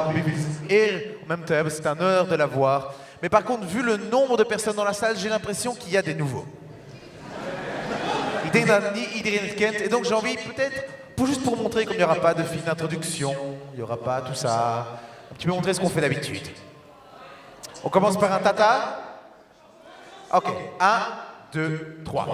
publiek eer om hem te hebben. C'est un honneur de l'avoir. Mais par contre, vu le nombre de personnes dans la salle, j'ai l'impression qu'il y a des nouveaux. Ik denk dat niet iedereen het kent. Et donc j'ai envie peut-être, juste pour montrer qu'il n'y aura pas de film d'introduction, il n'y aura pas tout ça, un petit peu montrer ce qu'on fait d'habitude. On commence par un tata. Ok, 1, 2, 3.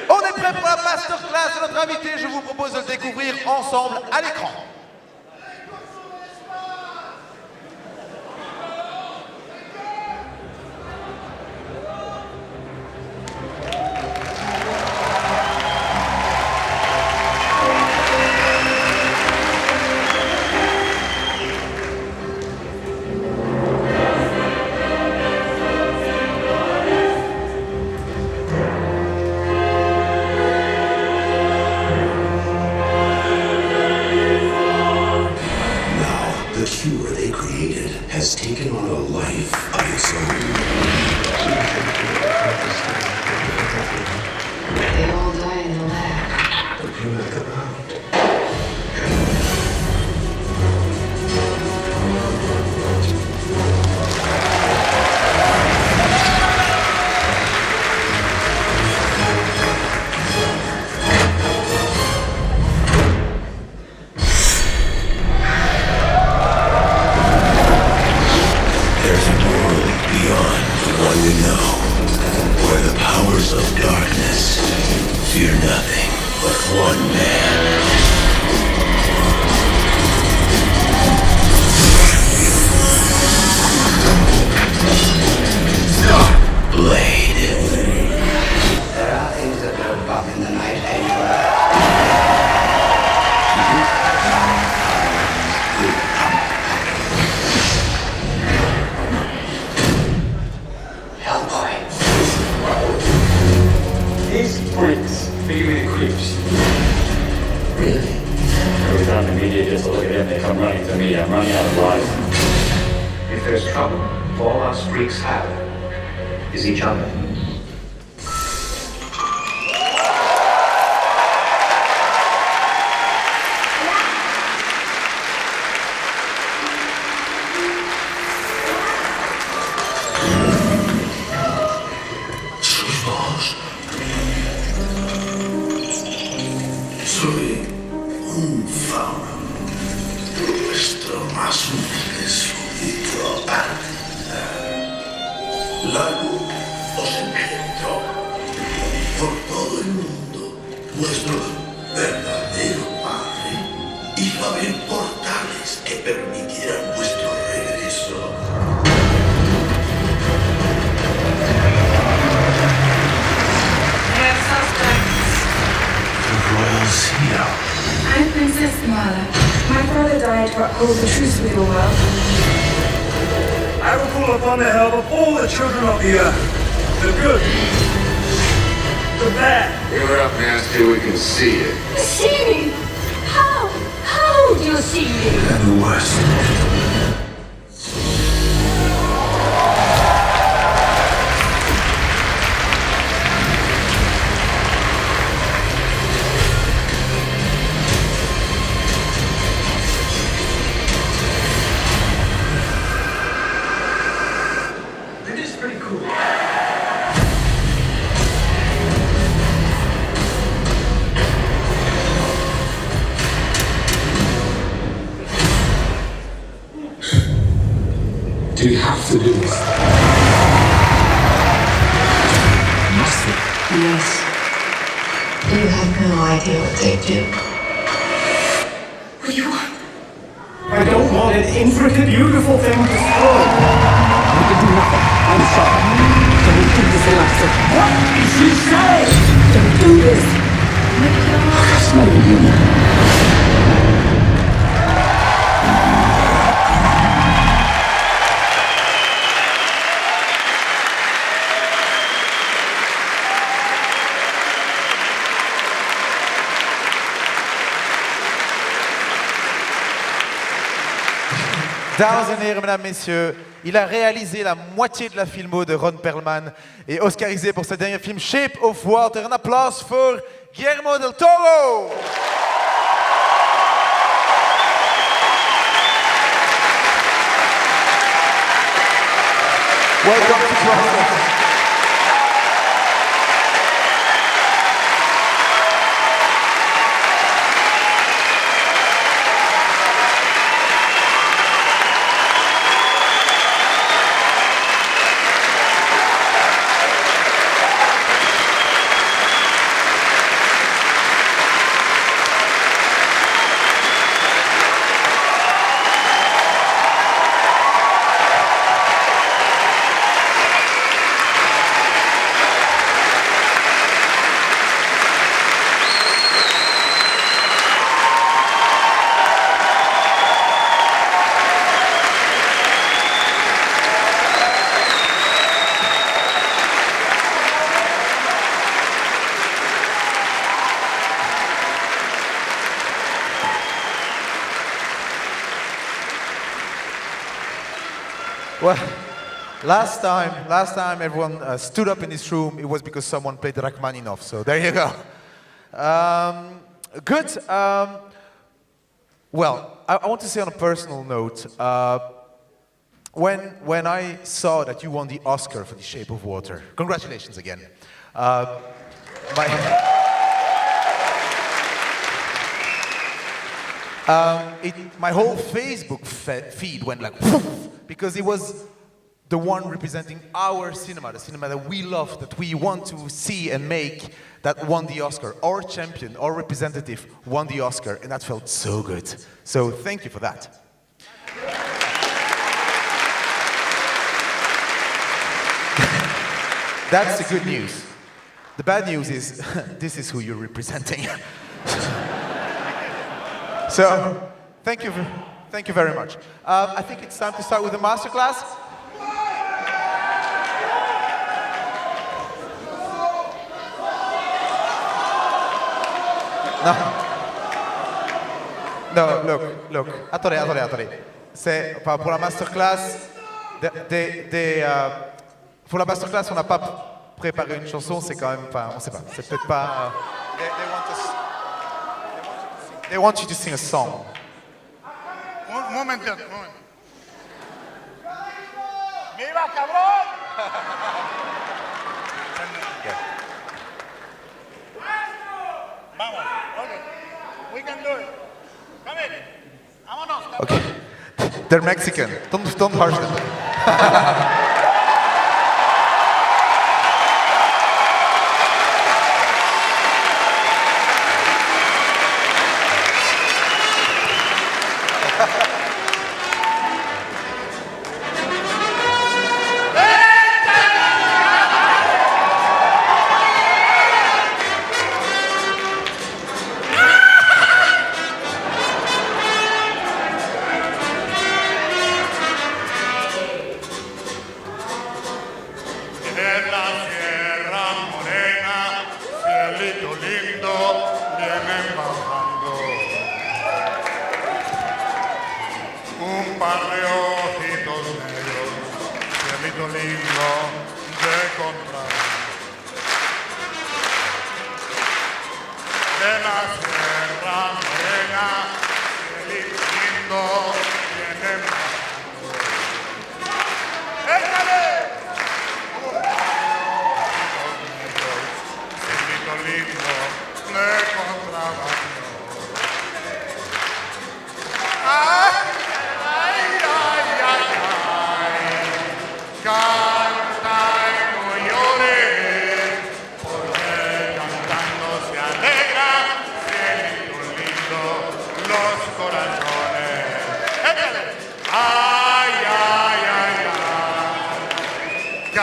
On est prêt pour la masterclass de notre invité. Je vous propose de le découvrir ensemble à l'écran. Do you have to do this? Must we? Yes. You have no idea what they do. What do you want? I don't want an intricate, beautiful thing destroyed. We can do nothing. I'm sorry. Don't do this, Alexa. What did she say? Don't do this. It's not a human. Dames et heren, mesdames, messieurs, il a réalisé la moitié de la filmo de Ron Perlman et oscarisé pour ce dernier film Shape of Water. Un applaus pour Guillermo Del Toro. Welcome to Brussels. Well, last time everyone stood up in this room, it was because someone played Rachmaninoff, so there you go. Good. Well, I want to say on a personal note, when I saw that you won the Oscar for The Shape of Water, congratulations again. My whole Facebook feed went like, whoosh, because it was the one representing our cinema, the cinema that we love, that we want to see and make, that won the Oscar. Our champion, our representative won the Oscar, and that felt so good. So thank you for that. That's the good news. The bad news is, this is who you're representing. So, thank you very much. I think it's time to start with the masterclass. No, look. Attendez. C'est pour la masterclass. Pour la masterclass, on n'a pas préparé une chanson. C'est quand même pas, on sait pas. C'est peut-être pas. They want you to sing a song. Un momento. ¡Viva, cabrón! Vamos, okay. We can do it. Come in. Vámonos. Okay. They're Mexican. Don't harsh them.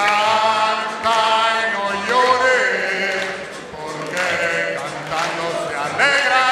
Canta y no llores, porque cantando se alegra.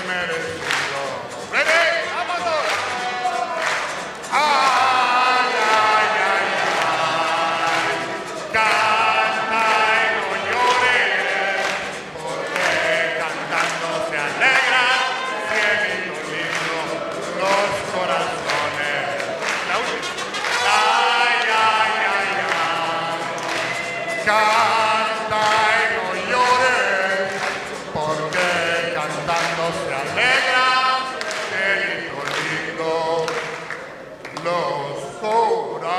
merecido. Ready, vámonos. Ay, ay, ay, ay. Canta y no llores, porque cantando se alegran cielo lindo los corazones. La última. Ay, ay, ay, ay. Canta y no llores, porque cantando se alegran cielo lindo los corazones.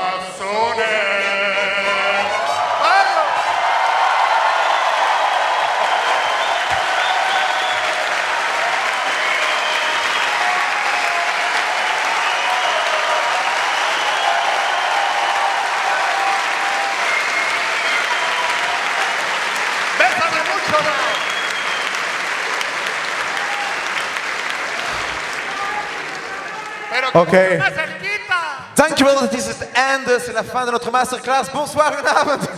¡Bésame mucho, no! Pero Ok. más cerquita. Dankjewel, het is het einde, c'est la fin de notre masterclass. Bonsoir, goedenavond.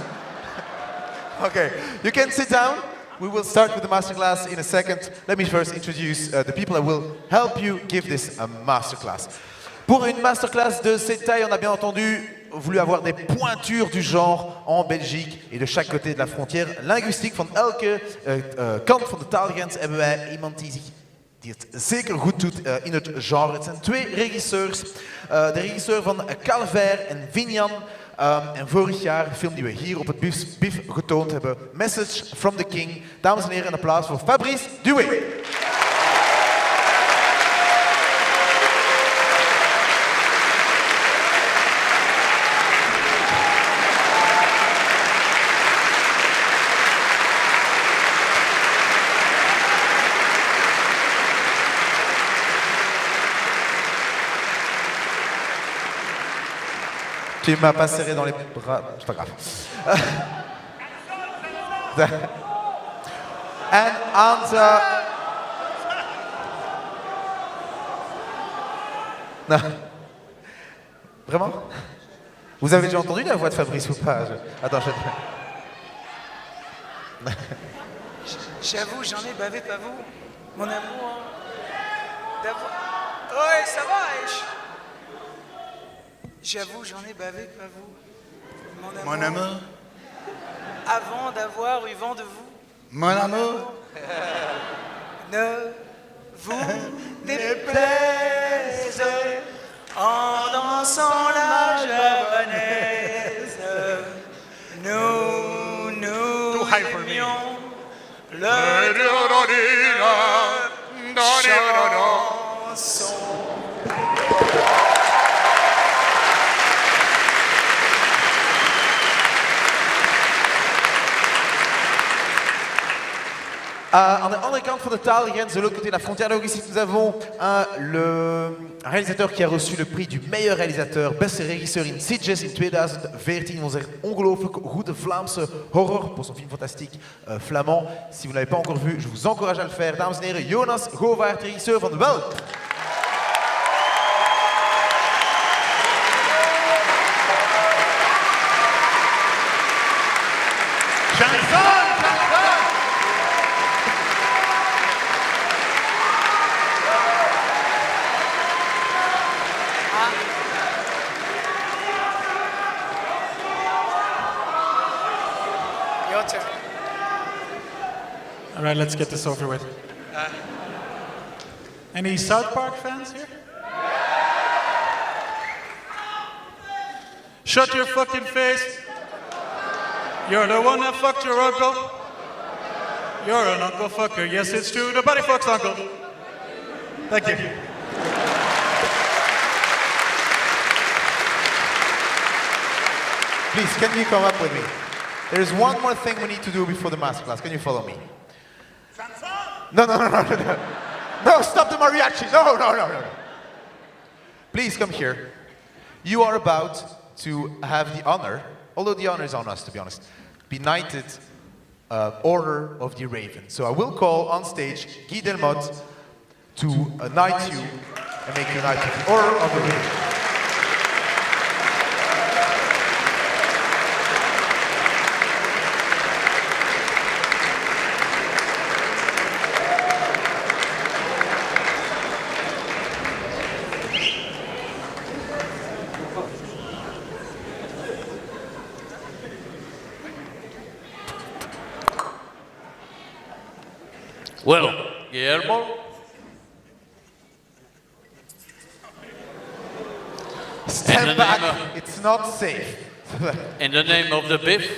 Okay, you can sit down. We will start with the masterclass in a second. Let me first introduce the people that will help you give this a masterclass. Pour une masterclass de cette taille, on a bien entendu voulu avoir des pointures du genre en Belgique et de chaque côté de la frontière linguïstique. Van elke kant van de taalgrens hebben wij iemand die het zeker goed doet in het genre. Het zijn twee regisseurs. De regisseur van Calvaire en Vignan. En vorig jaar, een film die we hier op het BIFFF getoond hebben, Message from the King. Dames en heren, een applaus voor Fabrice Dué. Tu m'as pas serré dans les bras, c'est pas grave. And answer. Non. Vraiment? Vous avez déjà entendu la voix de Fabrice ou pas? Attends, je... J'avoue, j'en ai bavé, pas vous, mon amour. D'avoir... Ouais, ça va, Aïch. J'avoue, j'en ai bavé, pas vous, Mon amour. Avant d'avoir eu vent de vous. Mon amour. Ne vous déplaise en dansant la javanaise. Nous Too high for me. aimions le chanson. Aan de andere kant van de taalgrens, de l'autre côté de la frontière linguistique, nous avons un réalisateur qui a reçu le prix du meilleur réalisateur, beste regisseur in Sitges in 2014. Onze ongelooflijk goede Vlaamse horror pour son film fantastique flamand. Si vous ne l'avez pas encore vu, je vous encourage à le faire. Dames en heren, Jonas Govaert, regisseur van Welk. Your turn. All right, let's get this over with. Any South Park fans here? Shut your fucking face. You're the one that fucked your uncle. You're an uncle fucker. Yes, it's true. Nobody fucks uncle. Thank you. Please, can you come up with me? There is one more thing we need to do before the masterclass. Can you follow me? No. No, stop the mariachi. No. Please come here. You are about to have the honor, although the honor is on us, to be honest, be knighted Order of the Raven. So I will call on stage Guillermo to knight you and make you knight of the Order of the Raven. Well, Guillermo, Stand the back, name it's not safe. in the name of the BIFFF,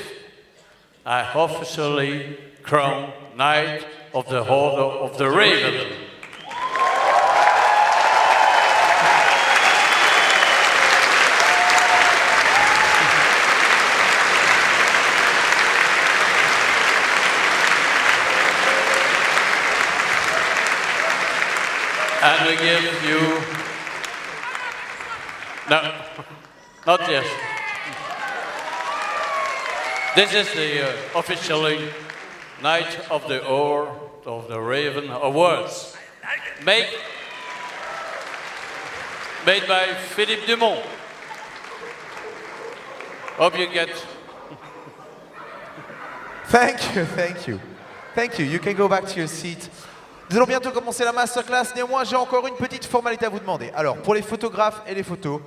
I officially crown Knight of the Order of the Raven. And we give you... No, not yet. This is the officially Knight of the Order of the Raven Awards, made by Philippe Dumont. Hope you get... Thank you, thank you. Thank you, you can go back to your seat. Nous allons bientôt commencer la masterclass. Néanmoins, j'ai encore une petite formalité à vous demander. Alors, pour les photographes et les photos,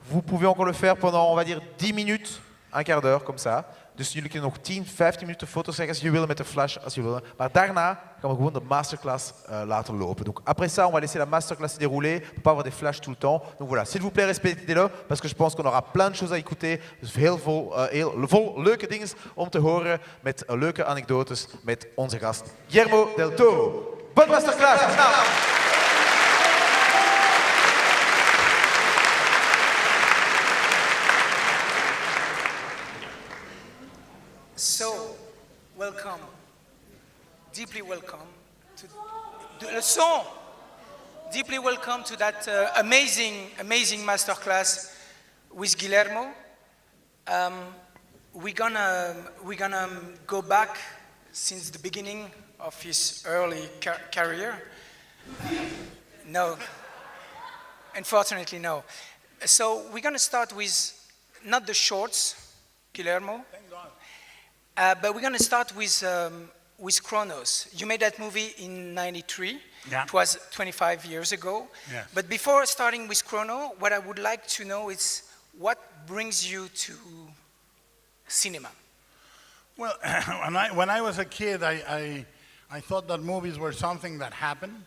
vous pouvez encore le faire pendant, on va dire, 10 minutes, un quart d'heure, comme ça. Dus jullie kunnen nog 10, 15 minuten foto's zeggen als je wil, met de flash als je wil. Maar daarna gaan we gewoon de masterclass laten lopen. Donc après ça, on va laisser la masterclass se dérouler pour pas avoir des flashs tout le temps. Donc voilà, s'il vous plaît, respectez-le, parce que je pense qu'on aura plein de choses à écouter. Dus heel vol leuke dingen om te horen, met leuke anekdotes met onze gast Guillermo Del Toro. Bonne masterclass! So, welcome, deeply welcome to the song. Deeply welcome to that amazing masterclass with Guillermo. We're gonna go back since the beginning of his early career. No, unfortunately no. So we're gonna start with not the shorts, Guillermo. But we're going to start with Chronos. You made that movie in '93. Yeah. It was 25 years ago. Yes. But before starting with Chrono, what I would like to know is what brings you to cinema? Well, when I was a kid, I thought that movies were something that happened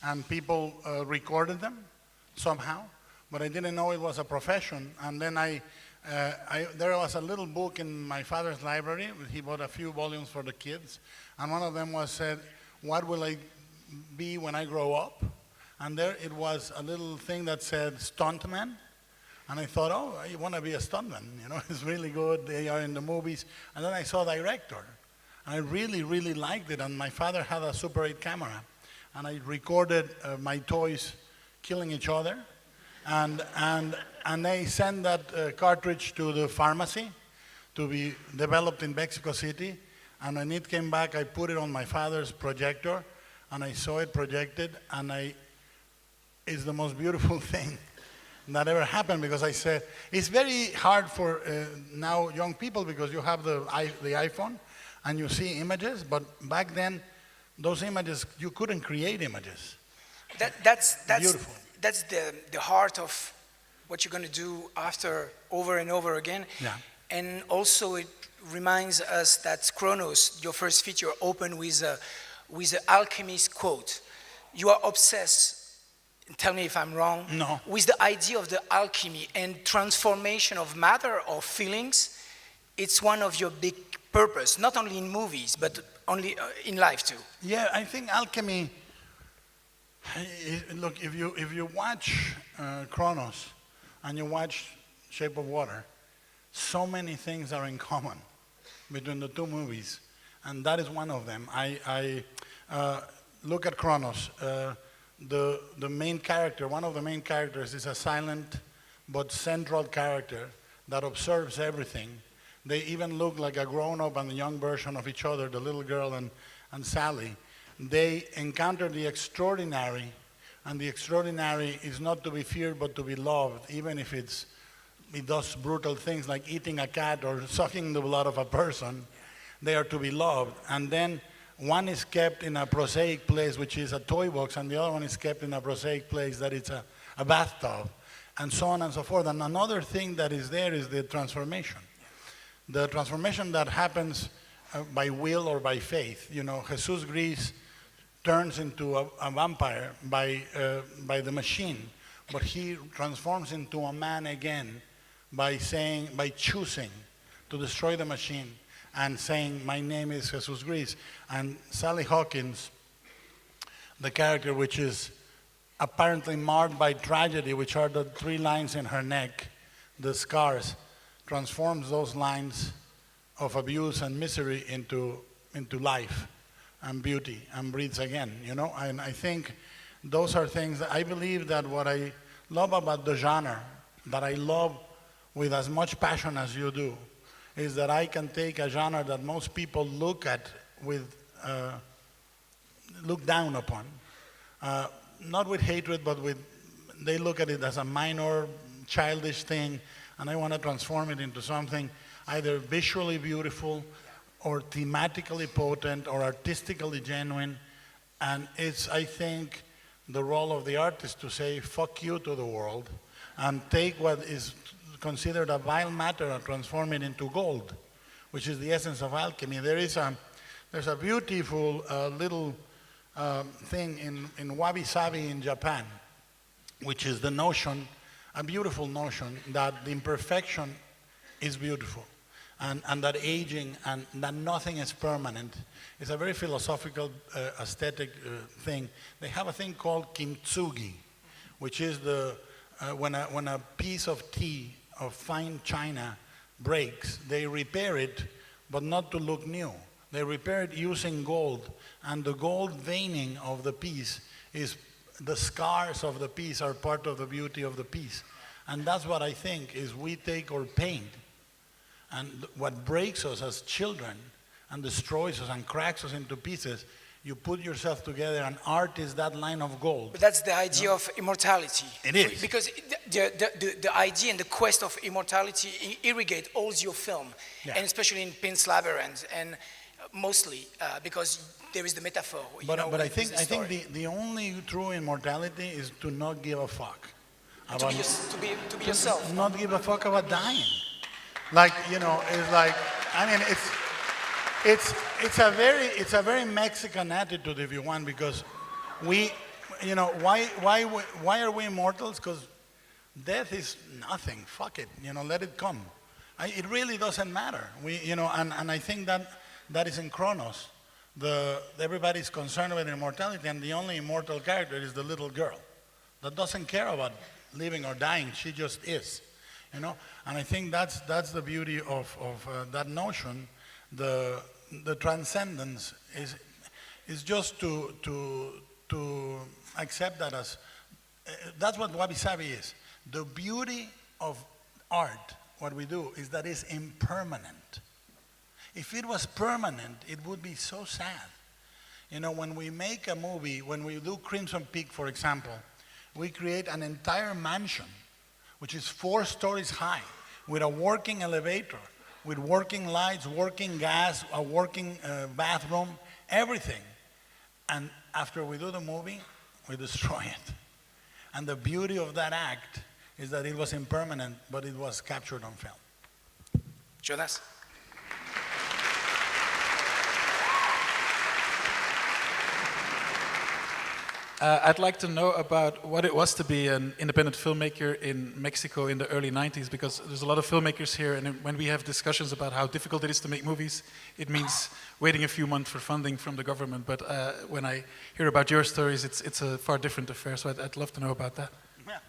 and people recorded them somehow, but I didn't know it was a profession. And then there was a little book in my father's library. He bought a few volumes for the kids, and one of them said, "What will I be when I grow up?" And there it was a little thing that said stuntman, and I thought, "Oh, I want to be a stuntman. You know, it's really good. They are in the movies." And then I saw director, and I really, really liked it. And my father had a Super 8 camera, and I recorded my toys killing each other, and they sent that cartridge to the pharmacy to be developed in Mexico City. And when it came back, I put it on my father's projector, and I saw it projected, and it's the most beautiful thing that ever happened, because I said, it's very hard for now young people, because you have the iPhone, and you see images, but back then, those images, you couldn't create images. That's beautiful. That's the heart of what you're going to do after, over and over again. Yeah. And also it reminds us that Chronos, your first feature, opened with an alchemist quote. You are obsessed, tell me if I'm wrong, No. with the idea of the alchemy and transformation of matter or feelings. It's one of your big purpose, not only in movies, but only in life too. Yeah, I think alchemy, look, if you watch Chronos and you watch Shape of Water, so many things are in common between the two movies, and that is one of them. I look at Chronos. The main character, one of the main characters, is a silent but central character that observes everything. They even look like a grown-up and a young version of each other, the little girl and Sally. They encounter the extraordinary, and the extraordinary is not to be feared but to be loved, even if it does brutal things like eating a cat or sucking the blood of a person. They are to be loved. And then one is kept in a prosaic place, which is a toy box, and the other one is kept in a prosaic place that it's a bathtub, and so on and so forth. And another thing that is there is the transformation. The transformation that happens by will or by faith. You know, Jesus Gris turns into a vampire by the machine, but he transforms into a man again by choosing to destroy the machine and saying, "My name is Jesus Gris." And Sally Hawkins, the character which is apparently marred by tragedy, which are the 3 lines in her neck, the scars, transforms those lines of abuse and misery into life and beauty and breathes again, you know? And I think those are things that I believe that what I love about the genre, that I love with as much passion as you do, is that I can take a genre that most people look at with, look down upon. Not with hatred, but they look at it as a minor, childish thing, and I want to transform it into something either visually beautiful or thematically potent or artistically genuine. And it's, I think, the role of the artist to say, fuck you to the world, and take what is considered a vile matter and transform it into gold, which is the essence of alchemy. There's a beautiful little thing in wabi-sabi in Japan, which is the notion, a beautiful notion, that the imperfection is beautiful, and that aging and that nothing is permanent. It's a very philosophical, aesthetic thing. They have a thing called Kintsugi, which is when a piece of tea of fine china breaks, they repair it, but not to look new. They repair it using gold, and the gold veining of the piece is, the scars of the piece are part of the beauty of the piece. And that's what I think is, we take our pain, and what breaks us as children and destroys us and cracks us into pieces, you put yourself together, and art is that line of gold. But that's the idea of immortality. It is. Because the idea and the quest of immortality irrigate all your film, Yeah. and especially in Pin's Labyrinth, and mostly because there is the metaphor. But I with the story. think the only true immortality is to not give a fuck. to be yourself. Not give a fuck about dying. Like, you know, it's like, I mean, it's a very Mexican attitude, if you want, because we, you know, why are we immortals? Because death is nothing. Fuck it, you know, let it come. It really doesn't matter. You know, and I think that is in Kronos. Everybody's concerned with immortality, and the only immortal character is the little girl that doesn't care about living or dying. She just is, you know. And I think that's the beauty of that notion. The transcendence is just to accept that as that's what wabi-sabi is. The beauty of art, what we do, is that it's impermanent. If it was permanent, it would be so sad. You know, when we make a movie, when we do Crimson Peak, for example, we create an entire mansion, which is 4 stories high, with a working elevator, with working lights, working gas, a working bathroom, everything. And after we do the movie, we destroy it. And the beauty of that act is that it was impermanent, but it was captured on film. Jonas? I'd like to know about what it was to be an independent filmmaker in Mexico in the early 90s, because there's a lot of filmmakers here, and when we have discussions about how difficult it is to make movies, it means waiting a few months for funding from the government. But when I hear about your stories, it's a far different affair, so I'd love to know about that. Yeah.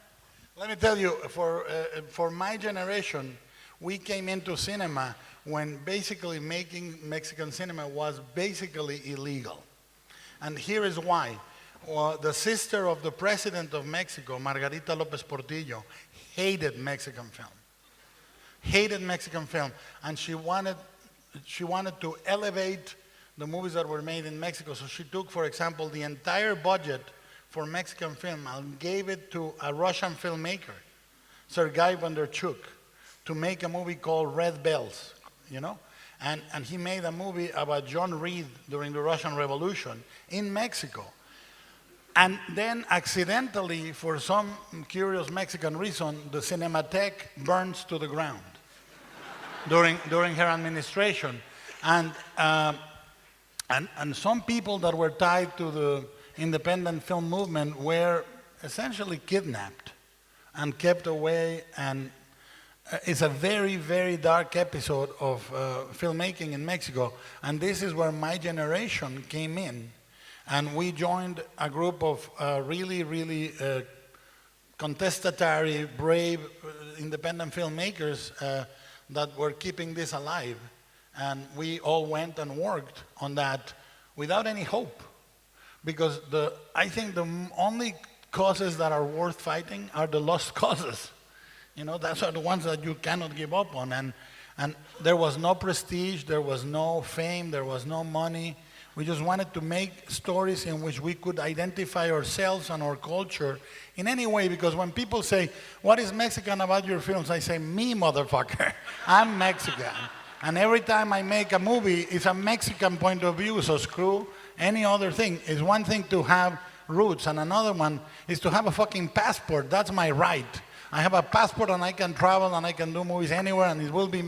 Let me tell you, for my generation, we came into cinema when basically making Mexican cinema was basically illegal. And here is why. The sister of the president of Mexico, Margarita López Portillo, hated Mexican film. Hated Mexican film. And she wanted to elevate the movies that were made in Mexico. So she took, for example, the entire budget for Mexican film and gave it to a Russian filmmaker, Sergei Bondarchuk, to make a movie called Red Bells, you know? And he made a movie about John Reed during the Russian Revolution in Mexico. And then accidentally, for some curious Mexican reason, the Cinematheque burns to the ground during her administration. And And some people that were tied to the independent film movement were essentially kidnapped and kept away. And it's a very, very dark episode of filmmaking in Mexico. And this is where my generation came in. And we joined a group of really, really contestatory, brave, independent filmmakers that were keeping this alive. And we all went and worked on that without any hope. Because I think the only causes that are worth fighting are the lost causes. You know, those are the ones that you cannot give up on. And there was no prestige, there was no fame, there was no money. We just wanted to make stories in which we could identify ourselves and our culture in any way. Because when people say, what is Mexican about your films? I say, me, motherfucker. I'm Mexican. And every time I make a movie, it's a Mexican point of view, so screw any other thing. It's one thing to have roots, and another one is to have a fucking passport. That's my right. I have a passport and I can travel and I can do movies anywhere, and it will be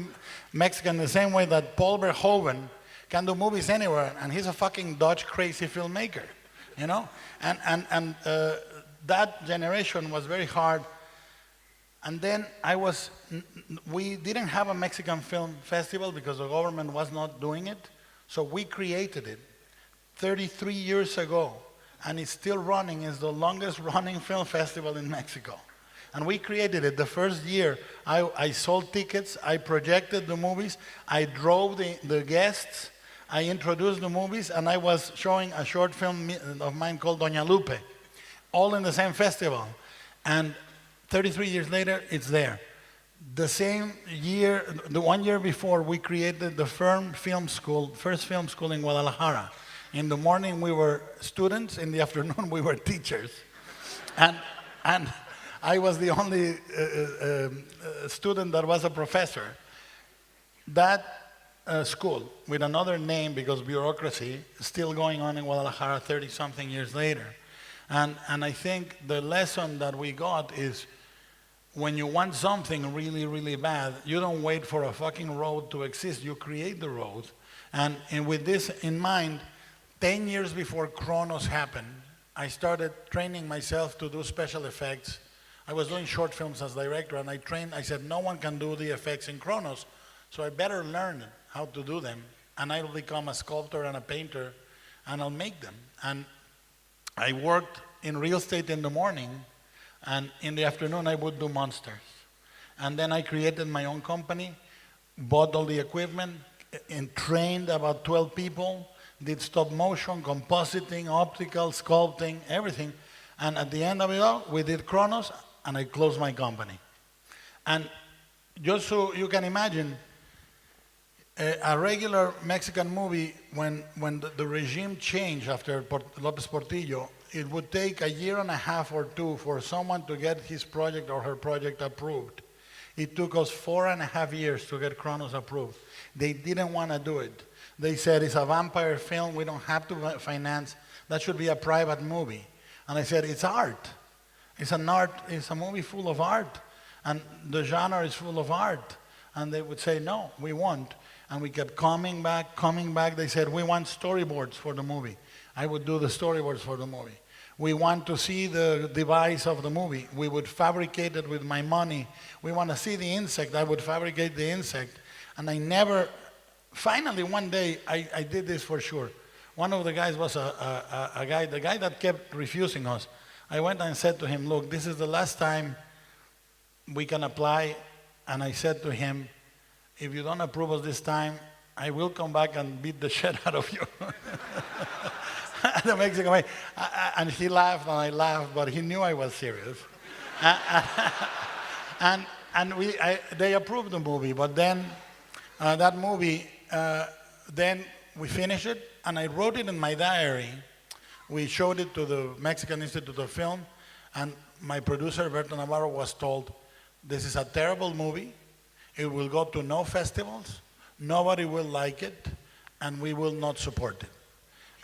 Mexican the same way that Paul Verhoeven can do movies anywhere, and he's a fucking Dutch crazy filmmaker, you know? And that generation was very hard. And then we didn't have a Mexican film festival because the government was not doing it. So we created it 33 years ago, and it's still running. It's the longest running film festival in Mexico. And we created it the first year. I sold tickets, I projected the movies, I drove the guests, I introduced the movies, and I was showing a short film of mine called Doña Lupe, all in the same festival. And 33 years later, it's there. The same year, the 1 year before, we created the first film school in Guadalajara. In the morning, we were students. In the afternoon, we were teachers. And I was the only student that was a professor. That school, with another name because bureaucracy, is still going on in Guadalajara 30-something years later. And I think the lesson that we got is, when you want something really, really bad, you don't wait for a fucking road to exist. You create the road. And with this in mind, 10 years before Kronos happened, I started training myself to do special effects. I was doing short films as director, and I said, no one can do the effects in Kronos, so I better learn how to do them. And I'll become a sculptor and a painter, and I'll make them. And I worked in real estate in the morning, and in the afternoon I would do monsters. And then I created my own company, bought all the equipment, and trained about 12 people, did stop motion, compositing, optical, sculpting, everything. And at the end of it all, we did Kronos, and I closed my company. And just so you can imagine, a regular Mexican movie, when the regime changed after López Portillo, it would take a year and a half or two for someone to get his project or her project approved. It took us 4.5 years to get Kronos approved. They didn't want to do it. They said, it's a vampire film, we don't have to finance, that should be a private movie. And I said, it's art. It's an art, it's a movie full of art. And the genre is full of art. And they would say, no, we won't. And we kept coming back. They said, we want storyboards for the movie. I would do the storyboards for the movie. We want to see the device of the movie. We would fabricate it with my money. We want to see the insect. I would fabricate the insect. And I never, finally one day, I did this for sure. One of the guys was the guy that kept refusing us. I went and said to him, look, this is the last time we can apply. And I said to him, if you don't approve us this time, I will come back and beat the shit out of you. The Mexican way. And he laughed and I laughed, but he knew I was serious. And they approved the movie, but then that movie, then we finished it, and I wrote it in my diary. We showed it to the Mexican Institute of Film, and my producer, Berto Navarro, was told, this is a terrible movie. It will go to no festivals. Nobody will like it, and we will not support it.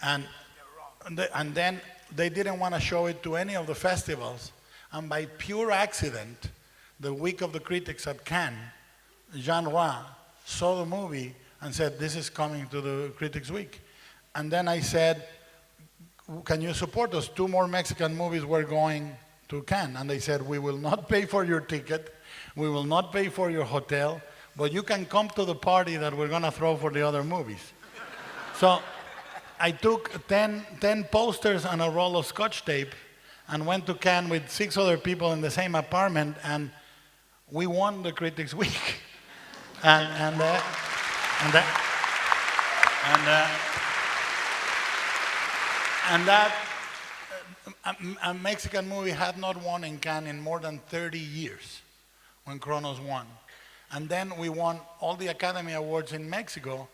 And then they didn't want to show it to any of the festivals. And by pure accident, the week of the critics at Cannes, Jean Roy saw the movie and said, this is coming to the Critics Week. And then I said, can you support us? 2 more Mexican movies were going to Cannes. And they said, we will not pay for your ticket. We will not pay for your hotel. But you can come to the party that we're going to throw for the other movies. So I took 10 posters and a roll of Scotch tape and went to Cannes with 6 other people in the same apartment, and we won the Critics' Week. And that a Mexican movie had not won in Cannes in more than 30 years when Kronos won. And then we won all the Academy Awards in Mexico,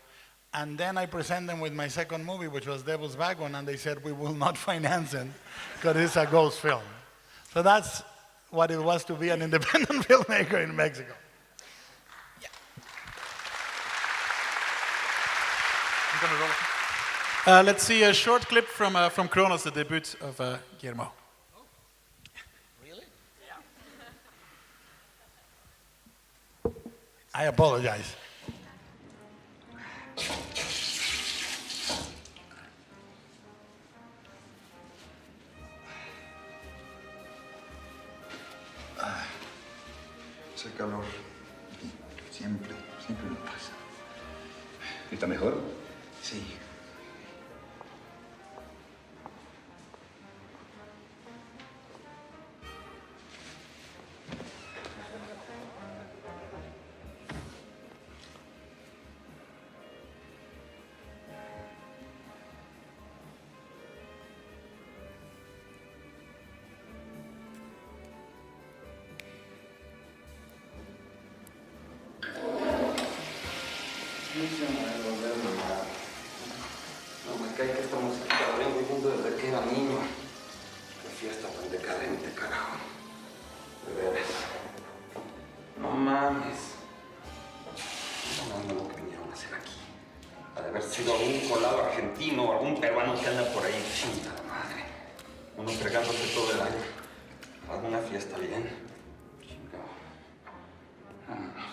and then I presented them with my second movie, which was Devil's Backbone, and they said, we will not finance it because it's a ghost film. So that's what it was to be an independent filmmaker in Mexico. Let's see a short clip from Kronos, the debut of Guillermo. Really? I apologize. Ese calor siempre me pasa. ¿Está mejor? Sí. No me cae que esta música la vengo oyendo desde que era niño. Qué fiesta tan decadente, carajo. De veras. No mames. No mames lo que vinieron a hacer aquí. Ha de haber sido algún colado argentino o algún peruano que anda por ahí. Chingada madre. Uno fregándose todo el año. Alguna fiesta bien. Chingado. Vámonos.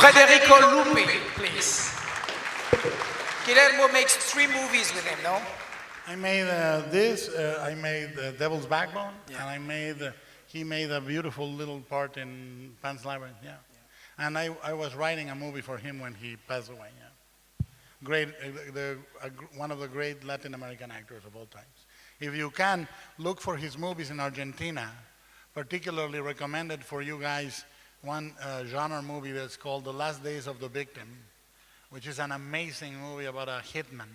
Federico Lupi, please. Guillermo makes 3 movies with him, no? I made I made Devil's Backbone, and he made a beautiful little part in Pan's Labyrinth, And I was writing a movie for him when he passed away, Great, one of the great Latin American actors of all times. If you can, look for his movies in Argentina. Particularly recommended for you guys one genre movie that's called The Last Days of the Victim, which is an amazing movie about a hitman.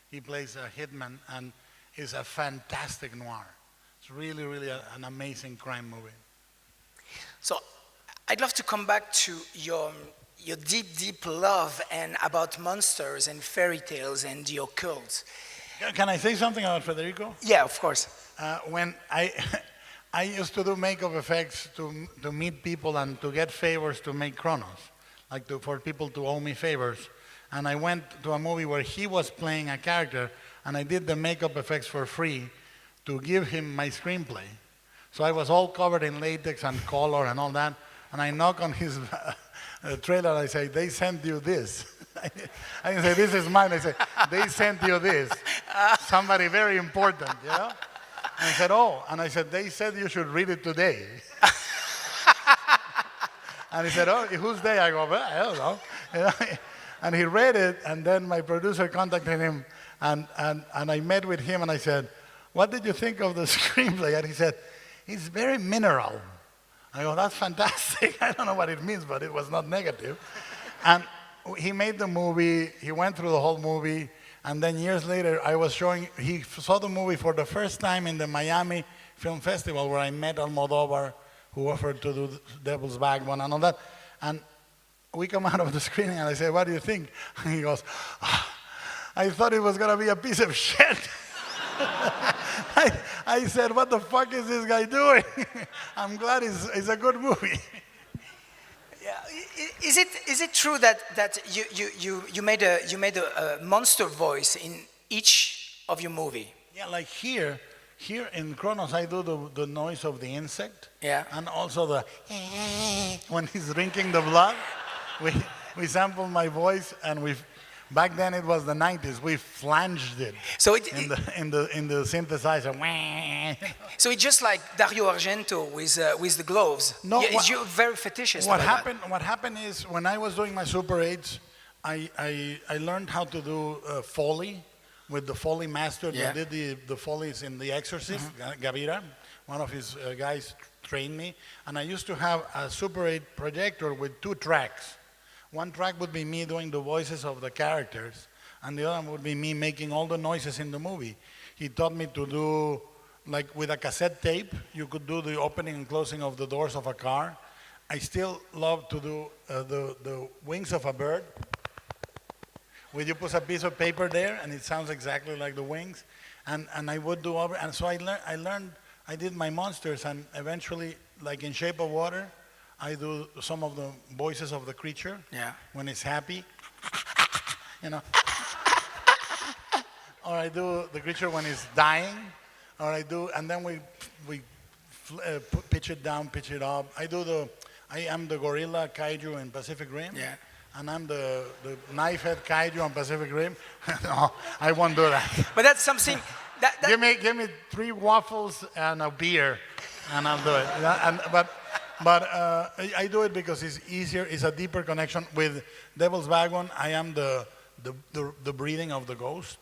He plays a hitman and is a fantastic noir. It's really, really an amazing crime movie. So I'd love to come back to your deep, deep love and about monsters and fairy tales and the occult. Can I say something about Federico? Yeah, of course. When I used to do makeup effects to meet people and to get favors to make Kronos, like for people to owe me favors. And I went to a movie where he was playing a character, and I did the makeup effects for free to give him my screenplay. So I was all covered in latex and color and all that, and I knock on his trailer, and I say, they sent you this. I didn't say, this is mine. I say, they sent you this. Somebody very important, you know? And I said, oh. And I said, they said you should read it today. And he said, oh, whose day? I go, well, I don't know. You know? And he read it, and then my producer contacted him, and I met with him, and I said, what did you think of the screenplay? And he said, it's very mineral. I go, that's fantastic. I don't know what it means, but it was not negative. And he made the movie, he went through the whole movie, and then years later, he saw the movie for the first time in the Miami Film Festival, where I met Almodovar, who offered to do Devil's Backbone and all that. And we come out of the screening, and I say, what do you think? And he goes, I thought it was going to be a piece of shit. I said, what the fuck is this guy doing? I'm glad it's a good movie. Yeah. Is it true that you made a monster voice in each of your movie? Yeah, like here in Kronos, I do the noise of the insect. Yeah. And also the when he's drinking the blood. We sampled my voice, and back then it was the 90s. We flanged it. So in the synthesizer. So it's just like Dario Argento with the gloves. No, you're very fetishist. What happened is, when I was doing my Super 8s, I learned how to do Foley with the Foley master that did the Foleys in The Exorcist, Gavira. One of his guys trained me. And I used to have a Super 8 projector with 2 tracks. One track would be me doing the voices of the characters, and the other one would be me making all the noises in the movie. He taught me to do, like with a cassette tape, you could do the opening and closing of the doors of a car. I still love to do the wings of a bird, where you put a piece of paper there, and it sounds exactly like the wings. And I would do over, and so I learned, I did my monsters, and eventually, like in Shape of Water, I do some of the voices of the creature when it's happy, you know. Or I do the creature when it's dying, and then we pitch it down, pitch it up. I am the gorilla kaiju in Pacific Rim, and I'm the knife head kaiju on Pacific Rim. No, I won't do that. But that's something that give me 3 waffles and a beer, and I'll do it. But I do it because it's easier. It's a deeper connection. With Devil's Backbone, I am the breathing of the ghost,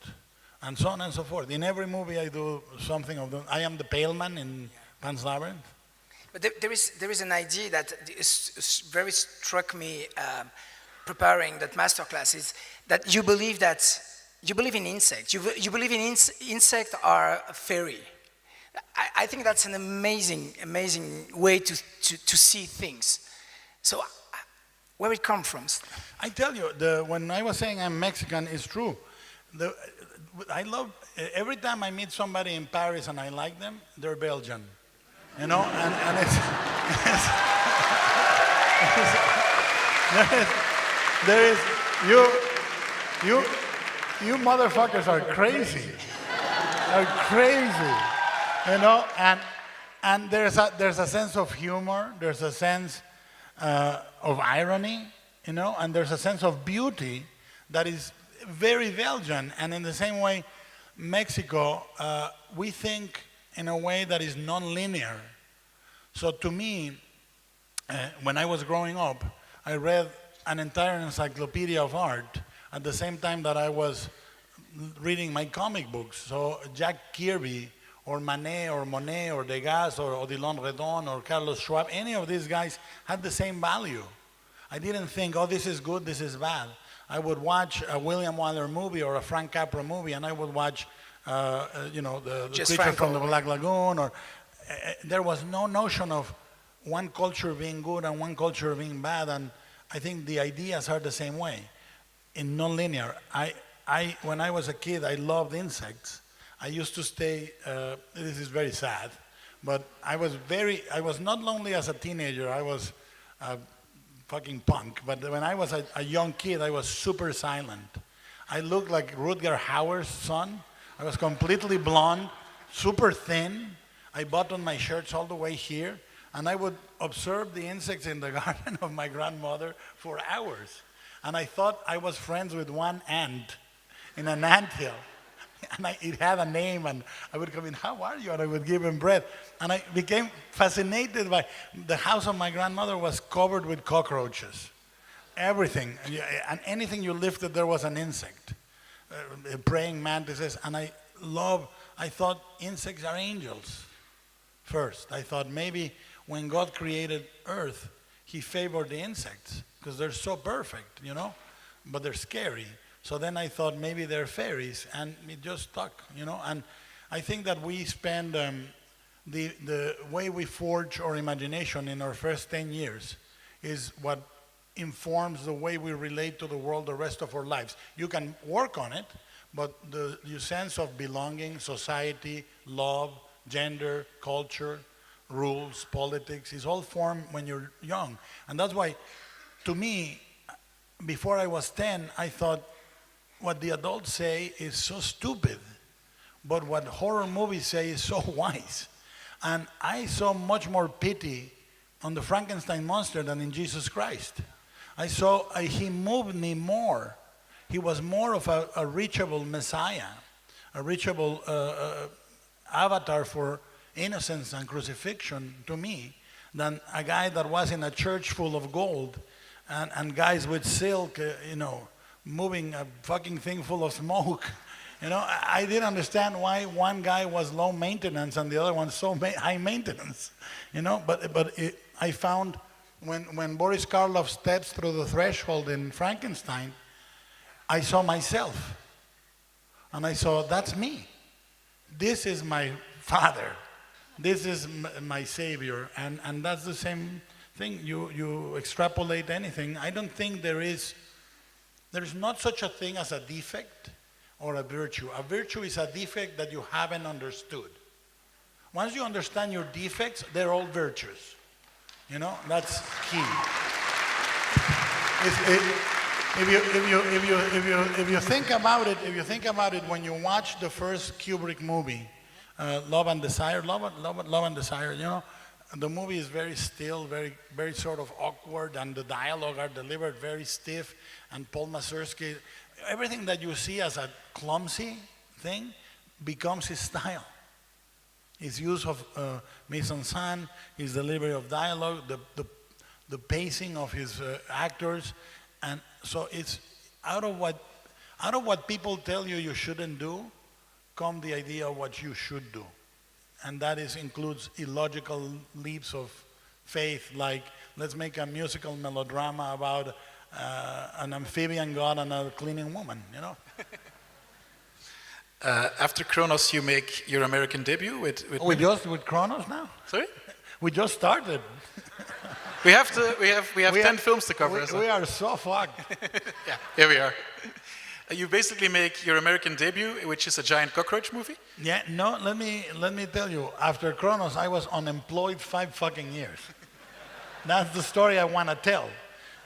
and so on and so forth. In every movie, I do something of the. I am the pale man in Pan's Labyrinth. But there is an idea that very struck me preparing that masterclass, is that you believe in insects. You believe in insects are a fairy. I think that's an amazing way to see things. So, where it comes from? I tell you, when I was saying I'm Mexican, it's true. I love, every time I meet somebody in Paris and I like them, they're Belgian. You know, and it's there is you motherfuckers are crazy. Are crazy. You know, and there's a sense of humor, there's a sense of irony, you know, and there's a sense of beauty that is very Belgian. And in the same way, Mexico, we think in a way that is non-linear. So to me, when I was growing up, I read an entire encyclopedia of art at the same time that I was reading my comic books. So Jack Kirby, or Manet, or Monet, or Degas, or Odilon Redon, or Carlos Schwab, any of these guys had the same value. I didn't think, oh, this is good, this is bad. I would watch a William Wyler movie or a Frank Capra movie, and I would watch, the Creature from the Black Lagoon, or there was no notion of one culture being good and one culture being bad, and I think the ideas are the same way, in non-linear. When I was a kid, I loved insects. I used to stay, this is very sad, but I was not lonely as a teenager, I was a fucking punk, but when I was a young kid, I was super silent. I looked like Rutger Hauer's son. I was completely blonde, super thin. I buttoned my shirts all the way here, and I would observe the insects in the garden of my grandmother for hours. And I thought I was friends with one ant in an anthill. And it had a name, and I would come in, how are you? And I would give him bread. And I became fascinated by the house of my grandmother was covered with cockroaches. everything. And anything you lifted, there was an insect. Praying mantises. And I thought insects are angels first. I thought maybe when God created Earth, he favored the insects because they're so perfect, you know, but they're scary. So then I thought maybe they're fairies, and it just stuck, you know. And I think that we spend the way we forge our imagination in our first 10 years is what informs the way we relate to the world the rest of our lives. You can work on it, but your sense of belonging, society, love, gender, culture, rules, politics, is all formed when you're young. And that's why, to me, before I was 10, I thought what the adults say is so stupid, but what horror movies say is so wise. And I saw much more pity on the Frankenstein monster than in Jesus Christ. I saw he moved me more. He was more of a reachable Messiah, a reachable avatar for innocence and crucifixion to me than a guy that was in a church full of gold and guys with silk, you know, moving a fucking thing full of smoke. You know, I didn't understand why one guy was low maintenance and the other one so high maintenance. You know, I found when Boris Karloff steps through the threshold in Frankenstein, I saw myself. And I saw, that's me. This is my father. This is my savior. And that's the same thing. You extrapolate anything. I don't think there's not such a thing as a defect or a virtue. A virtue is a defect that you haven't understood. Once you understand your defects, they're all virtues. You know, that's key. If you think about it, when you watch the first Kubrick movie, Love and Desire, you know, the movie is very still, very, very sort of awkward, and the dialogue are delivered very stiff. And Paul Mazursky, everything that you see as a clumsy thing becomes his style. His use of mise-en-scène, his delivery of dialogue, the pacing of his actors, and so it's out of what people tell you shouldn't do, come the idea of what you should do, and that includes illogical leaps of faith, like let's make a musical melodrama about an amphibian god and a cleaning woman, you know. After Kronos, you make your American debut with with Kronos now? Sorry? We just started. We have 10 films to cover. We are so fucked. Yeah, here we are. You basically make your American debut, which is a giant cockroach movie? Yeah, no, let me tell you, after Kronos, I was unemployed 5 fucking years. That's the story I want to tell.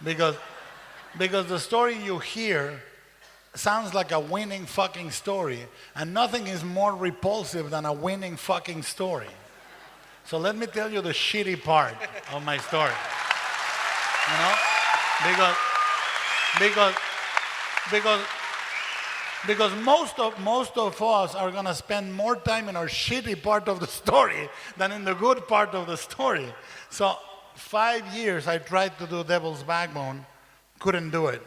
Because the story you hear sounds like a winning fucking story, and nothing is more repulsive than a winning fucking story. So let me tell you the shitty part of my story. You know? Because most of us are gonna spend more time in our shitty part of the story than in the good part of the story. So 5 years I tried to do Devil's Backbone, couldn't do it.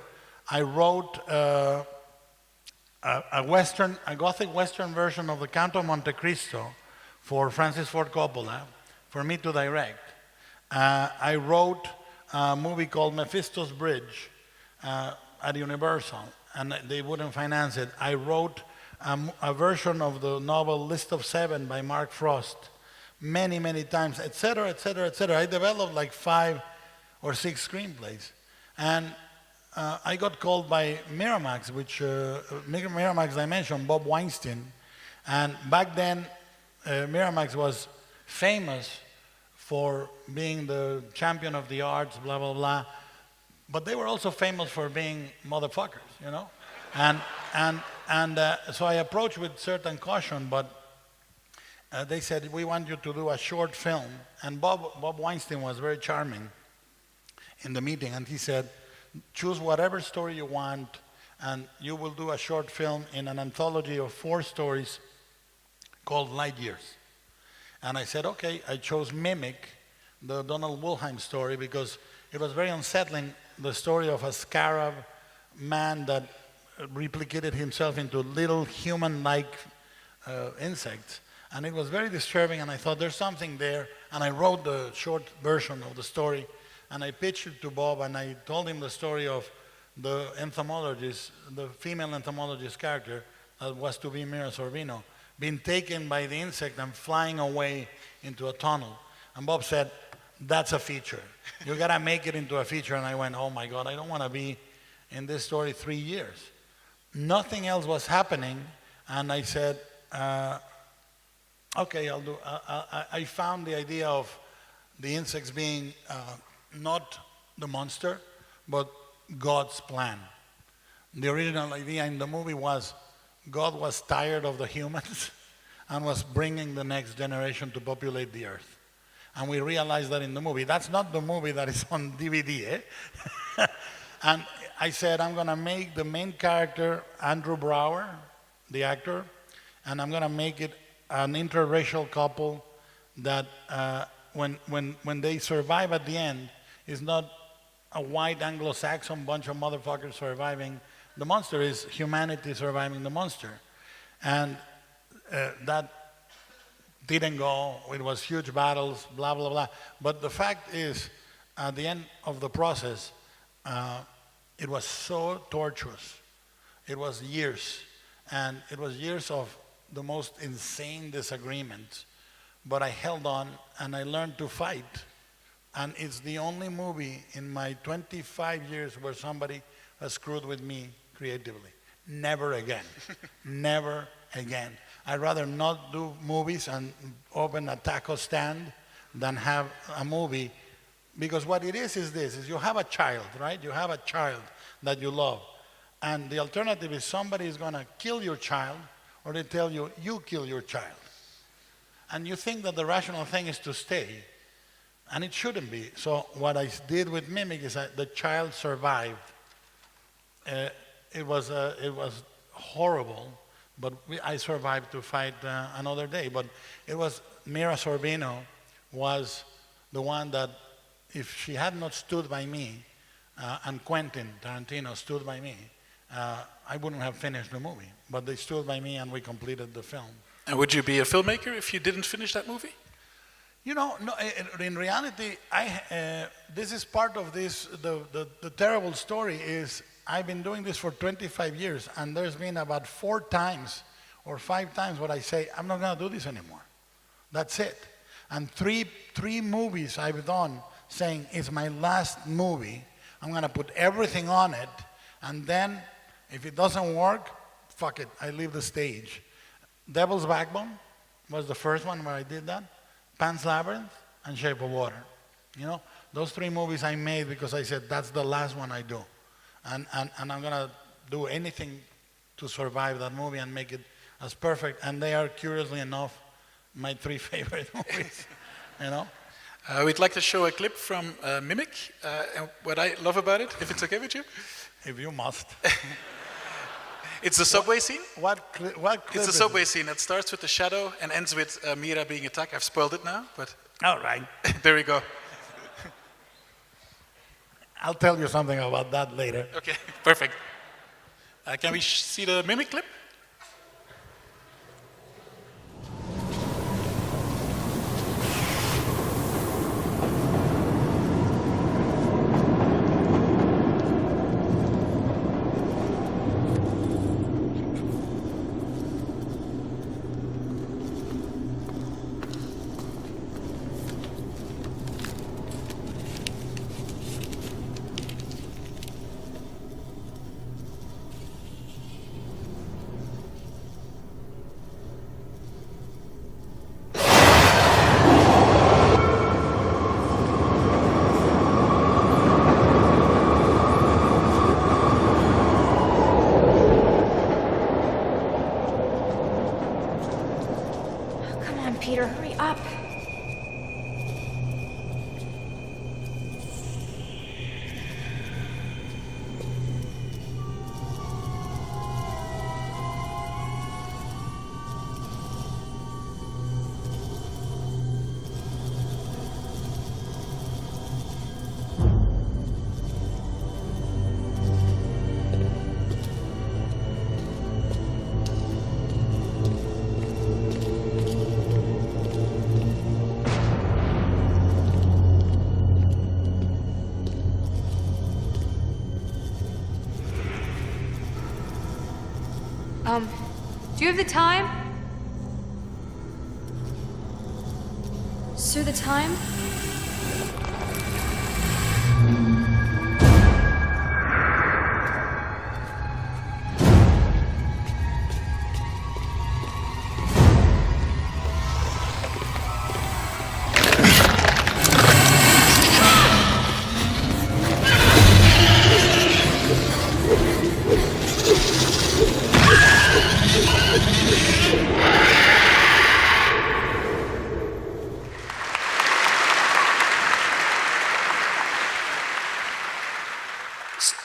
I wrote a Gothic Western version of The Count of Monte Cristo for Francis Ford Coppola, for me to direct. I wrote a movie called Mephisto's Bridge at Universal, and they wouldn't finance it. I wrote a version of the novel List of Seven by Mark Frost many, many times, etc., etc., etc. I developed like 5 or 6 screenplays. And I got called by Miramax, Miramax Dimension, Bob Weinstein. And back then, Miramax was famous for being the champion of the arts, blah, blah, blah. But they were also famous for being motherfuckers, you know? So I approached with certain caution, but they said, we want you to do a short film. And Bob Weinstein was very charming in the meeting, and he said, choose whatever story you want, and you will do a short film in an anthology of 4 stories called Light Years. And I said, okay. I chose Mimic, the Donald Wollheim story, because it was very unsettling. the story of a scarab man that replicated himself into little human-like insects. And it was very disturbing, and I thought there's something there. And I wrote the short version of the story, and I pitched it to Bob, and I told him the story of the entomologist, the female entomologist character that was to be Mira Sorvino, being taken by the insect and flying away into a tunnel. And Bob said, that's a feature. You gotta make it into a feature. And I went, oh my God, I don't wanna be in this story 3 years. Nothing else was happening, and I said, okay, I'll do. I found the idea of the insects being not the monster, but God's plan. The original idea in the movie was God was tired of the humans and was bringing the next generation to populate the earth. And we realized that in the movie. That's not the movie that is on DVD, eh? And I said, I'm going to make the main character Andrew Brower, the actor, and I'm going to make it an interracial couple that when they survive at the end, is not a white Anglo-Saxon bunch of motherfuckers surviving the monster, is humanity surviving the monster. And that didn't go. It was huge battles, blah, blah, blah. But the fact is, at the end of the process, it was so torturous. It was years. And it was years of the most insane disagreements. But I held on, and I learned to fight. And it's the only movie in my 25 years where somebody has screwed with me creatively. Never again. Never again. I'd rather not do movies and open a taco stand than have a movie. Because what it is this, is you have a child, right? You have a child that you love. And the alternative is somebody is going to kill your child, or they tell you, you kill your child. And you think that the rational thing is to stay, and it shouldn't be. So what I did with Mimic is that the child survived. It was horrible, but I survived to fight another day. But it was, Mira Sorvino was the one that, if she had not stood by me, and Quentin Tarantino stood by me, I wouldn't have finished the movie. But they stood by me, and we completed the film. And would you be a filmmaker if you didn't finish that movie? You know, no, in reality, this is part of this, the terrible story is I've been doing this for 25 years, and there's been about 4 times or 5 times where I say, I'm not going to do this anymore. That's it. And three movies I've done saying, it's my last movie, I'm going to put everything on it, and then if it doesn't work, fuck it, I leave the stage. Devil's Backbone was the first one where I did that. Pan's Labyrinth and Shape of Water. You know, those 3 movies I made because I said, that's the last one I do. And I'm going to do anything to survive that movie and make it as perfect. And they are, curiously enough, my 3 favorite movies, you know. We'd like to show a clip from Mimic, and what I love about it, if it's okay with you. If you must. It's the subway scene. What clip It's the subway scene that starts with the shadow and ends with Mira being attacked. I've spoiled it now, but... All right. There we go. I'll tell you something about that later. Okay, perfect. Can we see the Mimic clip? Do you have the time? Sir, the time?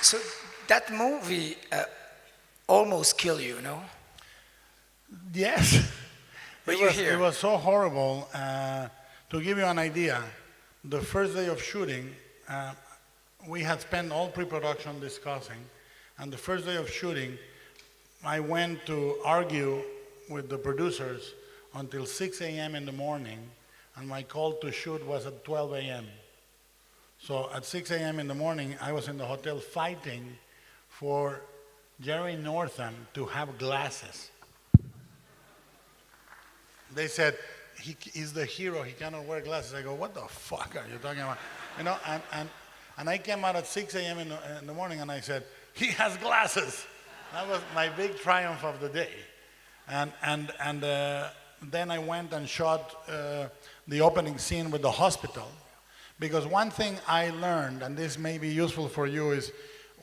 So that movie almost killed you, no? Yes. But It was so horrible. To give you an idea, the first day of shooting, we had spent all pre-production discussing, and the first day of shooting, I went to argue with the producers until 6 a.m. in the morning, and my call to shoot was at 12 a.m. So at 6 a.m. in the morning, I was in the hotel fighting for Jerry Northam to have glasses. They said, he's the hero, he cannot wear glasses. I go, what the fuck are you talking about? You know, and I came out at 6 a.m. in the morning and I said, he has glasses. That was my big triumph of the day. And then I went and shot the opening scene with the hospital. Because one thing I learned, and this may be useful for you, is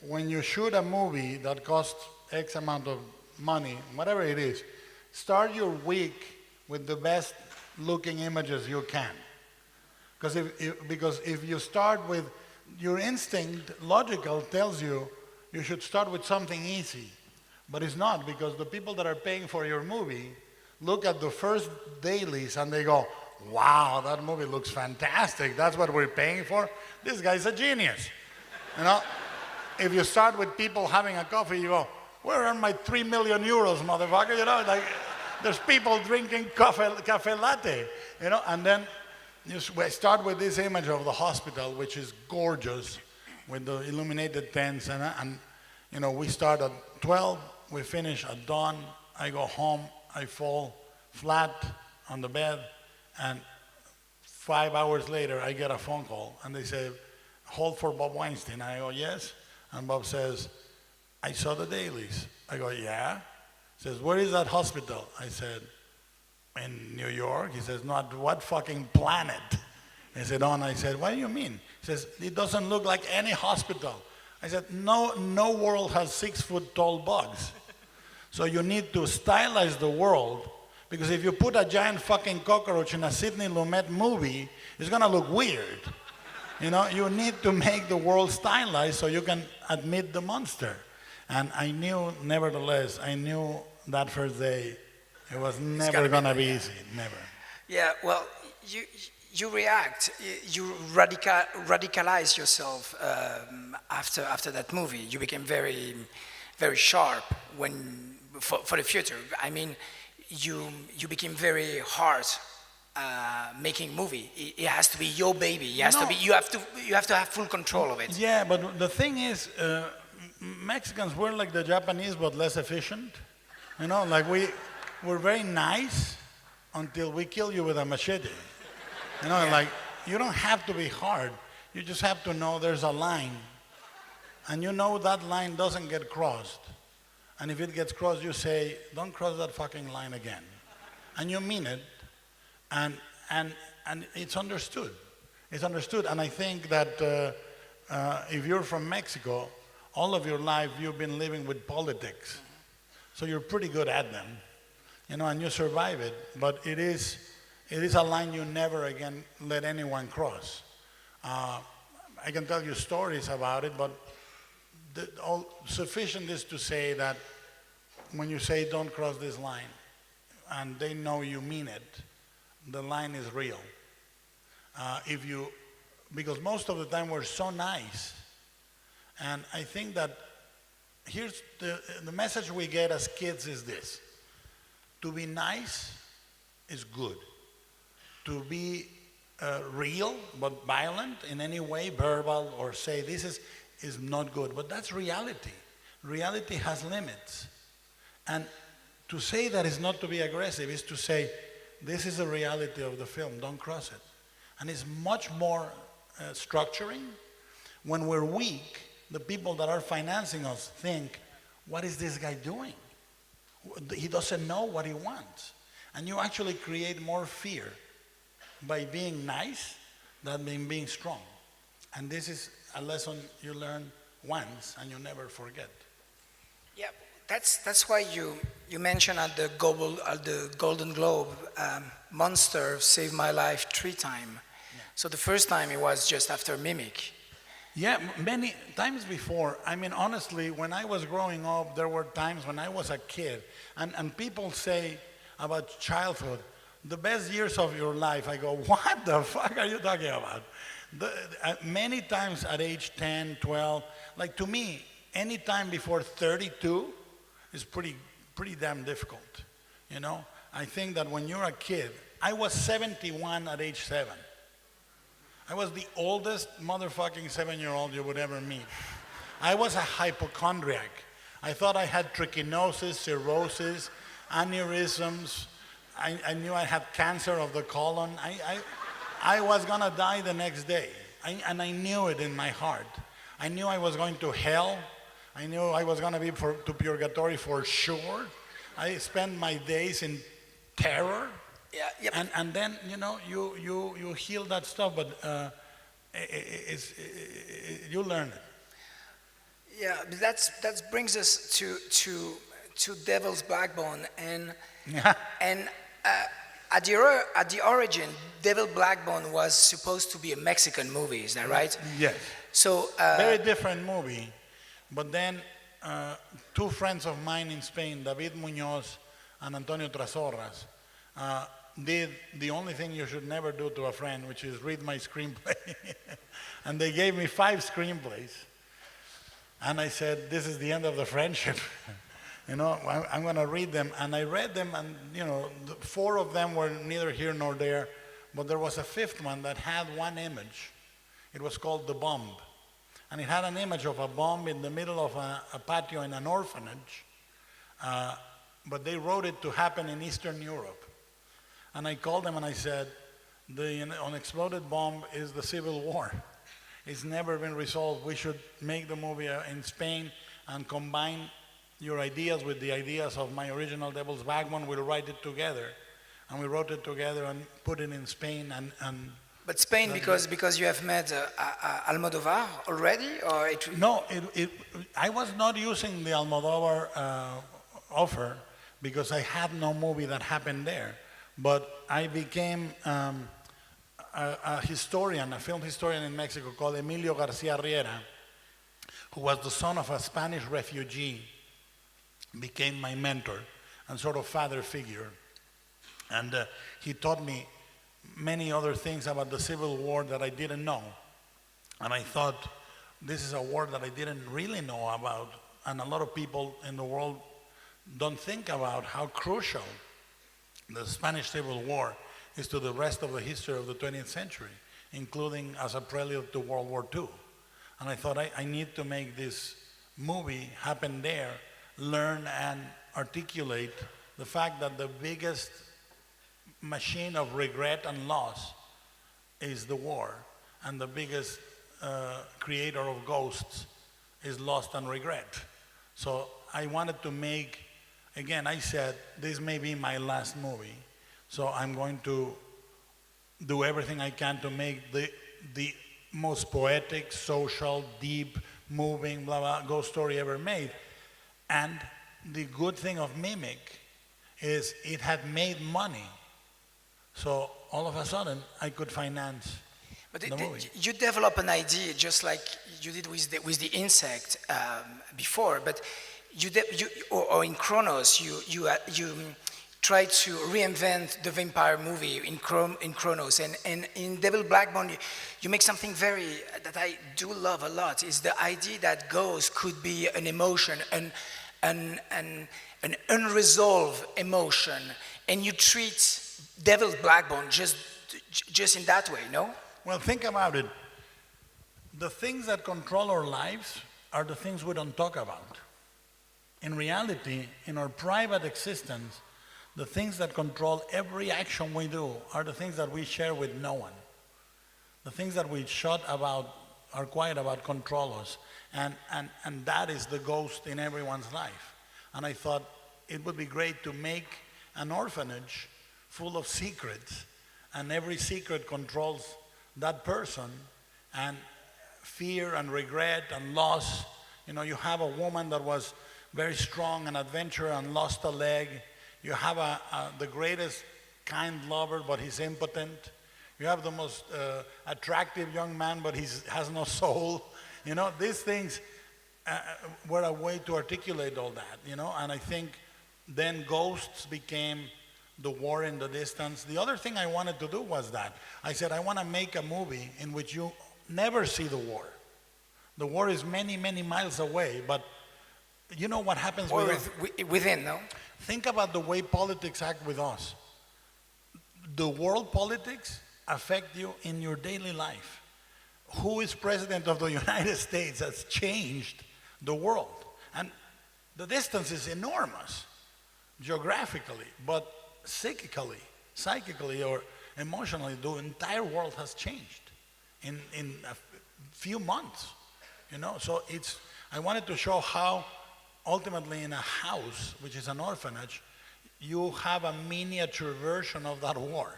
when you shoot a movie that costs X amount of money, whatever it is, start your week with the best looking images you can. Because if you start with, your instinct, logical, tells you you should start with something easy. But it's not, because the people that are paying for your movie look at the first dailies and they go, wow, that movie looks fantastic. That's what we're paying for. This guy's a genius. You know, if you start with people having a coffee, you go, where are my 3 million euros, motherfucker? You know, like, there's people drinking cafe latte, you know, and then we start with this image of the hospital, which is gorgeous, with the illuminated tents, and you know, we start at 12, we finish at dawn, I go home, I fall flat on the bed, and 5 hours later, I get a phone call, and they say, hold for Bob Weinstein. I go, yes. And Bob says, I saw the dailies. I go, yeah. He says, where is that hospital? I said, in New York. He says, not what fucking planet? I said, oh, and I said, what do you mean? He says, it doesn't look like any hospital. I said, no world has 6 foot tall bugs. So you need to stylize the world, because if you put a giant fucking cockroach in a Sidney Lumet movie, it's gonna look weird. You know, you need to make the world stylized so you can admit the monster. And I knew, nevertheless, I knew that first day it was never gonna be easy, never. Yeah, well, you react, you radicalize yourself after that movie. You became very, very sharp for the future. I mean, you became very hard making movie. It has to be your baby. It has to be. You have to have full control of it. Yeah, but the thing is, Mexicans were like the Japanese, but less efficient. You know, like we're very nice until we kill you with a machete. You know, like you don't have to be hard. You just have to know there's a line, and you know that line doesn't get crossed. And if it gets crossed, you say, don't cross that fucking line again. And you mean it, and it's understood. It's understood, and I think that if you're from Mexico, all of your life you've been living with politics. So you're pretty good at them, you know, and you survive it, but it is a line you never again let anyone cross. I can tell you stories about it, but sufficient is to say that when you say don't cross this line, and they know you mean it, the line is real. Because most of the time we're so nice, and I think that here's the message we get as kids is this: to be nice is good. To be real but violent in any way, verbal or say this is not good. But that's reality. Reality has limits. And To say that is not to be aggressive, is to say, this is the reality of the film, don't cross it. And it's much more structuring. When we're weak, the people that are financing us think, what is this guy doing? He doesn't know what he wants. And you actually create more fear by being nice than being strong. And this is a lesson you learn once and you never forget. Yeah, that's why you mentioned at the Golden Globe, Monster saved my life 3 times. Yeah. So the first time it was just after Mimic. Yeah, many times before. I mean, honestly, when I was growing up, there were times when I was a kid, and people say about childhood, the best years of your life. I go, what the fuck are you talking about? Many times at age 10, 12, like to me, any time before 32 is pretty damn difficult, you know? I think that when you're a kid, I was 71 at age 7. I was the oldest motherfucking 7-year-old you would ever meet. I was a hypochondriac. I thought I had trichinosis, cirrhosis, aneurysms. I knew I had cancer of the colon. I was gonna die the next day. And I knew it in my heart. I knew I was going to hell. I knew I was gonna be to purgatory for sure. I spent my days in terror. Yeah, yep. And then, you know, you heal that stuff, but you learn it. Yeah, but that brings us to Devil's Backbone, and at the origin, Devil Backbone was supposed to be a Mexican movie. Is that right? Yes. So very different movie, but then 2 friends of mine in Spain, David Muñoz and Antonio Trasorras, did the only thing you should never do to a friend, which is read my screenplay. And they gave me 5 screenplays. And I said, this is the end of the friendship. You know, I'm going to read them. And I read them, and, you know, 4 of them were neither here nor there. But there was a 5th one that had one image. It was called The Bomb. And it had an image of a bomb in the middle of a patio in an orphanage. But they wrote it to happen in Eastern Europe. And I called them and I said, the unexploded bomb is the Civil War. It's never been resolved. We should make the movie in Spain and combine your ideas with the ideas of my original Devil's Backbone. We'll write it together. And we wrote it together and put it in Spain. But Spain, because you have met Almodovar already? Or No, I was not using the Almodovar offer because I had no movie that happened there. But I became a historian, a film historian in Mexico called Emilio Garcia Riera, who was the son of a Spanish refugee, became my mentor and sort of father figure. And he taught me many other things about the Civil War that I didn't know. And I thought, this is a war that I didn't really know about. And a lot of people in the world don't think about how crucial the Spanish Civil War is to the rest of the history of the 20th century, including as a prelude to World War II. And I thought I need to make this movie happen there, learn and articulate the fact that the biggest machine of regret and loss is the war, and the biggest creator of ghosts is lost and regret. So I wanted to make, again, I said, this may be my last movie, so I'm going to do everything I can to make the most poetic, social, deep, moving, blah, blah, ghost story ever made. And the good thing of Mimic is it had made money. So all of a sudden, I could finance the movie. You develop an idea just like you did with the insect before, but or in Kronos, you try to reinvent the vampire movie in Kronos, and in Devil Backbone, you make something that I do love a lot, is the idea that ghosts could be an emotion, an unresolved emotion, and you treat Devil's Backbone just in that way, no? Well, think about it. The things that control our lives are the things we don't talk about. in reality, in our private existence, the things that control every action we do are the things that we share with no one. The things that we shut about, are quiet about, control us. And that is the ghost in everyone's life. And I thought it would be great to make an orphanage full of secrets, and every secret controls that person, and fear and regret and loss. You know, you have a woman that was very strong and adventurous and lost a leg. You have the greatest kind lover, but he's impotent. You have the most attractive young man, but he has no soul. You know, these things were a way to articulate all that, you know, and I think then ghosts became the war in the distance. The other thing I wanted to do was that. I said, I want to make a movie in which you never see the war. The war is many, many miles away, but you know what happens within, no? Think about the way politics act with us. The world politics affect you in your daily life. Who is president of the United States has changed the world. And the distance is enormous, geographically, but psychically or emotionally, the entire world has changed in a few months, you know? So I wanted to show how ultimately in a house, which is an orphanage, you have a miniature version of that war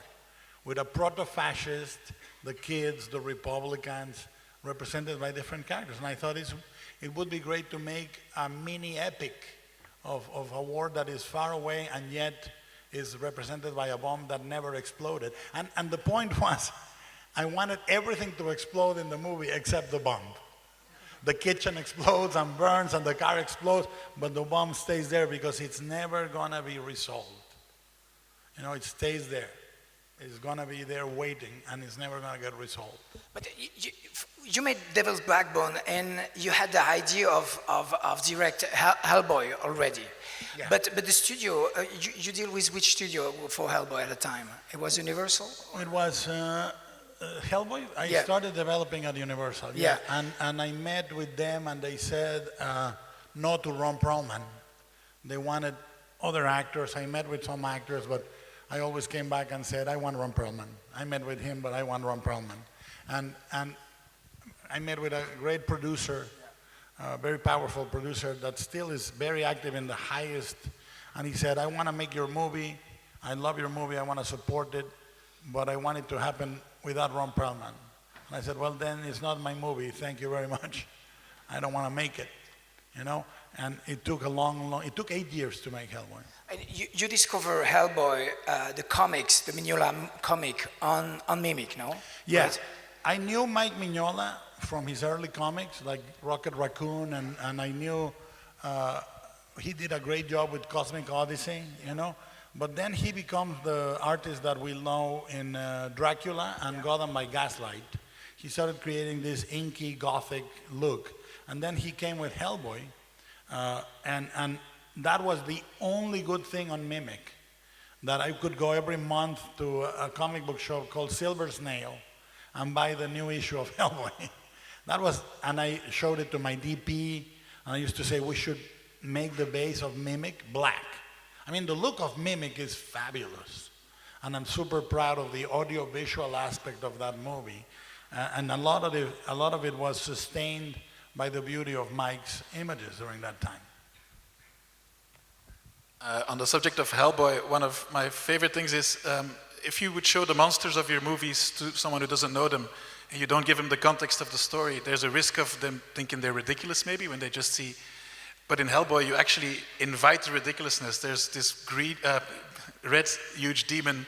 with a proto-fascist, the kids, the Republicans, represented by different characters. And I thought it would be great to make a mini epic of a war that is far away and yet is represented by a bomb that never exploded. And the point was, I wanted everything to explode in the movie except the bomb. The kitchen explodes and burns and the car explodes, but the bomb stays there because it's never gonna be resolved. You know, it stays there. It's gonna be there waiting and it's never gonna get resolved. But you made Devil's Backbone and you had the idea of direct Hellboy already. Yeah. But the studio, you deal with which studio for Hellboy at the time? It was Universal? It was Hellboy. I started developing at Universal. Yeah. And I met with them and they said no to Ron Perlman. They wanted other actors. I met with some actors, but I always came back and said, I want Ron Perlman. I met with him, but I want Ron Perlman. And I met with a great producer, a very powerful producer that still is very active in the highest. And he said, I want to make your movie. I love your movie. I want to support it. But I want it to happen without Ron Perlman. And I said, well, then it's not my movie. Thank you very much. I don't want to make it, you know? And it took it took 8 years to make Hellboy. And you discover Hellboy, the comics, the Mignola comic on Mimic, no? Yes. Right. I knew Mike Mignola from his early comics, like Rocket Raccoon, and I knew he did a great job with Cosmic Odyssey, you know? But then he becomes the artist that we know in Dracula and Gotham by Gaslight. He started creating this inky Gothic look. And then he came with Hellboy, and that was the only good thing on Mimic, that I could go every month to a comic book shop called Silver Snail and buy the new issue of Hellboy. That was, and I showed it to my DP, and I used to say we should make the base of Mimic black. I mean, the look of Mimic is fabulous, and I'm super proud of the audio-visual aspect of that movie. And a lot of it was sustained by the beauty of Mike's images during that time. On the subject of Hellboy, one of my favorite things is if you would show the monsters of your movies to someone who doesn't know them, and you don't give them the context of the story, there's a risk of them thinking they're ridiculous maybe when they just see. But in Hellboy, you actually invite the ridiculousness. There's this red, huge demon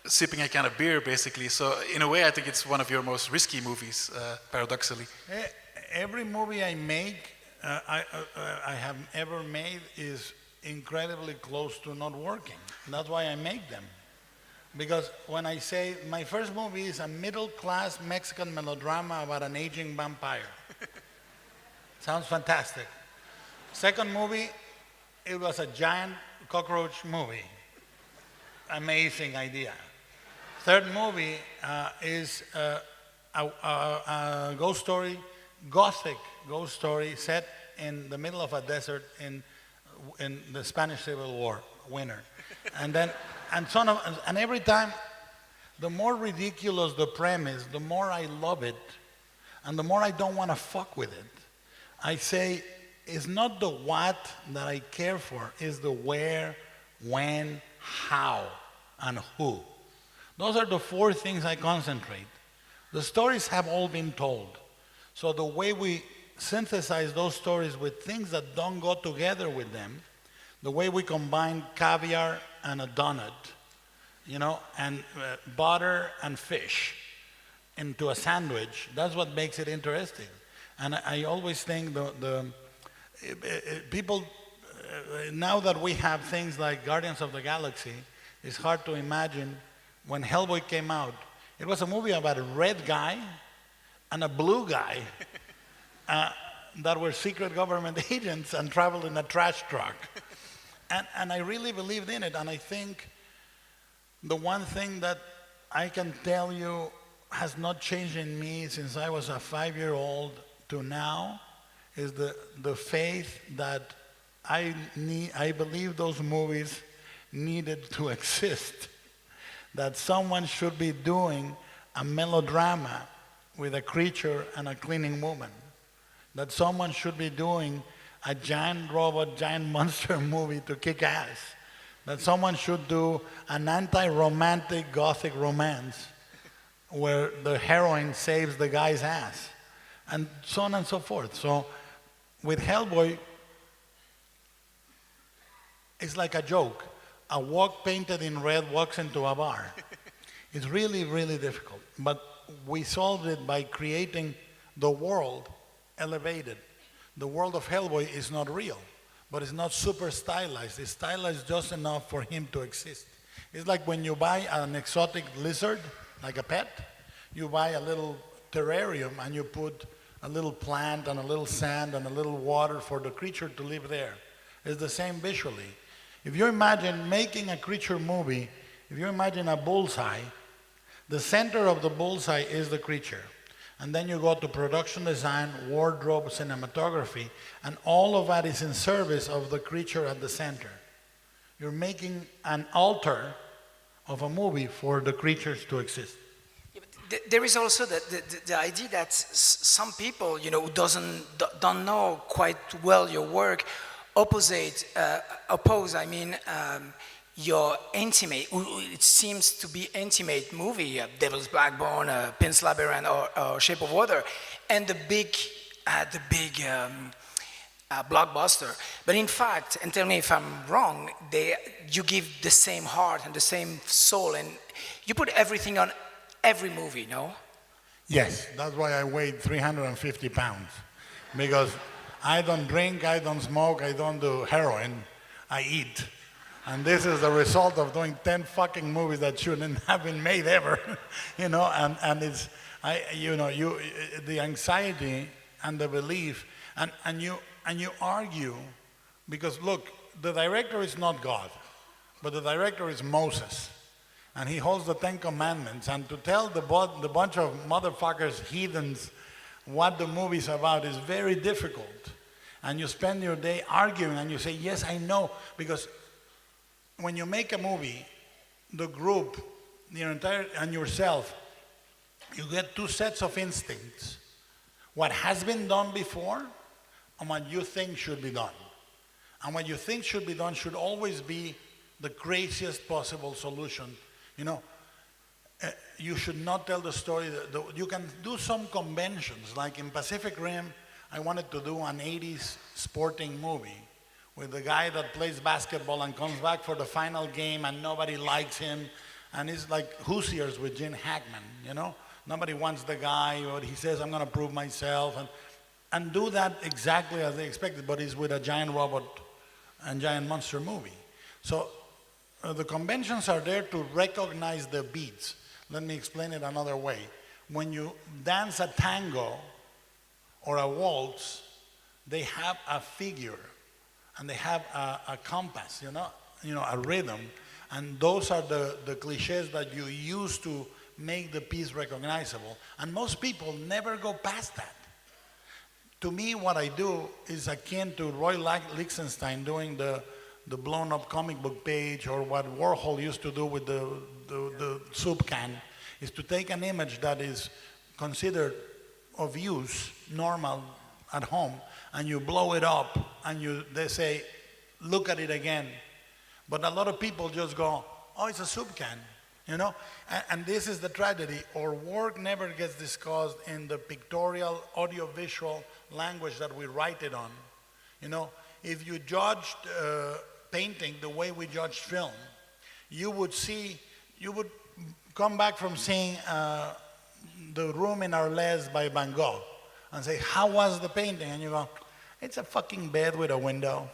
sipping a can of beer, basically. So in a way, I think it's one of your most risky movies, paradoxically. Every movie I make, I have ever made is incredibly close to not working. That's why I make them. Because when I say, my first movie is a middle-class Mexican melodrama about an aging vampire. Sounds fantastic. Second movie, it was a giant cockroach movie. Amazing idea. Third movie is a ghost story, Gothic ghost story set in the middle of a desert in the Spanish Civil War, winner. And every time, the more ridiculous the premise, the more I love it, and the more I don't want to fuck with it. I say, it's not the what that I care for, it's the where, when, how, and who. Those are the 4 things I concentrate. The stories have all been told. So the way we synthesize those stories with things that don't go together with them, the way we combine caviar and a donut, and butter and fish into a sandwich, that's what makes it interesting. And I always think people, now that we have things like Guardians of the Galaxy, it's hard to imagine when Hellboy came out. It was a movie about a red guy and a blue guy that were secret government agents and traveled in a trash truck. And I really believed in it. And I think the one thing that I can tell you has not changed in me since I was a 5-year-old to now is the faith that I believe those movies needed to exist. That someone should be doing a melodrama with a creature and a cleaning woman. That someone should be doing a giant robot, giant monster movie to kick ass. That someone should do an anti-romantic Gothic romance where the heroine saves the guy's ass. And so on and so forth. So with Hellboy, it's like a joke. A walk painted in red walks into a bar. It's really, really difficult. But we solved it by creating the world elevated. The world of Hellboy is not real, but it's not super stylized. It's stylized just enough for him to exist. It's like when you buy an exotic lizard, like a pet, you buy a little terrarium and you put a little plant and a little sand and a little water for the creature to live there. It's the same visually. If you imagine making a creature movie, if you imagine a bullseye, the center of the bullseye is the creature. And then you go to production design, wardrobe, cinematography, and all of that is in service of the creature at the center. You're making an altar of a movie for the creatures to exist. There is also the idea that some people, who don't know quite well your work, oppose your intimate, it seems to be intimate movie, Devil's Backbone, Pin's Labyrinth, or Shape of Water, and the big blockbuster. But in fact, and tell me if I'm wrong, you give the same heart and the same soul, and you put everything on every movie, no? Yes, that's why I weighed 350 pounds. Because I don't drink, I don't smoke, I don't do heroin, I eat. And this is the result of doing 10 fucking movies that shouldn't have been made ever, and it's, the anxiety and the belief, and you argue, because look, the director is not God, but the director is Moses, and he holds the 10 Commandments, and to tell the bunch of motherfuckers, heathens, what the movie's about is very difficult, and you spend your day arguing, and you say, yes, I know, because when you make a movie, the group, and yourself, you get 2 sets of instincts. What has been done before and what you think should be done. And what you think should be done should always be the craziest possible solution. You should not tell the story. You can do some conventions, like in Pacific Rim, I wanted to do an 80s sporting movie with the guy that plays basketball and comes back for the final game and nobody likes him. And it's like Hoosiers with Gene Hackman, Nobody wants the guy, or he says, I'm gonna prove myself. And do that exactly as they expected, but he's with a giant robot and giant monster movie. So the conventions are there to recognize the beats. Let me explain it another way. When you dance a tango or a waltz, they have a figure. And they have a compass, a rhythm. And those are the cliches that you use to make the piece recognizable. And most people never go past that. to me, what I do is akin to Roy Lichtenstein doing the blown up comic book page, or what Warhol used to do with the soup can, is to take an image that is considered of use, normal at home, and you blow it up, and they say, look at it again. But a lot of people just go, oh, it's a soup can, you know? And this is the tragedy. Our work never gets discussed in the pictorial, audiovisual language that we write it on. You know, if you judged painting the way we judge film, you would come back from seeing The Room in Our Les by Van Gogh and say, how was the painting? And you go, it's a fucking bed with a window.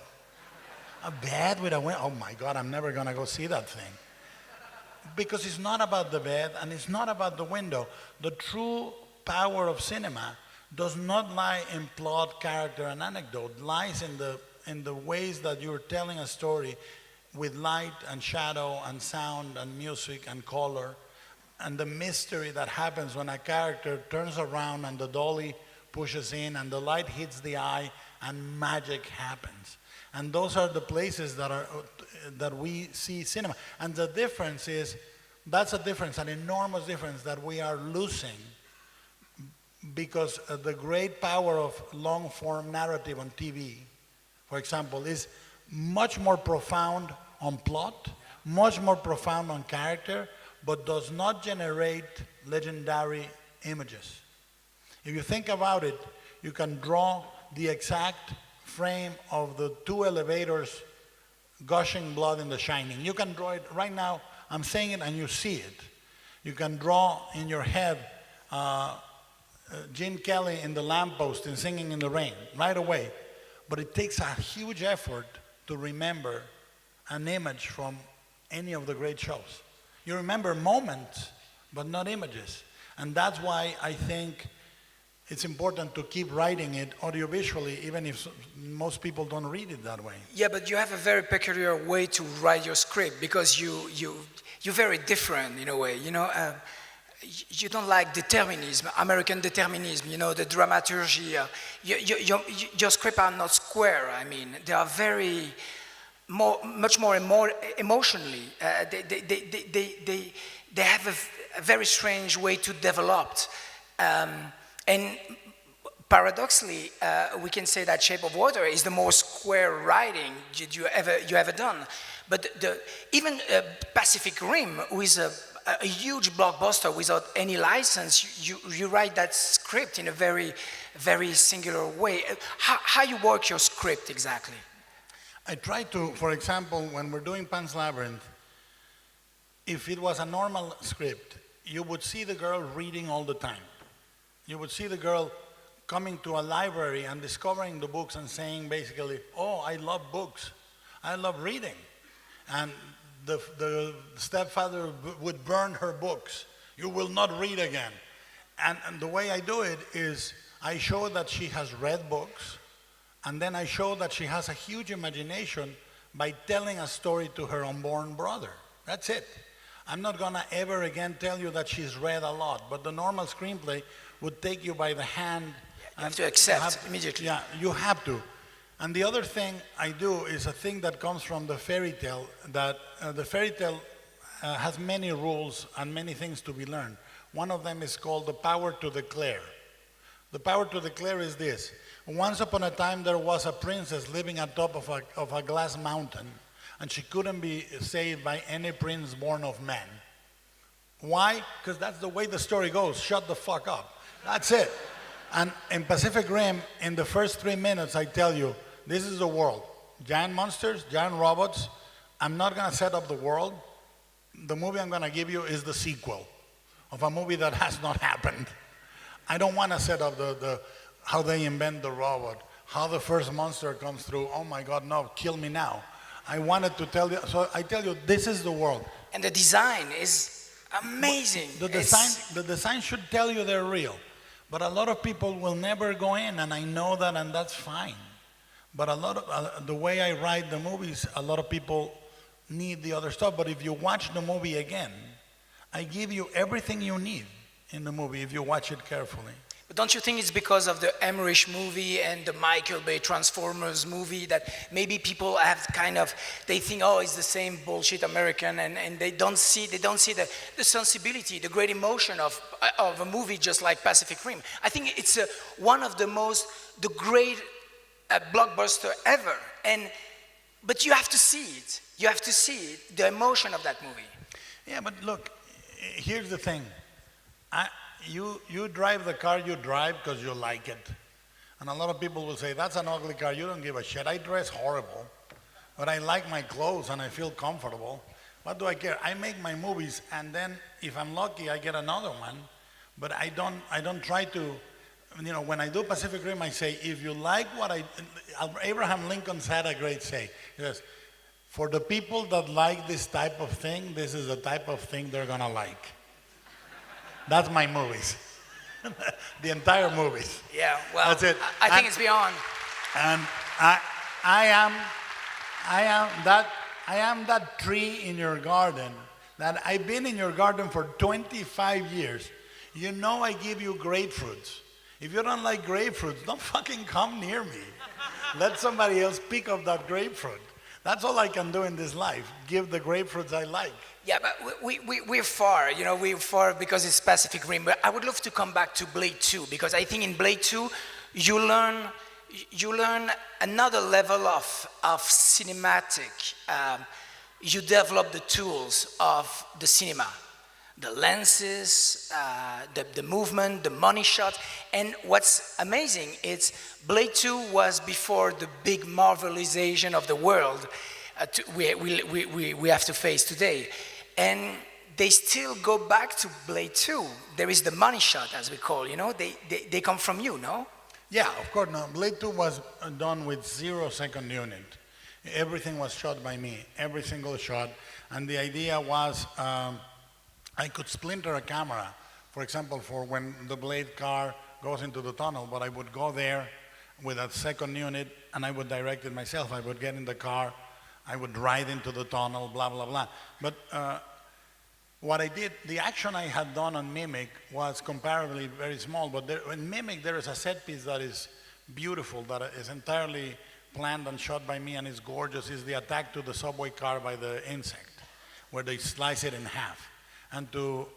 A bed with a window? Oh my God, I'm never gonna go see that thing. Because it's not about the bed and it's not about the window. The true power of cinema does not lie in plot, character, and anecdote. It lies in the ways that you're telling a story with light and shadow and sound and music and color, and the mystery that happens when a character turns around and the dolly pushes in and the light hits the eye and magic happens. And those are the places that we see cinema. And the difference is, that's a difference, an enormous difference that we are losing, because the great power of long-form narrative on TV, for example, is much more profound on plot, much more profound on character, but does not generate legendary images. If you think about it, you can draw the exact frame of the two elevators gushing blood in The Shining. You can draw it right now. I'm saying it and you see it. You can draw in your head Gene Kelly in the lamppost and Singing in the Rain right away. But it takes a huge effort to remember an image from any of the great shows. You remember moments, but not images. And that's why I think it's important to keep writing it audiovisually, even if most people don't read it that way. Yeah, but you have a very peculiar way to write your script, because you're very different in a way. You know, you don't like determinism, American determinism. You know, the dramaturgy. Your scripts are not square. I mean, they are much more emotionally. They have a very strange way to develop. And paradoxically, we can say that Shape of Water is the most square writing you ever done. But even Pacific Rim, who is a huge blockbuster without any license, you write that script in a very, very singular way. How you work your script exactly? I try to, for example, when we're doing Pan's Labyrinth, if it was a normal script, you would see the girl reading all the time. You would see the girl coming to a library and discovering the books and saying basically, oh, I love books. I love reading. And the stepfather would burn her books. You will not read again. And the way I do it is I show that she has read books, and then I show that she has a huge imagination by telling a story to her unborn brother. That's it. I'm not gonna ever again tell you that she's read a lot, but the normal screenplay would take you by the hand. You have to accept immediately. Yeah, you have to. And the other thing I do is a thing that comes from the fairy tale, that the fairy tale has many rules and many things to be learned. One of them is called the power to declare. The power to declare is this. Once upon a time there was a princess living on top of a glass mountain, and she couldn't be saved by any prince born of man. Why? Because that's the way the story goes. Shut the fuck up. That's it. And in Pacific Rim, in the first 3 minutes, I tell you, this is the world. Giant monsters, giant robots. I'm not gonna set up the world. The movie I'm gonna give you is the sequel of a movie that has not happened. I don't wanna set up how they invent the robot, how the first monster comes through. Oh my God, no, kill me now. I wanted to tell you, so I tell you, this is the world. And the design is amazing. The design should tell you they're real. But a lot of people will never go in, and I know that, and that's fine. But a lot of the way I write the movies, a lot of people need the other stuff. But if you watch the movie again, I give you everything you need in the movie if you watch it carefully. But don't you think it's because of the Emmerich movie and the Michael Bay Transformers movie that maybe people have they think, oh, it's the same bullshit American, and they don't see the sensibility, the great emotion of a movie just like Pacific Rim. I think it's one of the great blockbuster ever. But you have to see it. You have to see it, the emotion of that movie. Yeah, but look, here's the thing. You drive the car you drive because you like it. And a lot of people will say, that's an ugly car, you don't give a shit. I dress horrible, but I like my clothes and I feel comfortable. What do I care? I make my movies, and then if I'm lucky, I get another one. But I don't try to, when I do Pacific Rim, I say, if you like what Abraham Lincoln had a great say. He says, for the people that like this type of thing, this is the type of thing they're gonna like. That's my movies. The entire movies. Yeah, well, that's it. I think it's beyond. And I am that tree in your garden that I've been in your garden for 25 years. You know I give you grapefruits. If you don't like grapefruits, don't fucking come near me. Let somebody else pick up that grapefruit. That's all I can do in this life. Give the grapefruits I like. Yeah, but we're far, we're far because it's Pacific Rim. But I would love to come back to Blade 2, because I think in Blade 2, you learn another level of cinematic. You develop the tools of the cinema, the lenses, the movement, the money shot. And what's amazing, it's Blade 2 was before the big Marvelization of the world we have to face today. And they still go back to Blade 2. There is the money shot, as we call, they come from you, no? Yeah, of course. No. Blade 2 was done with 0 second unit. Everything was shot by me, every single shot. And the idea was I could splinter a camera, for example, for when the Blade car goes into the tunnel, but I would go there with a second unit and I would direct it myself. I would get in the car, I would ride into the tunnel, blah, blah, blah. But what I did, the action I had done on Mimic was comparatively very small, but in Mimic there is a set piece that is beautiful, that is entirely planned and shot by me and is gorgeous. Is the attack to the subway car by the insect, where they slice it in half. And to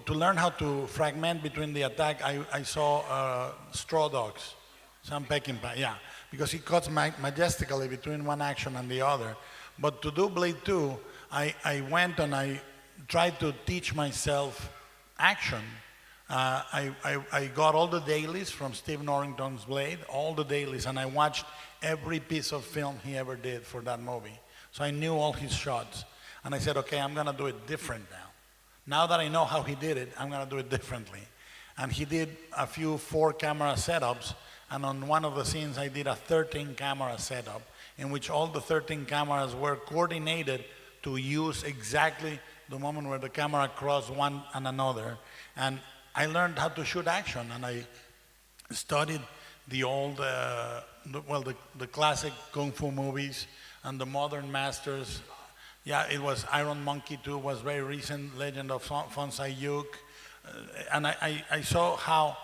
learn how to fragment between the attack, I saw Straw Dogs, Sam Peckinpah, yeah, because he cuts majestically between one action and the other. But to do Blade 2, I went and I tried to teach myself action. I got all the dailies from Steve Norrington's Blade, all the dailies, and I watched every piece of film he ever did for that movie. So I knew all his shots. And I said, okay, I'm gonna do it different now. Now that I know how he did it, I'm gonna do it differently. And he did a few 4-camera setups, and on one of the scenes I did a 13-camera setup in which all the 13 cameras were coordinated to use exactly the moment where the camera crossed one and another. And I learned how to shoot action, and I studied the old, the classic Kung Fu movies and the modern masters. Yeah, it was Iron Monkey 2, was very recent, Legend of Fonsai Yuk. And I saw how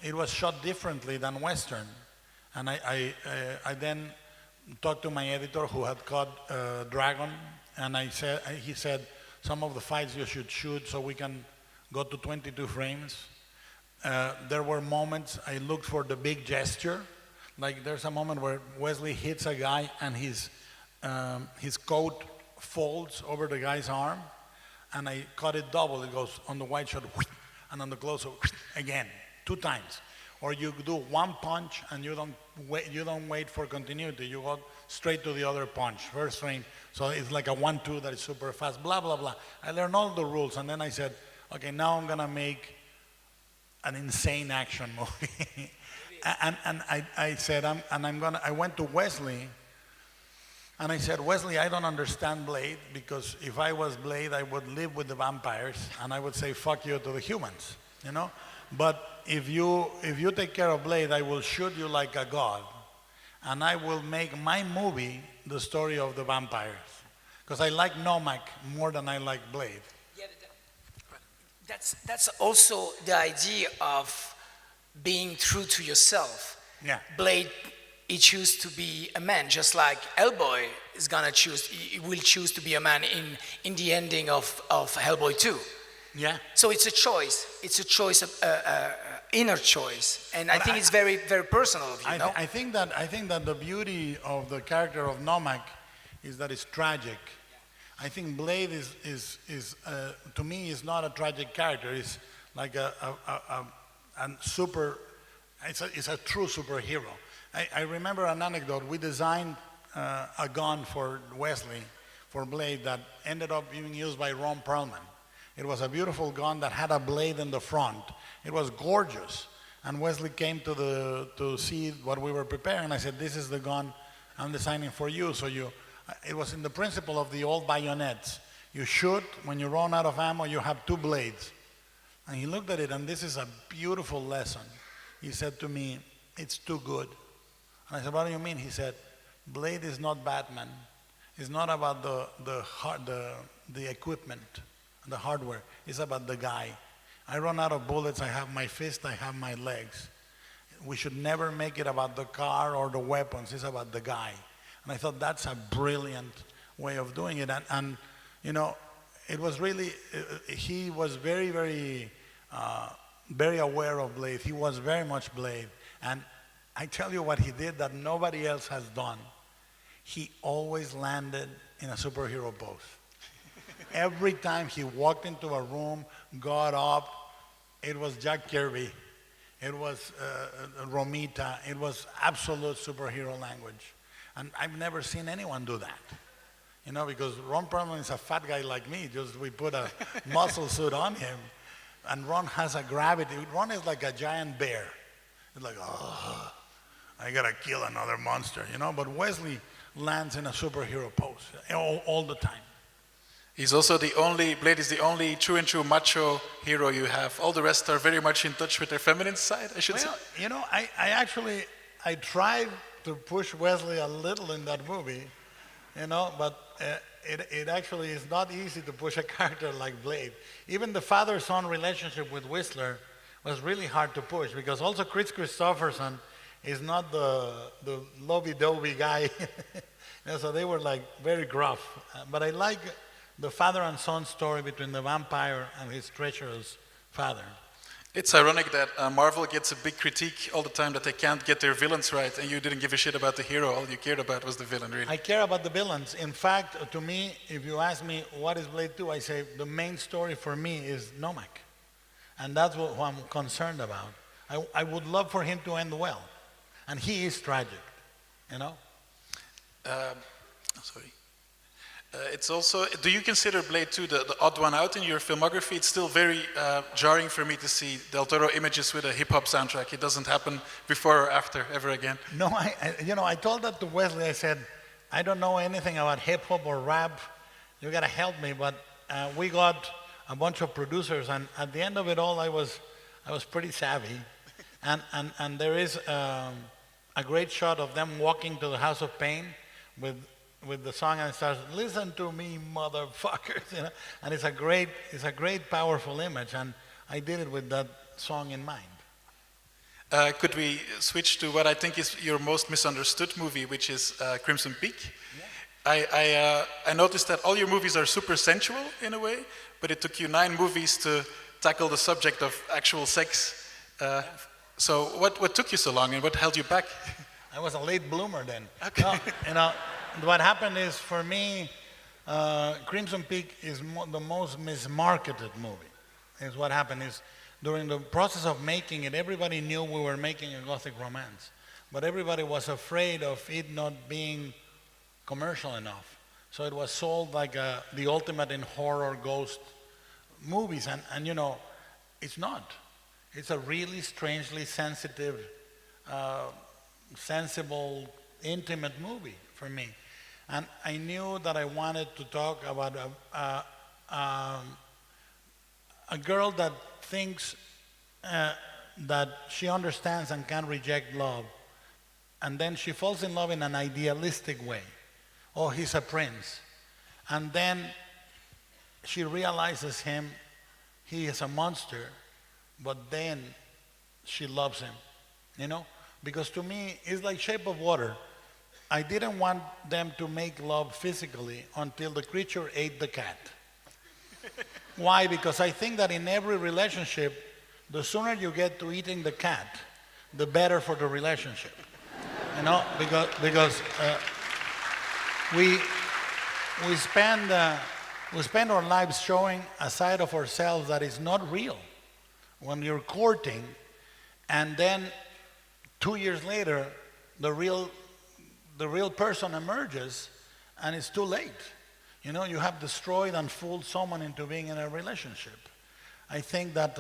it was shot differently than Western. And I then talked to my editor who had cut Dragon, and he said, some of the fights you should shoot so we can go to 22 frames. There were moments I looked for the big gesture. Like there's a moment where Wesley hits a guy and his coat folds over the guy's arm, and I cut it double. It goes on the wide shot, and on the close-up, again, 2 times. Or you do one punch and you don't wait for continuity. You go straight to the other punch, first frame. So it's like a 1-2 that is super fast, blah, blah, blah. I learned all the rules, and then I said, okay, now I'm gonna make an insane action movie. and I said, I went to Wesley, and I said, Wesley, I don't understand Blade, because if I was Blade, I would live with the vampires, and I would say, fuck you to the humans, you know? But if you take care of Blade, I will shoot you like a god, and I will make my movie the story of the vampires. Because I like Nomak more than I like Blade. Yeah, that's also the idea of being true to yourself. Yeah. Blade, he chose to be a man, just like Hellboy is gonna choose. He will choose to be a man in the ending of Hellboy 2. Yeah. So it's a choice. It's a choice, inner choice, and I think it's very, very personal of you. I think that the beauty of the character of Nomak is that it's tragic. I think Blade is to me is not a tragic character. It's like a super. It's a true superhero. I remember an anecdote. We designed a gun for Wesley, for Blade, that ended up being used by Ron Perlman. It was a beautiful gun that had a blade in the front. It was gorgeous. And Wesley came to see what we were preparing. I said, "This is the gun I'm designing for you." So it was in the principle of the old bayonets. You shoot, when you run out of ammo, you have two blades. And he looked at it, and this is a beautiful lesson. He said to me, "It's too good." And I said, "What do you mean?" He said, "Blade is not Batman. It's not about the equipment, the hardware. It's about the guy. I run out of bullets, I have my fist, I have my legs. We should never make it about the car or the weapons. It's about the guy." And I thought that's a brilliant way of doing it. And you know, it was really, he was very, very, very aware of Blade. He was very much Blade. And I tell you what he did that nobody else has done. He always landed in a superhero pose. Every time he walked into a room, got up, it was Jack Kirby, it was Romita, it was absolute superhero language. And I've never seen anyone do that. You know, because Ron Perlman is a fat guy like me, just we put a muscle suit on him, and Ron has a gravity. Ron is like a giant bear. It's like, oh, I gotta kill another monster, you know? But Wesley lands in a superhero pose all the time. He's also Blade is the only true and true macho hero you have. All the rest are very much in touch with their feminine side, I should say. You know, I tried to push Wesley a little in that movie, you know, but it actually is not easy to push a character like Blade. Even the father-son relationship with Whistler was really hard to push, because also Chris Christopherson is not the lovey-dovey guy. You know, so they were like very gruff. But I like the father and son story between the vampire and his treacherous father. It's ironic that Marvel gets a big critique all the time that they can't get their villains right, and you didn't give a shit about the hero. All you cared about was the villain, really. I care about the villains. In fact, to me, if you ask me what is Blade 2, I say the main story for me is Nomak. And that's what I'm concerned about. I would love for him to end well. And he is tragic, you know? Sorry. It's also, do you consider Blade 2 the odd one out in your filmography? It's still very jarring for me to see Del Toro images with a hip-hop soundtrack. It doesn't happen before or after ever again. No, I told that to Wesley. I said, I don't know anything about hip-hop or rap. You got to help me. But we got a bunch of producers, and at the end of it all, I was pretty savvy. And there is a great shot of them walking to the House of Pain with the song, and it starts, "Listen to me, motherfuckers," you know. And it's a great, powerful image, and I did it with that song in mind. Could we switch to what I think is your most misunderstood movie, which is Crimson Peak? Yeah. I noticed that all your movies are super sensual in a way, but it took you 9 movies to tackle the subject of actual sex. So what took you so long, and what held you back? I was a late bloomer then. Okay. No, you know, what happened is, for me, Crimson Peak is the most mismarketed movie. Is what happened is, during the process of making it, everybody knew we were making a Gothic romance, but everybody was afraid of it not being commercial enough. So it was sold like the ultimate in horror ghost movies, and you know, it's not. It's a really strangely sensitive, sensible, intimate movie for me. And I knew that I wanted to talk about a girl that thinks that she understands and can reject love, and then she falls in love in an idealistic way. Oh, he's a prince. And then she realizes he is a monster, but then she loves him, you know? Because to me, it's like Shape of Water. I didn't want them to make love physically until the creature ate the cat. Why? Because I think that in every relationship, the sooner you get to eating the cat, the better for the relationship. You know, because we spend our lives showing a side of ourselves that is not real. When you're courting, and then 2 years later, the real person emerges, and it's too late. You know, you have destroyed and fooled someone into being in a relationship. I think that,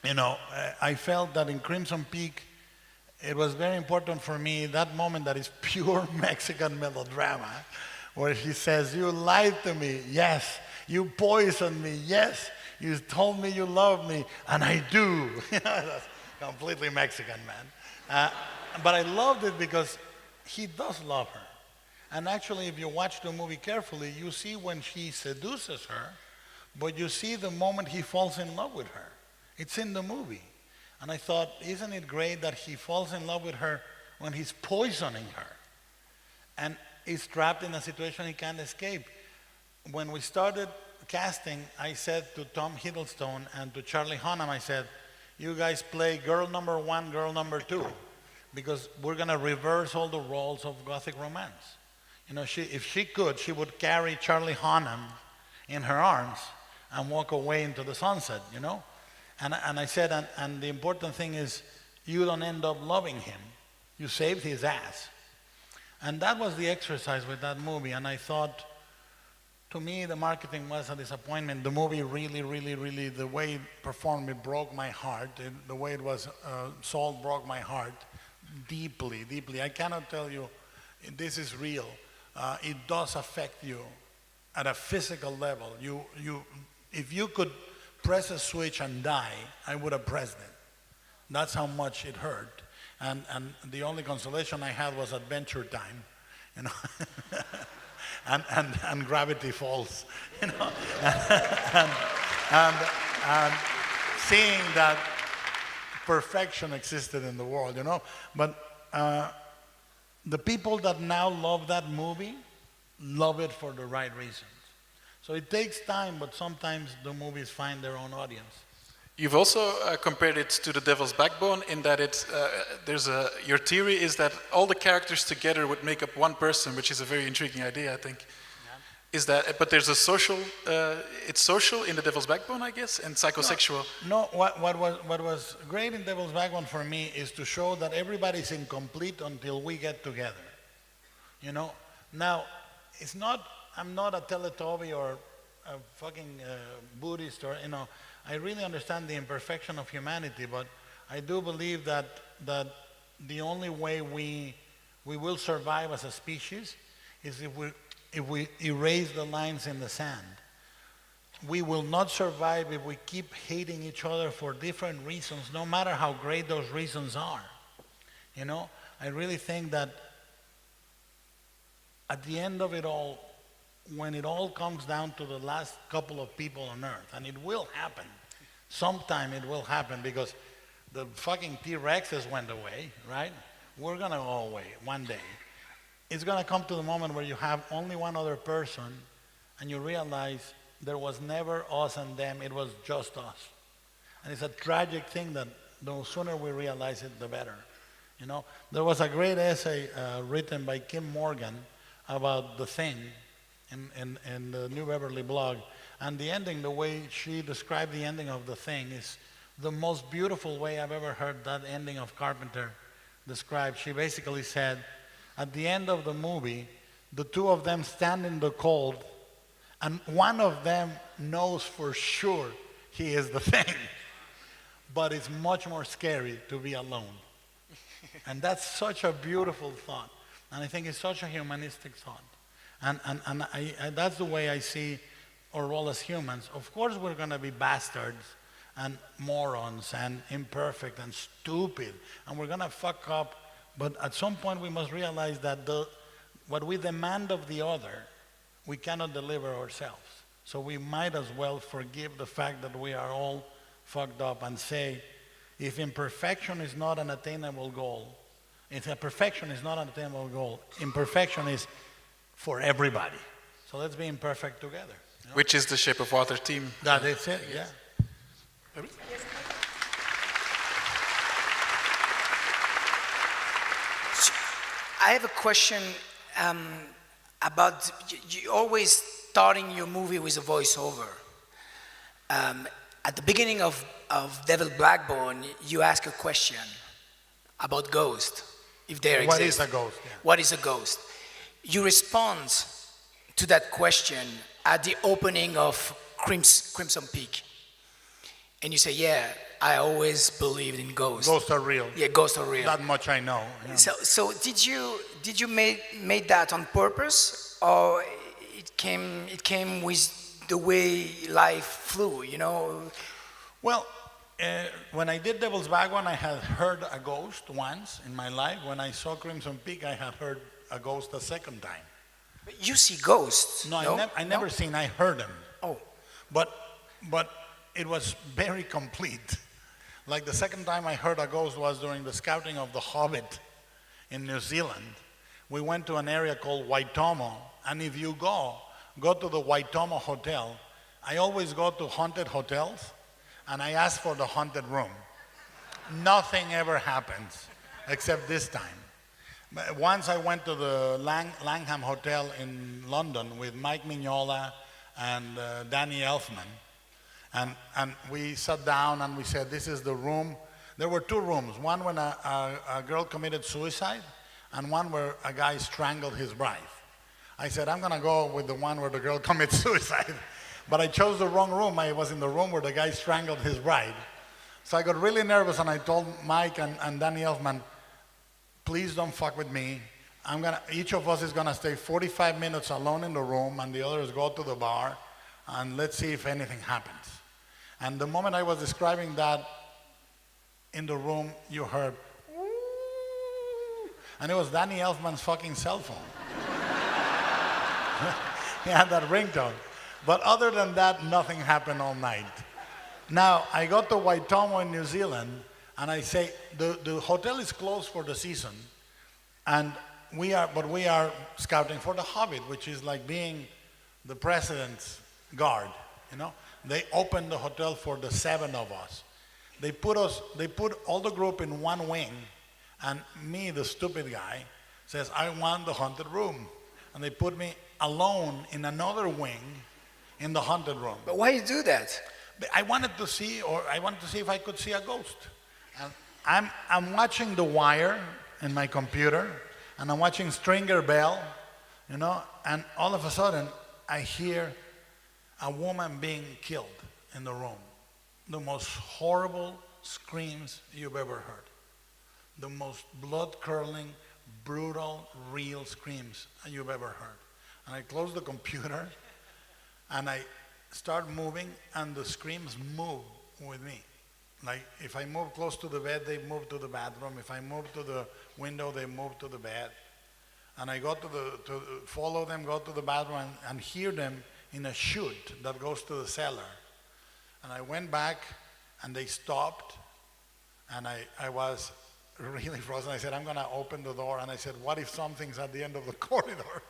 you know, I felt that in Crimson Peak, it was very important for me, that moment that is pure Mexican melodrama, where he says, you lied to me, yes. You poisoned me, yes. You told me you love me, and I do. That's completely Mexican, man. But I loved it because he does love her. And actually, if you watch the movie carefully, you see when she seduces her, but you see the moment he falls in love with her. It's in the movie. And I thought, isn't it great that he falls in love with her when he's poisoning her? And he's trapped in a situation he can't escape. When we started casting, I said to Tom Hiddleston and to Charlie Hunnam, I said, you guys play girl number 1, girl number 2, because we're going to reverse all the roles of Gothic romance. You know, if she could, she would carry Charlie Hunnam in her arms and walk away into the sunset, you know? And I said, and the important thing is, you don't end up loving him. You saved his ass. And that was the exercise with that movie. And I thought, to me, the marketing was a disappointment. The movie really, the way it performed, it broke my heart. The way it was sold broke my heart deeply. I cannot tell you, this is real. It does affect you at a physical level. If you could press a switch and die, I would have pressed it. That's how much it hurt. And the only consolation I had was Adventure Time, you know, and Gravity Falls, you know, and seeing that perfection existed in the world, you know. But the people that now love that movie love it for the right reasons. So it takes time, but sometimes the movies find their own audience. You've also compared it to The Devil's Backbone in that your theory is that all the characters together would make up one person, which is a very intriguing idea, I think. Yeah. Is that, but there's a social, it's social in The Devil's Backbone, I guess, and psychosexual. No, what was great in Devil's Backbone for me is to show that everybody's incomplete until we get together. You know? Now, I'm not a Teletubby or a fucking Buddhist or, you know, I really understand the imperfection of humanity, but I do believe that the only way we will survive as a species is if we erase the lines in the sand. We will not survive if we keep hating each other for different reasons, no matter how great those reasons are. You know, I really think that at the end of it all, when it all comes down to the last couple of people on Earth, and it will happen, sometime it will happen, because the fucking T-Rexes went away, right? We're gonna go away one day. It's gonna come to the moment where you have only one other person, and you realize there was never us and them, it was just us. And it's a tragic thing that the sooner we realize it, the better. You know, there was a great essay written by Kim Morgan about The Thing, in the New Beverly blog, and the ending, the way she described the ending of The Thing is the most beautiful way I've ever heard that ending of Carpenter described. She basically said, at the end of the movie, the two of them stand in the cold, and one of them knows for sure he is the Thing, but it's much more scary to be alone. And that's such a beautiful thought, and I think it's such a humanistic thought. And that's the way I see our role as humans. Of course we're going to be bastards and morons and imperfect and stupid, and we're going to fuck up, but at some point we must realize that what we demand of the other, we cannot deliver ourselves. So we might as well forgive the fact that we are all fucked up and say, If imperfection is not an attainable goal, if perfection is not an attainable goal, imperfection is for everybody. So let's be imperfect together. You know? Which is the Shape of Water team. That's it, yeah. I have a question about you always starting your movie with a voiceover. At the beginning of Devil Blackbone, you ask a question about ghost, if there exists. What is a ghost? Yeah. What is a ghost? You respond to that question at the opening of Crimson Peak. And you say, yeah, I always believed in ghosts. Ghosts are real. Yeah, ghosts are real. That much I know. Yeah. So did you made that on purpose, or it came with the way life flew, you know? Well, when I did Devil's Backbone, I had heard a ghost once in my life. When I saw Crimson Peak, I had heard a ghost a second time. But you see ghosts? No, I never seen. I heard them. Oh, but it was very complete. Like the second time I heard a ghost was during the scouting of The Hobbit in New Zealand. We went to an area called Waitomo, and if you go to the Waitomo Hotel, I always go to haunted hotels, and I ask for the haunted room. Nothing ever happens, except this time. Once I went to the Langham Hotel in London with Mike Mignola and Danny Elfman, and we sat down and we said, this is the room. There were two rooms, one when a girl committed suicide and one where a guy strangled his bride. I said, I'm gonna go with the one where the girl commits suicide. But I chose the wrong room. I was in the room where the guy strangled his bride. So I got really nervous and I told Mike and Danny Elfman, please don't fuck with me. Each of us is gonna stay 45 minutes alone in the room and the others go to the bar and let's see if anything happens. And the moment I was describing that in the room, you heard, and it was Danny Elfman's fucking cell phone. He had that ringtone. But other than that, nothing happened all night. Now, I got to Waitomo in New Zealand, and I say, the hotel is closed for the season, and we are scouting for The Hobbit, which is like being the president's guard, you know? They opened the hotel for the 7 of us. They put all the group in one wing, and me, the stupid guy, says, I want the haunted room. And they put me alone in another wing in the haunted room. but why you do that? I wanted to see if I could see a ghost. And I'm watching The Wire in my computer, and I'm watching Stringer Bell, you know, and all of a sudden I hear a woman being killed in the room. The most horrible screams you've ever heard. The most blood-curdling, brutal, real screams you've ever heard. And I close the computer, and I start moving, and the screams move with me. Like, if I move close to the bed, they move to the bathroom. If I move to the window, they move to the bed. And I go to follow them, go to the bathroom, and hear them in a chute that goes to the cellar. And I went back, and they stopped, and I was really frozen. I said, I'm gonna open the door, and I said, what if something's at the end of the corridor?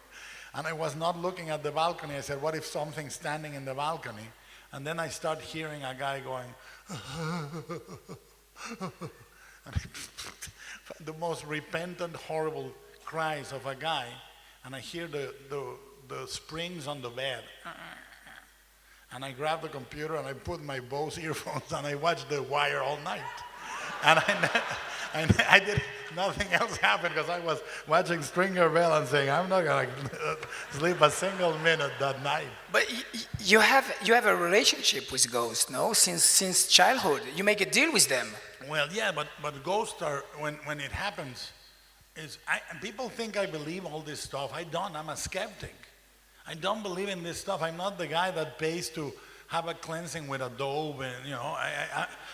And I was not looking at the balcony. I said, what if something's standing in the balcony? And then I start hearing a guy going, and the most repentant, horrible cries of a guy, and I hear the springs on the bed. And I grab the computer and I put my Bose earphones and I watched The Wire all night. And I did, nothing else happened because I was watching Stringer Bell and saying, I'm not gonna sleep a single minute that night. But you have a relationship with ghosts, no? Since childhood, you make a deal with them. Well, yeah, but ghosts are, when it happens, people think I believe all this stuff. I don't, I'm a skeptic. I don't believe in this stuff. I'm not the guy that pays to have a cleansing with Adobe, and, you know,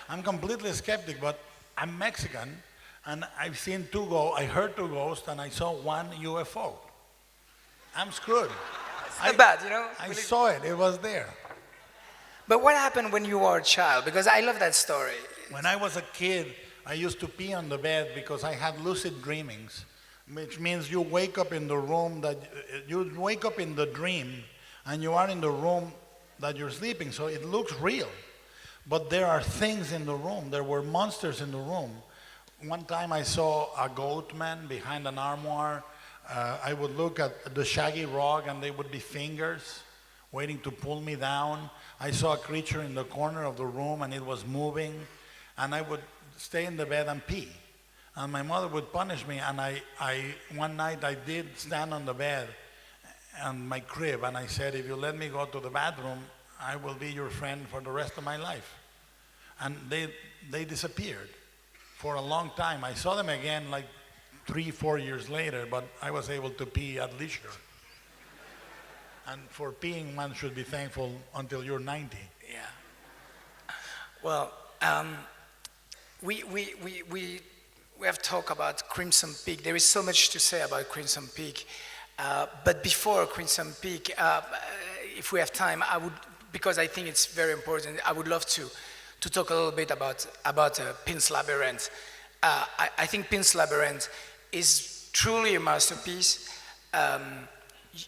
I'm completely skeptic, but I'm Mexican, and I've seen I heard 2 ghosts, and I saw 1 UFO. I'm screwed. It's not bad, you know? I saw it, it was there. But what happened when you were a child? Because I love that story. When I was a kid, I used to pee on the bed because I had lucid dreamings, which means you wake up in the room that you wake up in the dream and you are in the room that you're sleeping, so it looks real. But there are things in the room. There were monsters in the room. One time I saw a goat man behind an armoire. I would look at the shaggy rug and they would be fingers waiting to pull me down. I saw a creature in the corner of the room and it was moving, and I would stay in the bed and pee. And my mother would punish me, and one night I did stand on the bed on my crib and I said, if you let me go to the bathroom, I will be your friend for the rest of my life. And they disappeared for a long time. I saw them again like 3-4 years later, but I was able to pee at leisure. And for peeing, one should be thankful until you're 90. Yeah. Well, we have talked about Crimson Peak. There is so much to say about Crimson Peak. But before Crimson Peak, if we have time, because I think it's very important, I would love to talk a little bit about Pin's Labyrinth. I think Pin's Labyrinth is truly a masterpiece.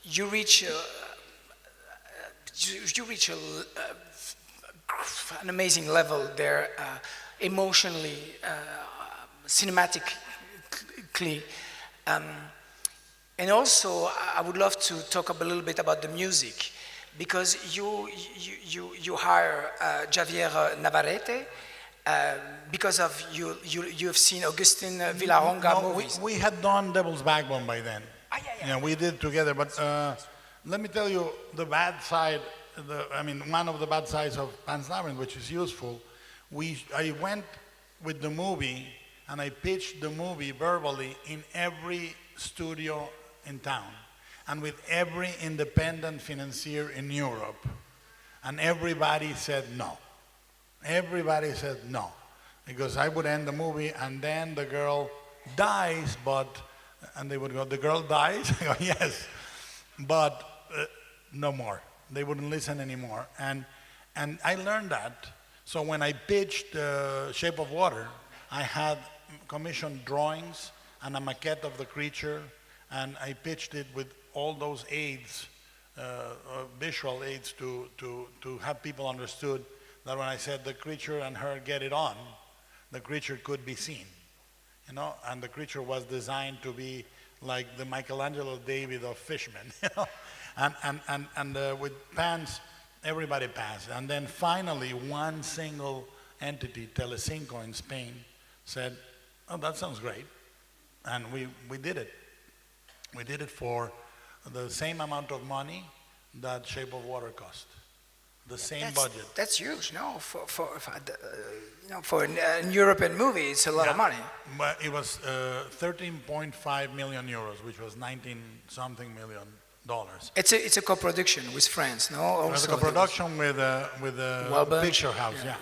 You reach an amazing level there, emotionally, cinematically. And also, I would love to talk a little bit about the music, because you hire Javier Navarrete because of you have seen Agustin Villaronga movies. We had done Devil's Backbone by then. Yeah, we did together, but let me tell you the bad side, one of the bad sides of Pan's Labyrinth, which is useful. I went with the movie and I pitched the movie verbally in every studio in town and with every independent financier in Europe. And everybody said no. Everybody said no. Because I would end the movie and then the girl dies, and they would go, the girl dies? I go, yes, but no more. They wouldn't listen anymore. And I learned that. So when I pitched Shape of Water, I had commissioned drawings and a maquette of the creature, and I pitched it with all those aids, visual aids to have people understood that when I said the creature and her get it on, the creature could be seen. And the creature was designed to be like the Michelangelo David of fishmen, and with Pans, everybody passed. And then finally, one single entity, Telecinco in Spain, said, oh, that sounds great. And we did it. We did it for the same amount of money that Shape of Water cost. The same budget. That's huge, no? For a European movie, it's a lot of money. But it was 13.5 million euros, which was 19-something million dollars. It's a co-production with France, no? It was a co-production with a picture house, yeah.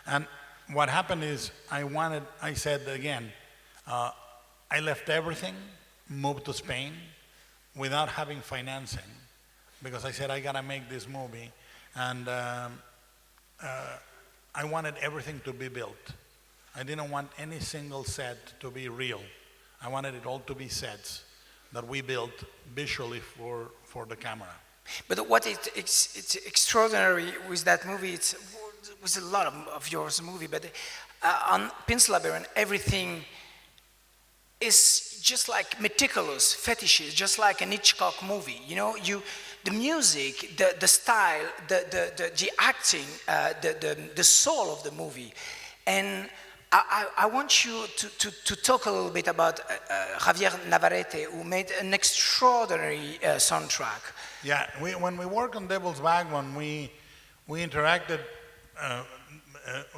And what happened is, I said again, I left everything, moved to Spain without having financing, because I said I gotta make this movie. And I wanted everything to be built. I didn't want any single set to be real. I wanted it all to be sets that we built visually for the camera. But what it's extraordinary with that movie, it was a lot of yours movie, but on Pin's Labyrinth, everything is just like meticulous, fetishes, just like an Hitchcock movie. The music, the style, the acting, the soul of the movie. And I want you to talk a little bit about Javier Navarrete, who made an extraordinary soundtrack. Yeah, when we worked on Devil's Backbone, we interacted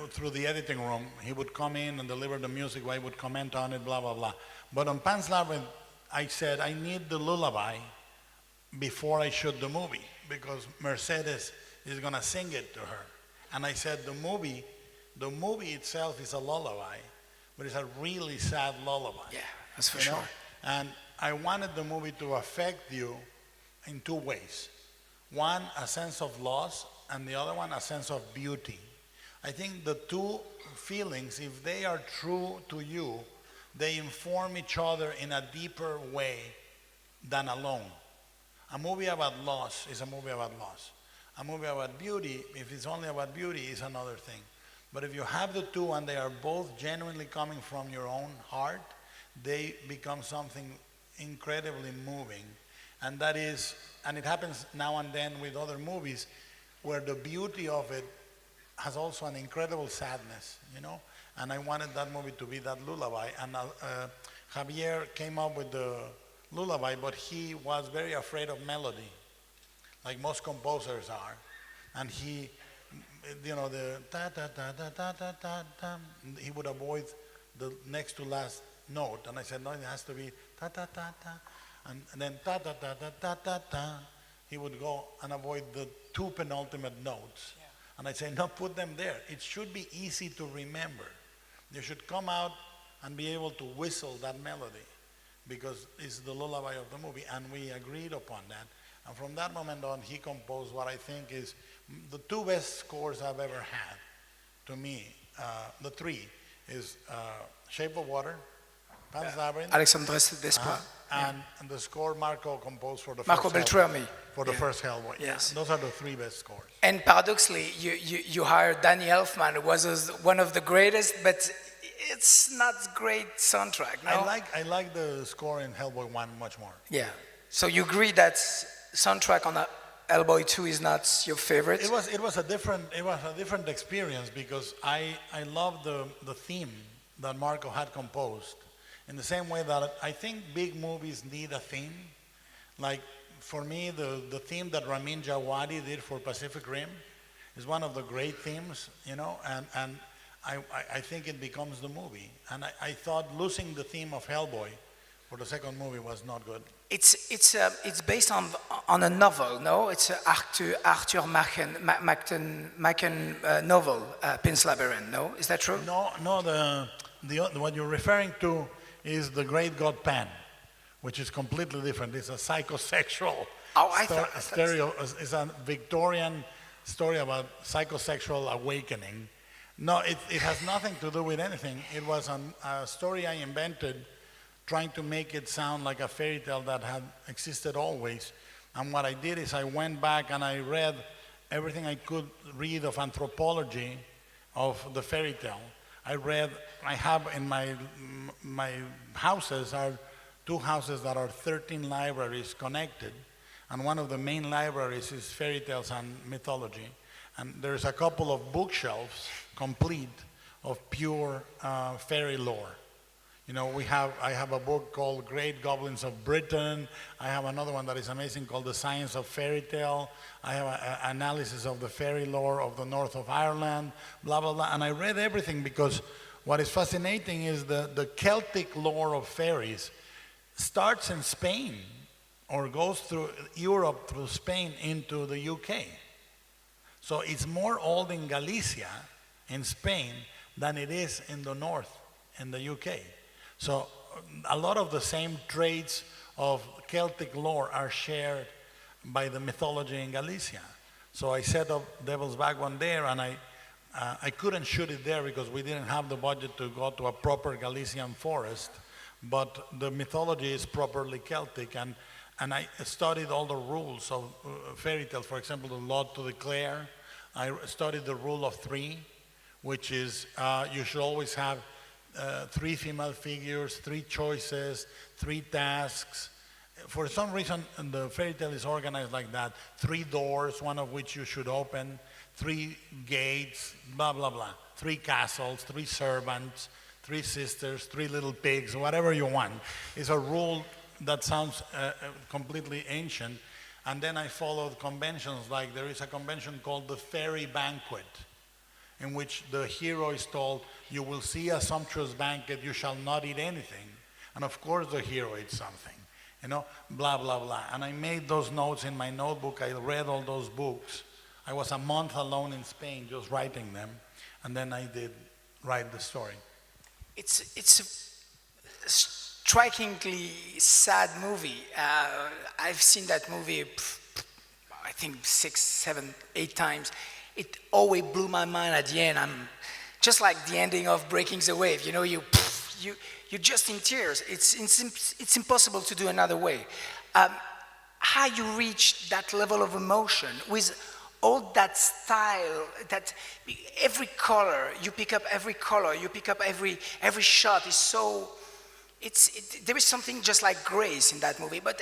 through the editing room. He would come in and deliver the music, I would comment on it, blah, blah, blah. But on Pan's Labyrinth, I said, I need the lullaby before I shoot the movie, because Mercedes is gonna sing it to her. And I said, the movie itself is a lullaby, but it's a really sad lullaby. Yeah, that's for sure. And I wanted the movie to affect you in two ways. One, a sense of loss, and the other one, a sense of beauty. I think the two feelings, if they are true to you, they inform each other in a deeper way than alone. A movie about loss is a movie about loss. A movie about beauty, if it's only about beauty, is another thing. But if you have the two and they are both genuinely coming from your own heart, they become something incredibly moving. And that is, and it happens now and then with other movies, where the beauty of it has also an incredible sadness, you know? And I wanted that movie to be that lullaby. And Javier came up with the lullaby, but he was very afraid of melody, like most composers are. And he, you know, the ta-ta-ta-ta-ta-ta-ta, he would avoid the next to last note. And I said, no, it has to be ta-ta-ta-ta. And then ta-ta-ta-ta-ta-ta. He would go and avoid the two penultimate notes. Yeah. And I say, no, put them there. It should be easy to remember. You should come out and be able to whistle that melody, because it's the lullaby of the movie, and we agreed upon that. And from that moment on, he composed what I think is the two best scores I've ever had. To me, the three is Shape of Water, Pan's Labyrinth, Alexandre Desplat. And the score Marco composed for the Marco first Beltrami. For the first Hellboy. Yes. Those are the three best scores. And paradoxically, you hired Danny Elfman, who was one of the greatest, but it's not great soundtrack, no? I like the score in Hellboy 1 much more. Yeah. So you agree that soundtrack on Hellboy 2 is not your favorite? It was a different experience, because I loved the theme that Marco had composed. In the same way that I think big movies need a theme. Like, for me, the theme that Ramin Djawadi did for Pacific Rim is one of the great themes, you know, and I think it becomes the movie. And I thought losing the theme of Hellboy for the second movie was not good. It's based on a novel, no? It's Arthur Machen novel, Pan's Labyrinth, no? Is that true? No, what you're referring to is The Great God Pan, which is completely different. It's a psychosexual it's a Victorian story about psychosexual awakening. No, it has nothing to do with anything. It was a story I invented, trying to make it sound like a fairy tale that had existed always. And what I did is I went back and I read everything I could read of anthropology of the fairy tale. I have in my houses are two houses that are 13 libraries connected, and one of the main libraries is fairy tales and mythology. And there's a couple of bookshelves complete of pure fairy lore. You know, I have a book called Great Goblins of Britain. I have another one that is amazing called The Science of Fairy Tale. I have an analysis of the fairy lore of the north of Ireland, blah, blah, blah. And I read everything, because what is fascinating is the Celtic lore of fairies starts in Spain, or goes through Europe, through Spain, into the UK. So it's more old in Galicia, in Spain, than it is in the north, in the UK. So a lot of the same traits of Celtic lore are shared by the mythology in Galicia. So I set up Devil's Backbone there, and I couldn't shoot it there because we didn't have the budget to go to a proper Galician forest, but the mythology is properly Celtic, and I studied all the rules of fairy tales. For example, the law to declare. I studied the rule of three, which is you should always have 3 female figures, 3 choices, 3 tasks. For some reason, the fairy tale is organized like that. 3 doors, one of which you should open, 3 gates, blah, blah, blah. 3 castles, 3 servants, 3 sisters, 3 little pigs, whatever you want. It's a rule that sounds completely ancient. And then I followed conventions, like there is a convention called the Fairy Banquet, in which the hero is told, you will see a sumptuous banquet, you shall not eat anything. And of course the hero eats something, you know, blah, blah, blah. And I made those notes in my notebook. I read all those books. I was a month alone in Spain just writing them. And then I did write the story. It's a strikingly sad movie. I've seen that movie, I think 6, 7, 8 times. it always blew my mind at the end. I'm just like the ending of Breaking the Wave. You know, you're just in tears. It's impossible to do another way. How you reach that level of emotion with all that style, that every color, you pick up every color, you pick up every shot is so, there is something just like grace in that movie. But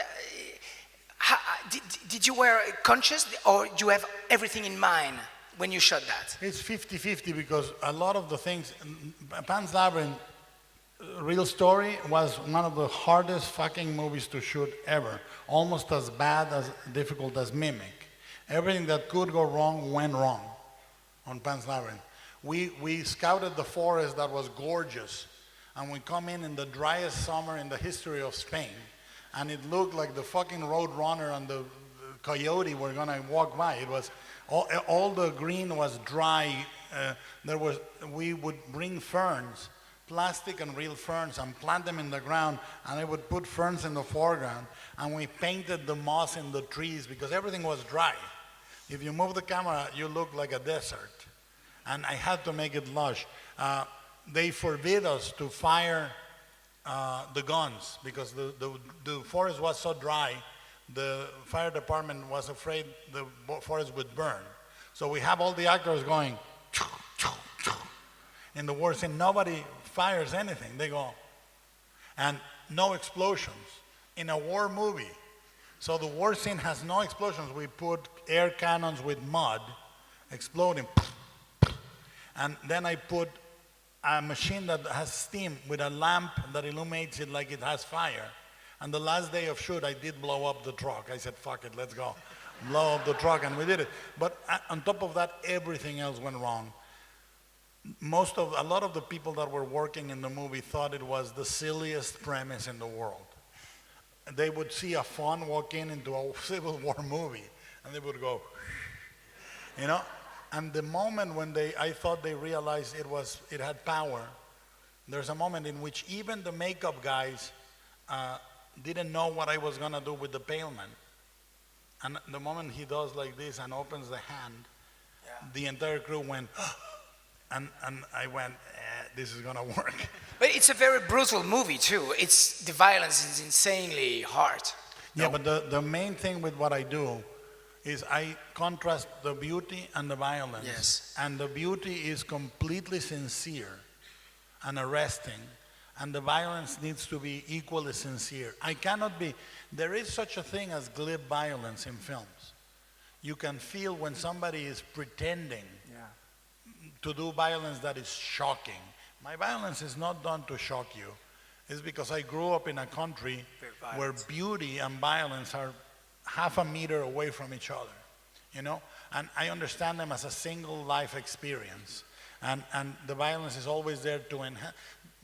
did you were conscious, or you have everything in mind when you shot that? It's 50-50 because a lot of the things, Pan's Labyrinth, real story, was one of the hardest fucking movies to shoot ever. Almost as bad, as difficult as Mimic. Everything that could go wrong went wrong on Pan's Labyrinth. We scouted the forest that was gorgeous, and we come in the driest summer in the history of Spain, and it looked like the fucking road runner and the coyote were gonna walk by. It was all the green was dry. We would bring ferns, plastic and real ferns, and plant them in the ground, and I would put ferns in the foreground, and we painted the moss in the trees because everything was dry. If you move the camera, you look like a desert, and I had to make it lush. They forbid us to fire the guns because the forest was so dry. The fire department was afraid the forest would burn. So we have all the actors going in the war scene. Nobody fires anything. They go, and no explosions in a war movie. So the war scene has no explosions. We put air cannons with mud exploding, and then I put a machine that has steam with a lamp that illuminates it like it has fire. And the last day of shoot, I did blow up the truck. I said, fuck it, let's go. Blow up the truck, and we did it. But on top of that, everything else went wrong. A lot of the people that were working in the movie thought it was the silliest premise in the world. They would see a fawn walk into a Civil War movie, and they would go, you know? And the moment when I thought they realized it had power, there's a moment in which even the makeup guys didn't know what I was gonna do with the palement. And the moment he does like this and opens the hand, the entire crew went, and I went, this is gonna work. But it's a very brutal movie too. The violence is insanely hard. Yeah, but the main thing with what I do is I contrast the beauty and the violence. Yes. And the beauty is completely sincere and arresting, and the violence needs to be equally sincere. There is such a thing as glib violence in films. You can feel when somebody is pretending to do violence that is shocking. My violence is not done to shock you. It's because I grew up in a country where beauty and violence are half a meter away from each other, you know? And I understand them as a single life experience. And the violence is always there to enhance.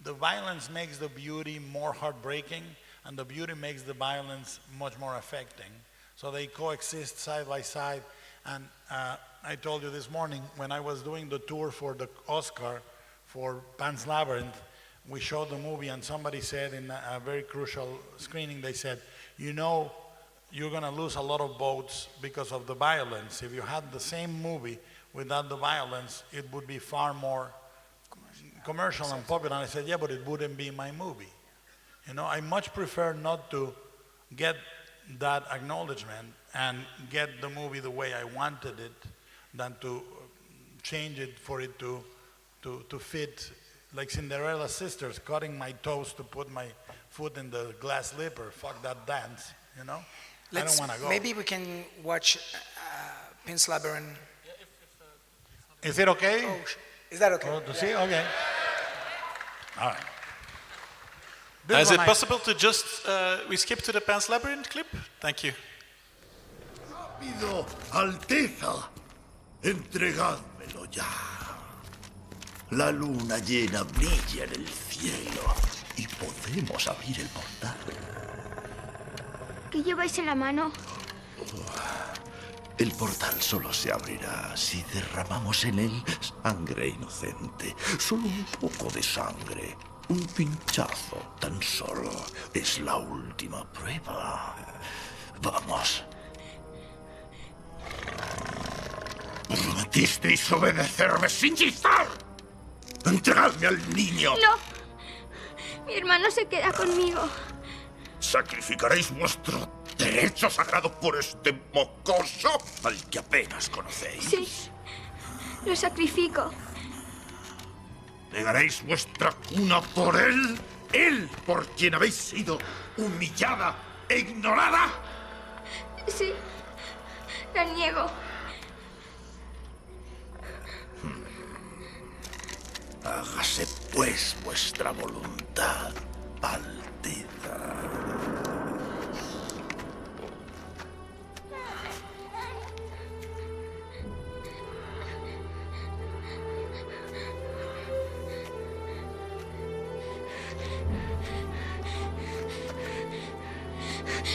The violence makes the beauty more heartbreaking, and the beauty makes the violence much more affecting. So they coexist side by side. And I told you this morning, when I was doing the tour for the Oscar for Pan's Labyrinth, we showed the movie, and somebody said in a very crucial screening, they said, you know, you're gonna lose a lot of votes because of the violence. If you had the same movie without the violence, it would be far more commercial and popular. And I said, yeah, but it wouldn't be my movie. You know, I much prefer not to get that acknowledgement and get the movie the way I wanted it than to change it for it to fit, like Cinderella's sisters, cutting my toes to put my foot in the glass slipper. Fuck that dance, you know? I don't want to go. Maybe we can watch Pan's Labyrinth. Is it okay? Oh, is that okay? Oh, to see? Okay. All right. Is it possible to just, we skip to the Pan's Labyrinth clip? Thank you. Rápido, Alteza, entregádmelo ya. La luna llena brilla en el cielo y podemos abrir el portal. ¿Qué lleváis en la mano? El portal solo se abrirá si derramamos en él sangre inocente. Solo un poco de sangre. Un pinchazo tan solo es la última prueba. Vamos. Prometisteis obedecerme sin chistar. Entregadme al niño. No. Mi hermano se queda conmigo. ¿Sacrificaréis vuestro derecho sagrado por este mocoso al que apenas conocéis? Sí. Lo sacrifico. ¿Negaréis vuestra cuna por él? ¿Él por quien habéis sido humillada e ignorada? Sí. La niego. Hágase pues vuestra voluntad, Alteza.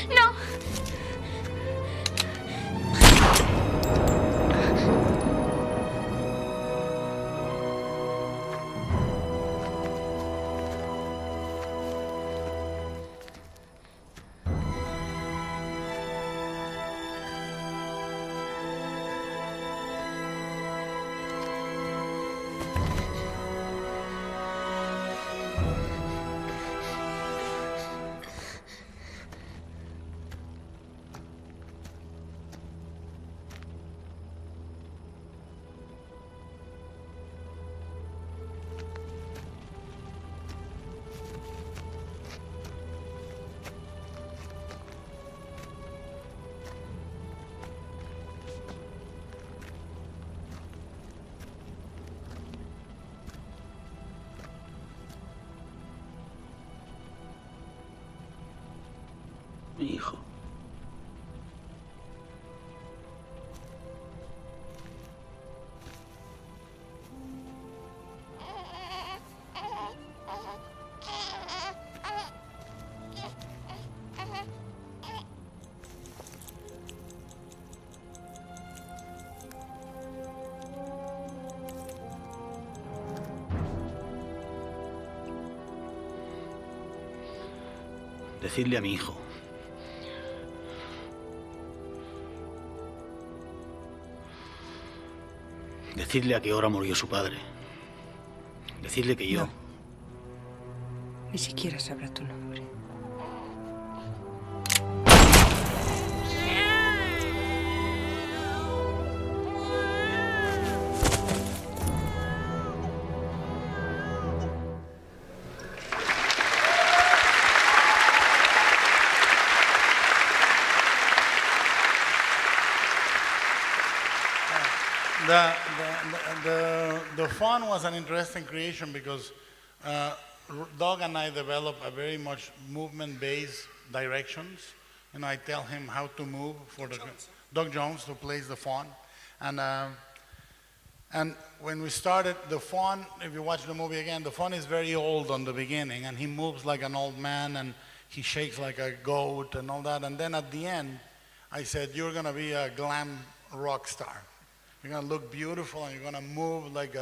No. Mi hijo. Decidle a mi hijo. Decidle a qué hora murió su padre. Decidle que yo... No. Ni siquiera sabrá tu nombre. The fun was an interesting creation because Doug and I developed a very much movement-based directions. You know, I tell him how to move for the Doug Jones, who plays the fawn, and when we started the fawn, if you watch the movie again, the fawn is very old on the beginning, and he moves like an old man, and he shakes like a goat and all that. And then at the end, I said, "You're gonna be a glam rock star. You're gonna look beautiful, and you're gonna move like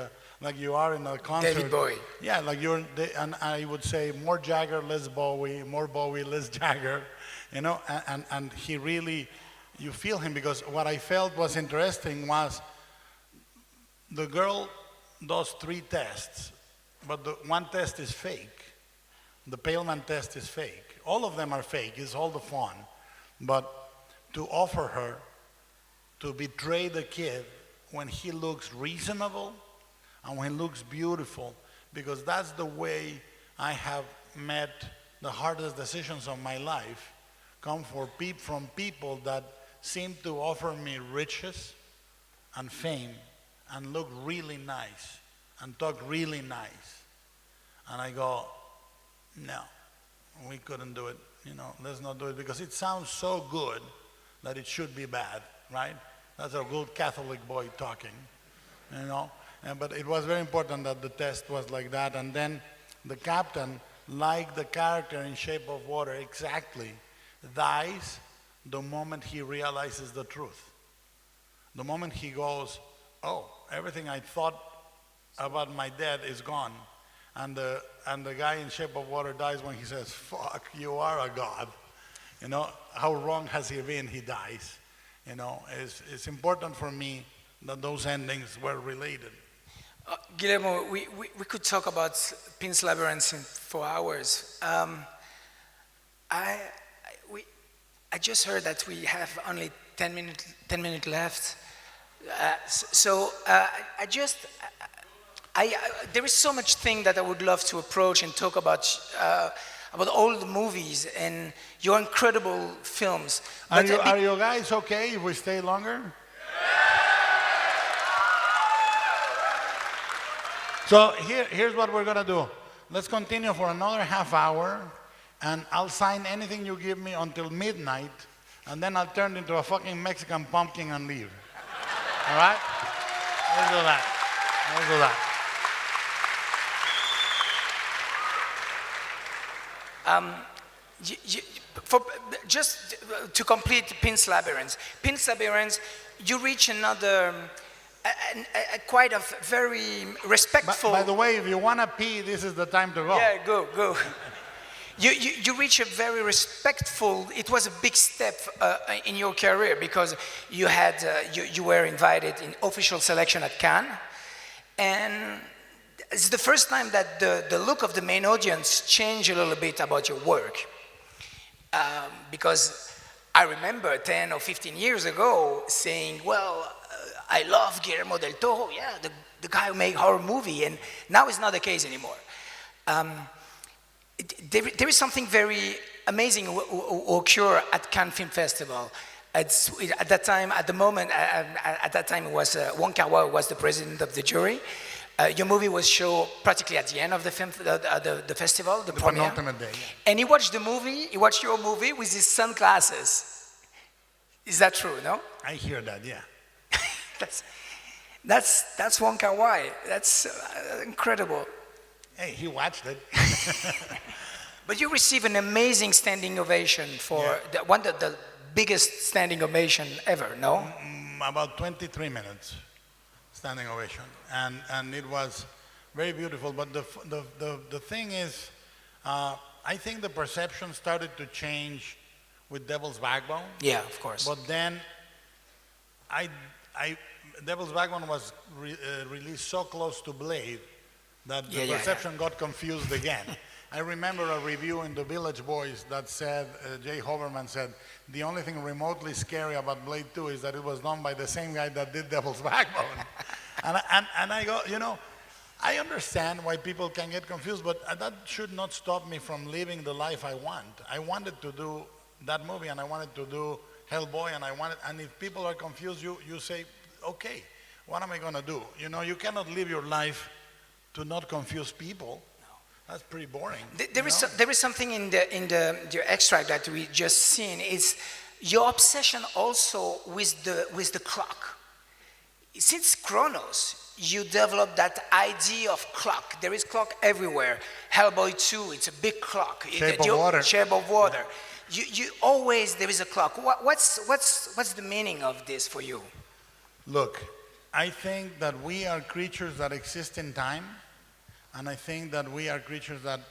you are in a concert." David Bowie. Yeah, like you're. And I would say more Jagger, less Bowie, more Bowie, less Jagger. You know, and he really, you feel him, because what I felt was interesting was the girl does 3 tests, but the one test is fake. The pale man test is fake. All of them are fake. It's all the fun, but to offer her to betray the kid when he looks reasonable and when he looks beautiful, because that's the way I have met the hardest decisions of my life, come from people that seem to offer me riches and fame and look really nice and talk really nice. And I go, no, we couldn't do it. You know, let's not do it, because it sounds so good that it should be bad, right? That's a good Catholic boy talking, you know. But it was very important that the test was like that. And then the captain, like the character in Shape of Water exactly, dies the moment he realizes the truth. The moment he goes, oh, everything I thought about my dad is gone. And the guy in Shape of Water dies when he says, fuck, you are a god. You know, how wrong has he been? He dies. You know, it's important for me that those endings were related. Guillermo, we could talk about Pin's Labyrinth for hours. I just heard that we have only 10 minutes left. There is so much thing that I would love to approach and talk about all the movies and your incredible films. Are you guys okay if we stay longer? So here's what we're gonna do. Let's continue for another half hour, and I'll sign anything you give me until midnight, and then I'll turn into a fucking Mexican pumpkin and leave. All right? Let's do that. Let's do that. Just to complete Pin's Labyrinth, you reach another, quite a very respectful... By the way, if you want to pee, this is the time to go. Yeah, go. You reach a very respectful, it was a big step in your career because you were invited in official selection at Cannes, and it's the first time that the look of the main audience changed a little bit about your work. Because I remember 10 or 15 years ago saying, well, I love Guillermo Del Toro, yeah, the guy who made horror movie, and now it's not the case anymore. There is something very amazing who occurred at Cannes Film Festival. At that time, it was Wong Kar-wai was the president of the jury. Your movie was shown practically at the end of the festival, the premiere. Penultimate day. And he watched your movie with his sunglasses. Is that true, no? I hear that, yeah. That's Wong Kar-wai. That's incredible. Hey, he watched it. But you received an amazing standing ovation for one of the biggest standing ovation ever, no? About 23 minutes. Standing ovation, and it was very beautiful. But the thing is, I think the perception started to change with Devil's Backbone. Yeah, of course. But then, Devil's Backbone was released so close to Blade that the perception got confused again. I remember a review in the Village Voice that said, Jay Hoverman said, the only thing remotely scary about Blade 2 is that it was done by the same guy that did Devil's Backbone. and I go, I understand why people can get confused, but that should not stop me from living the life I want. I wanted to do that movie, and I wanted to do Hellboy, and if people are confused, you say, okay, what am I gonna do? You cannot live your life to not confuse people. That's pretty boring. There is something in your extract that we just seen. Is your obsession also with the clock. Since Chronos, you developed that idea of clock. There is clock everywhere. Hellboy 2, it's a big clock. Shape of Water. Shape of Water. You always there is a clock. What's the meaning of this for you? Look, I think that we are creatures that exist in time. And I think that we are creatures that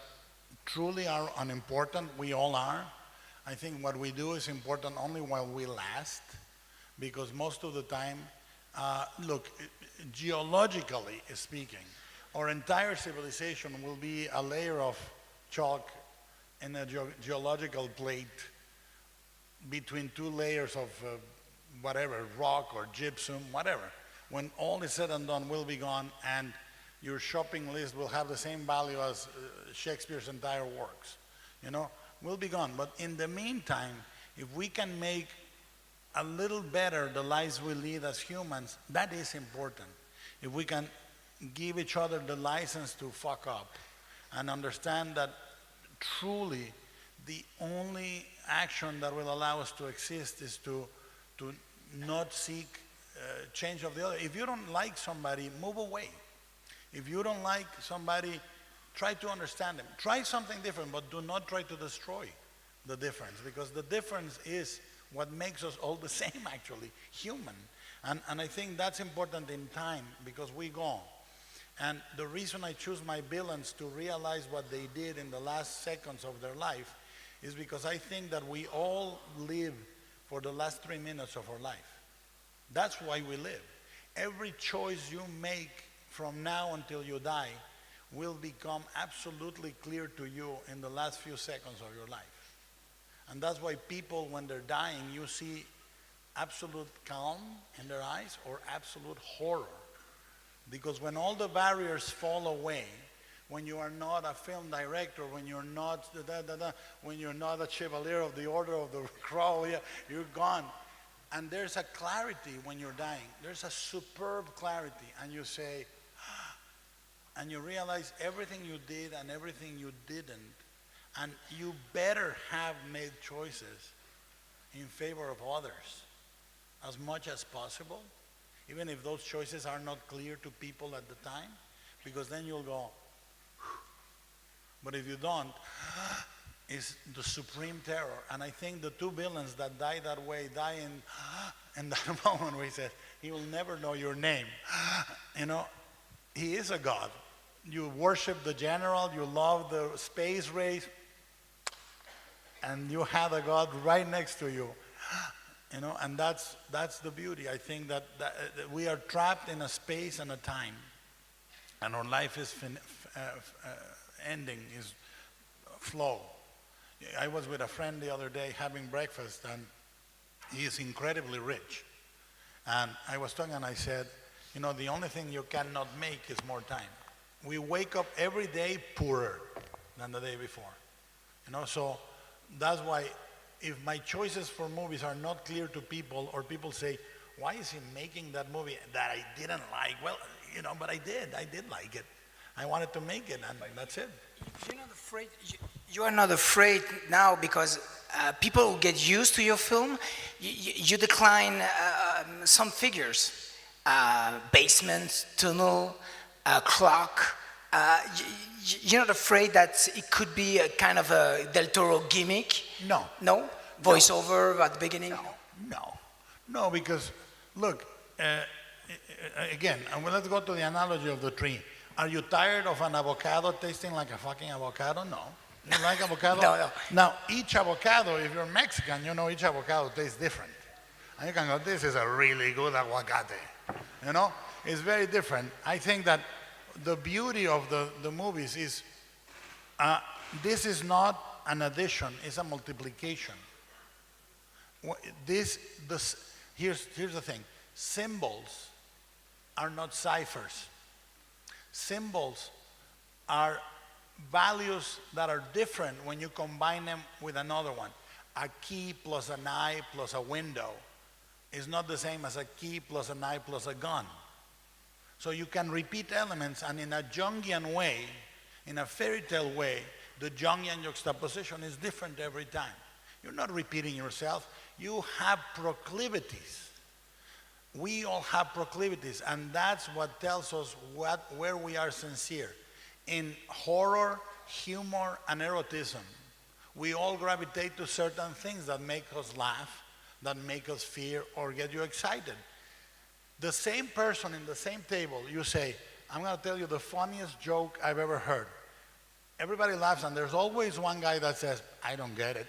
truly are unimportant. We all are. I think what we do is important only while we last, because most of the time, look, geologically speaking, our entire civilization will be a layer of chalk in a geological plate between two layers of whatever, rock or gypsum, whatever. When all is said and done, we'll be gone, and your shopping list will have the same value as Shakespeare's entire works. We'll be gone. But in the meantime, if we can make a little better the lives we lead as humans, that is important. If we can give each other the license to fuck up and understand that truly the only action that will allow us to exist is to not seek change of the other. If you don't like somebody, move away. If you don't like somebody, try to understand them. Try something different, but do not try to destroy the difference, because the difference is what makes us all the same, actually, human. And I think that's important in time, because we go. And the reason I choose my villains to realize what they did in the last seconds of their life is because I think that we all live for the last 3 minutes of our life. That's why we live. every choice you make from now until you die will become absolutely clear to you in the last few seconds of your life. And that's why people, when they're dying, you see absolute calm in their eyes or absolute horror. Because when all the barriers fall away, when you are not a film director, when you're not when you're not a Chevalier of the Order of the Crow, you're gone. And there's a clarity when you're dying. There's a superb clarity, and you say, and you realize everything you did and everything you didn't, and you better have made choices in favor of others as much as possible, even if those choices are not clear to people at the time, because then you'll go, but if you don't, it's the supreme terror. And I think the two villains that die that way die in that moment where he says, he will never know your name. You know, he is a god. You worship the general, you love the space race, and you have a god right next to you. You know, and that's the beauty. I think that we are trapped in a space and a time, and our life is ending, is flow. I was with a friend the other day having breakfast, and he is incredibly rich. And I was talking and I said, you know, the only thing you cannot make is more time. We wake up every day poorer than the day before. You know, so that's why if my choices for movies are not clear to people, or people say, why is he making that movie that I didn't like? Well, you know, but I did like it. I wanted to make it, and that's it. You're not afraid. You are not afraid now because people who get used to your film, you decline some figures, basement, tunnel, clock. You're not afraid that it could be a kind of a Del Toro gimmick? No. No? Voiceover at the beginning? No, because look, again, let's go to the analogy of the tree. Are you tired of an avocado tasting like a fucking avocado? No. You like avocado? No. Now, each avocado, if you're Mexican, you know each avocado tastes different. And you can go, this is a really good aguacate. You know, it's very different. I think that the beauty of the movies is, this is not an addition, it's a multiplication. Here's the thing, symbols are not ciphers. Symbols are values that are different when you combine them with another one. A key plus an eye plus a window is not the same as a key plus an eye plus a gun. So you can repeat elements, and in a Jungian way, in a fairy tale way, the Jungian juxtaposition is different every time. You're not repeating yourself. You have proclivities. We all have proclivities, and that's what tells us where we are sincere. In horror, humor, and erotism, we all gravitate to certain things that make us laugh, that make us fear, or get you excited. The same person in the same table, you say, I'm going to tell you the funniest joke I've ever heard. Everybody laughs, and there's always one guy that says, I don't get it.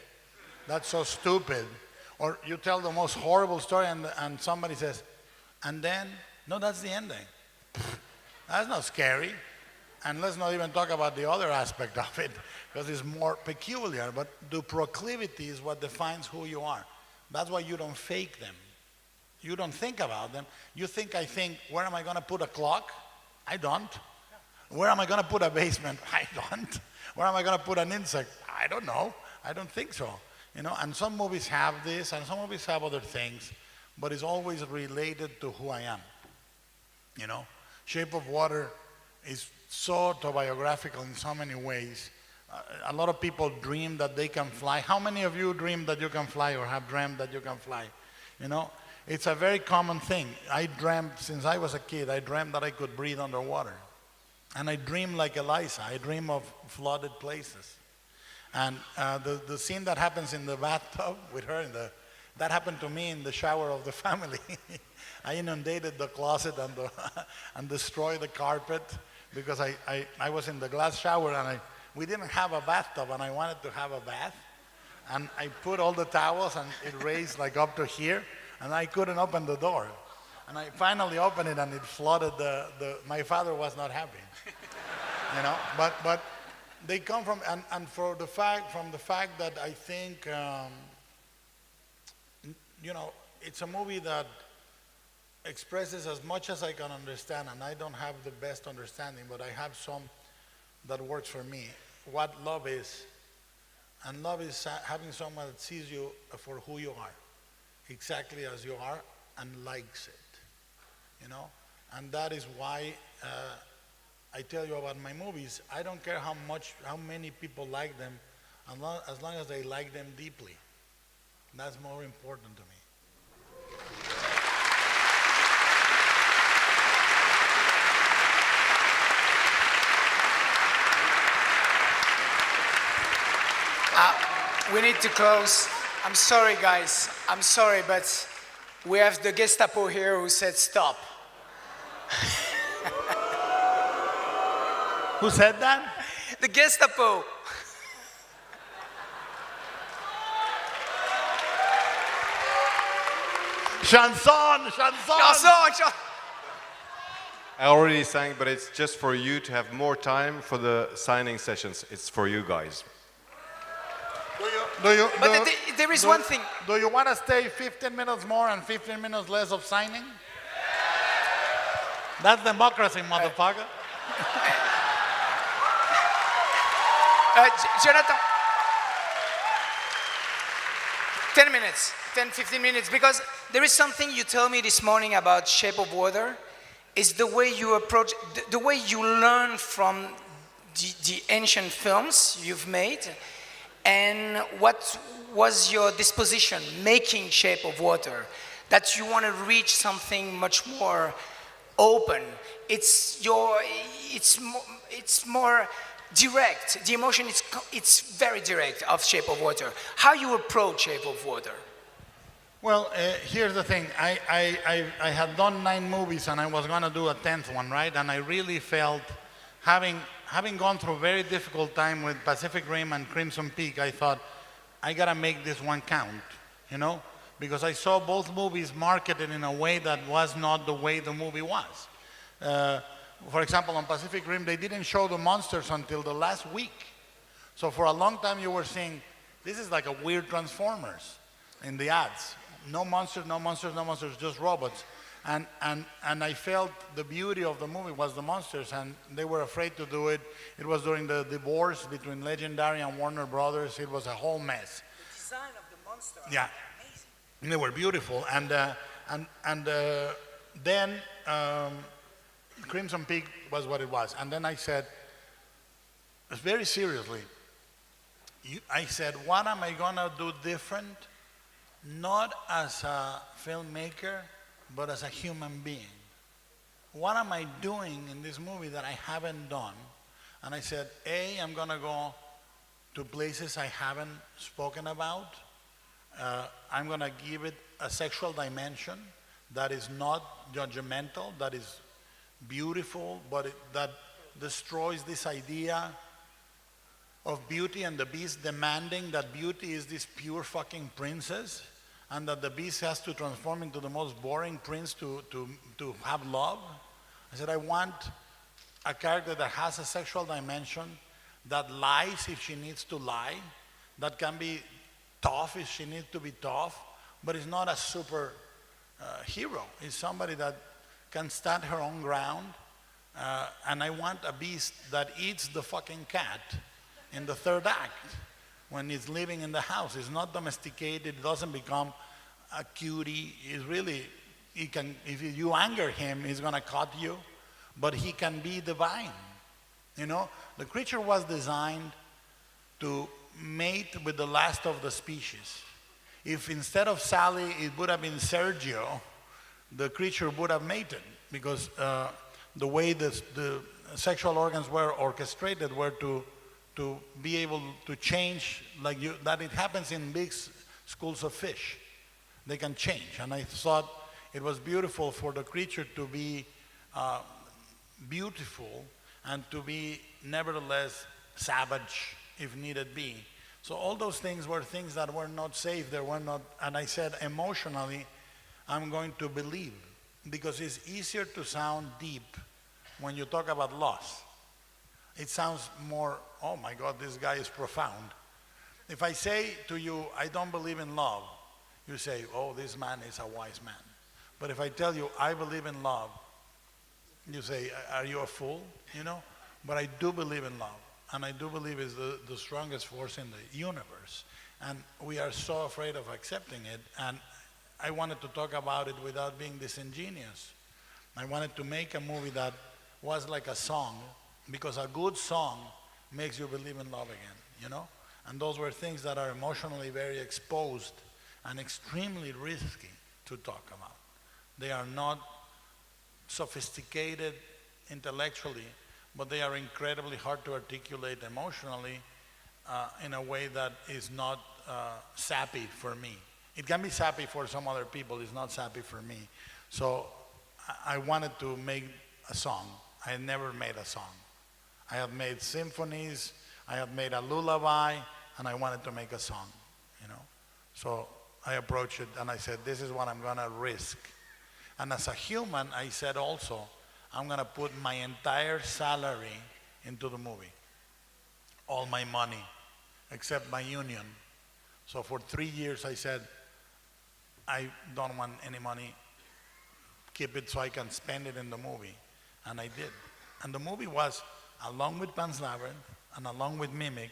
That's so stupid. Or you tell the most horrible story, and somebody says, and then, no, that's the ending. That's not scary. And let's not even talk about the other aspect of it, because it's more peculiar. But the proclivity is what defines who you are. That's why you don't fake them. You don't think about them. You think, I think, where am I going to put a clock? I don't. Where am I going to put a basement? I don't. Where am I going to put an insect? I don't know. I don't think so. You know, and some movies have this, and some movies have other things, but it's always related to who I am. You know, Shape of Water is so autobiographical in so many ways. A lot of people dream that they can fly. How many of you dream that you can fly or have dreamt that you can fly? You know, it's a very common thing. I dreamt, since I was a kid, I dreamt that I could breathe underwater. And I dream like Eliza. I dream of flooded places. And the scene that happens in the bathtub with her, that happened to me in the shower of the family. I inundated the closet and destroyed the carpet because I was in the glass shower, and we didn't have a bathtub, and I wanted to have a bath. And I put all the towels, and it raised like up to here, and I couldn't open the door. And I finally opened it and it flooded my father was not happy. You know, but they come from, and from the fact that I think, you know, it's a movie that expresses as much as I can understand, and I don't have the best understanding, but I have some that works for me, what love is. And love is having someone that sees you for who you are, exactly as you are, and likes it, you know? And that is why I tell you about my movies. I don't care how many people like them, as long as they like them deeply. That's more important to me. We need to close. I'm sorry, guys. I'm sorry, but we have the Gestapo here who said stop. Who said that? The Gestapo. Chanson. I already sang, but it's just for you to have more time for the signing sessions. It's for you guys. There is one thing. Do you want to stay 15 minutes more and 15 minutes less of signing? That's democracy, motherfucker. Jonathan, 10 minutes, 10, 15 minutes, because there is something you told me this morning about Shape of Water, is the way you approach, the way you learn from the ancient films you've made, and what was your disposition making Shape of Water, that you want to reach something much more open. It's more direct. The emotion it's very direct of Shape of Water. How you approach Shape of Water? Well, here's the thing. I had done 9 movies and I was going to do a 10th one, right? And I really felt, having gone through a very difficult time with Pacific Rim and Crimson Peak, I thought, I got to make this one count, you know? Because I saw both movies marketed in a way that was not the way the movie was. For example, on Pacific Rim, they didn't show the monsters until the last week. So for a long time you were seeing, this is like a weird Transformers in the ads. No monsters, no monsters, no monsters, just robots. And I felt the beauty of the movie was the monsters, and they were afraid to do it. It was during the divorce between Legendary and Warner Brothers. It was a whole mess. The design of the monster. Yeah. They were beautiful, and then Crimson Peak was what it was. And then I said, very seriously, I said, what am I gonna do different? Not as a filmmaker, but as a human being. What am I doing in this movie that I haven't done? And I said, A, I'm gonna go to places I haven't spoken about. I'm going to give it a sexual dimension that is not judgmental, that is beautiful, but that destroys this idea of Beauty and the Beast demanding that beauty is this pure fucking princess, and that the Beast has to transform into the most boring prince to have love. I said, I want a character that has a sexual dimension, that lies if she needs to lie, that can be tough if she needs to be tough, but is not a super hero. It's somebody that can stand her own ground. And I want a beast that eats the fucking cat in the 3rd act when it's living in the house. It's not domesticated, it doesn't become a cutie. It's really, he can, if you anger him, he's gonna cut you, but he can be divine. You know, the creature was designed to mate with the last of the species. If instead of Sally it would have been Sergio, the creature would have mated, because the way the sexual organs were orchestrated were to be able to change, like that it happens in big schools of fish. They can change, and I thought it was beautiful for the creature to be beautiful and to be nevertheless savage if needed be. So all those things were things that were not safe, they were not, and I said emotionally, I'm going to believe because it's easier to sound deep when you talk about loss. It sounds more, oh my God, this guy is profound. If I say to you, I don't believe in love, you say, oh, this man is a wise man. But if I tell you, I believe in love, you say, are you a fool? You know? But I do believe in love. And I do believe it's the strongest force in the universe. And we are so afraid of accepting it. And I wanted to talk about it without being disingenuous. I wanted to make a movie that was like a song, because a good song makes you believe in love again, you know? And those were things that are emotionally very exposed and extremely risky to talk about. They are not sophisticated intellectually, but they are incredibly hard to articulate emotionally in a way that is not sappy for me. It can be sappy for some other people, it's not sappy for me. So I wanted to make a song. I had never made a song. I have made symphonies, I have made a lullaby, and I wanted to make a song, you know? So I approached it and I said, this is what I'm gonna risk. And as a human, I said also, I'm gonna put my entire salary into the movie. All my money, except my union. So for 3 years I said, I don't want any money, keep it so I can spend it in the movie. And I did. And the movie was, along with Pan's Labyrinth and along with Mimic,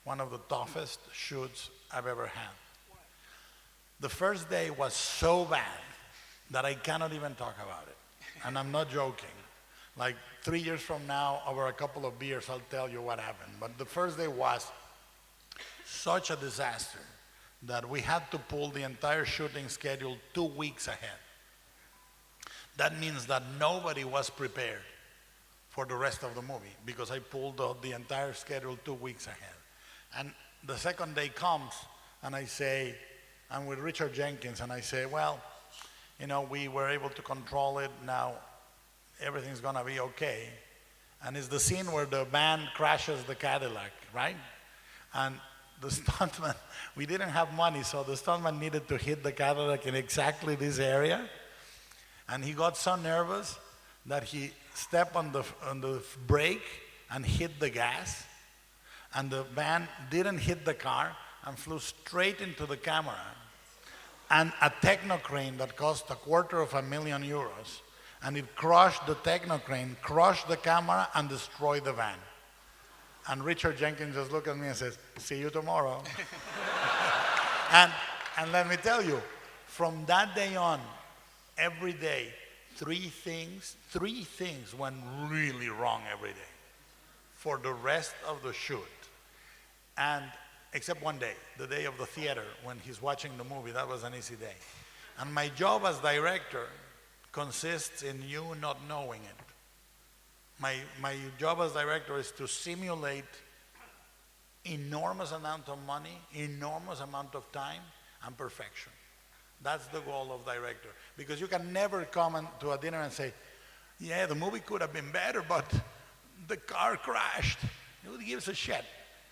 one of the toughest shoots I've ever had. The first day was so bad that I cannot even talk about it. And I'm not joking. Like 3 years from now, over a couple of beers, I'll tell you what happened. But the first day was such a disaster that we had to pull the entire shooting schedule 2 weeks ahead. That means that nobody was prepared for the rest of the movie, because I pulled the entire schedule 2 weeks ahead. And the second day comes, and I say, I'm with Richard Jenkins, and I say, well, you know, we were able to control it, now everything's gonna be okay. And it's the scene where the band crashes the Cadillac, right? And the stuntman, we didn't have money, so the stuntman needed to hit the Cadillac in exactly this area. And he got so nervous that he stepped on the brake and hit the gas. And the van didn't hit the car and flew straight into the camera. And a technocrane that cost €250,000, and it crushed the technocrane, crushed the camera, and destroyed the van. And Richard Jenkins just looked at me and says, see you tomorrow. and let me tell you, from that day on, every day, three things went really wrong every day for the rest of the shoot. And except one day, the day of the theater, when he's watching the movie, that was an easy day. And my job as director consists in you not knowing it. My job as director is to simulate enormous amount of money, enormous amount of time, and perfection. That's the goal of director. Because you can never come to a dinner and say, yeah, the movie could have been better, but the car crashed. Who gives a shit?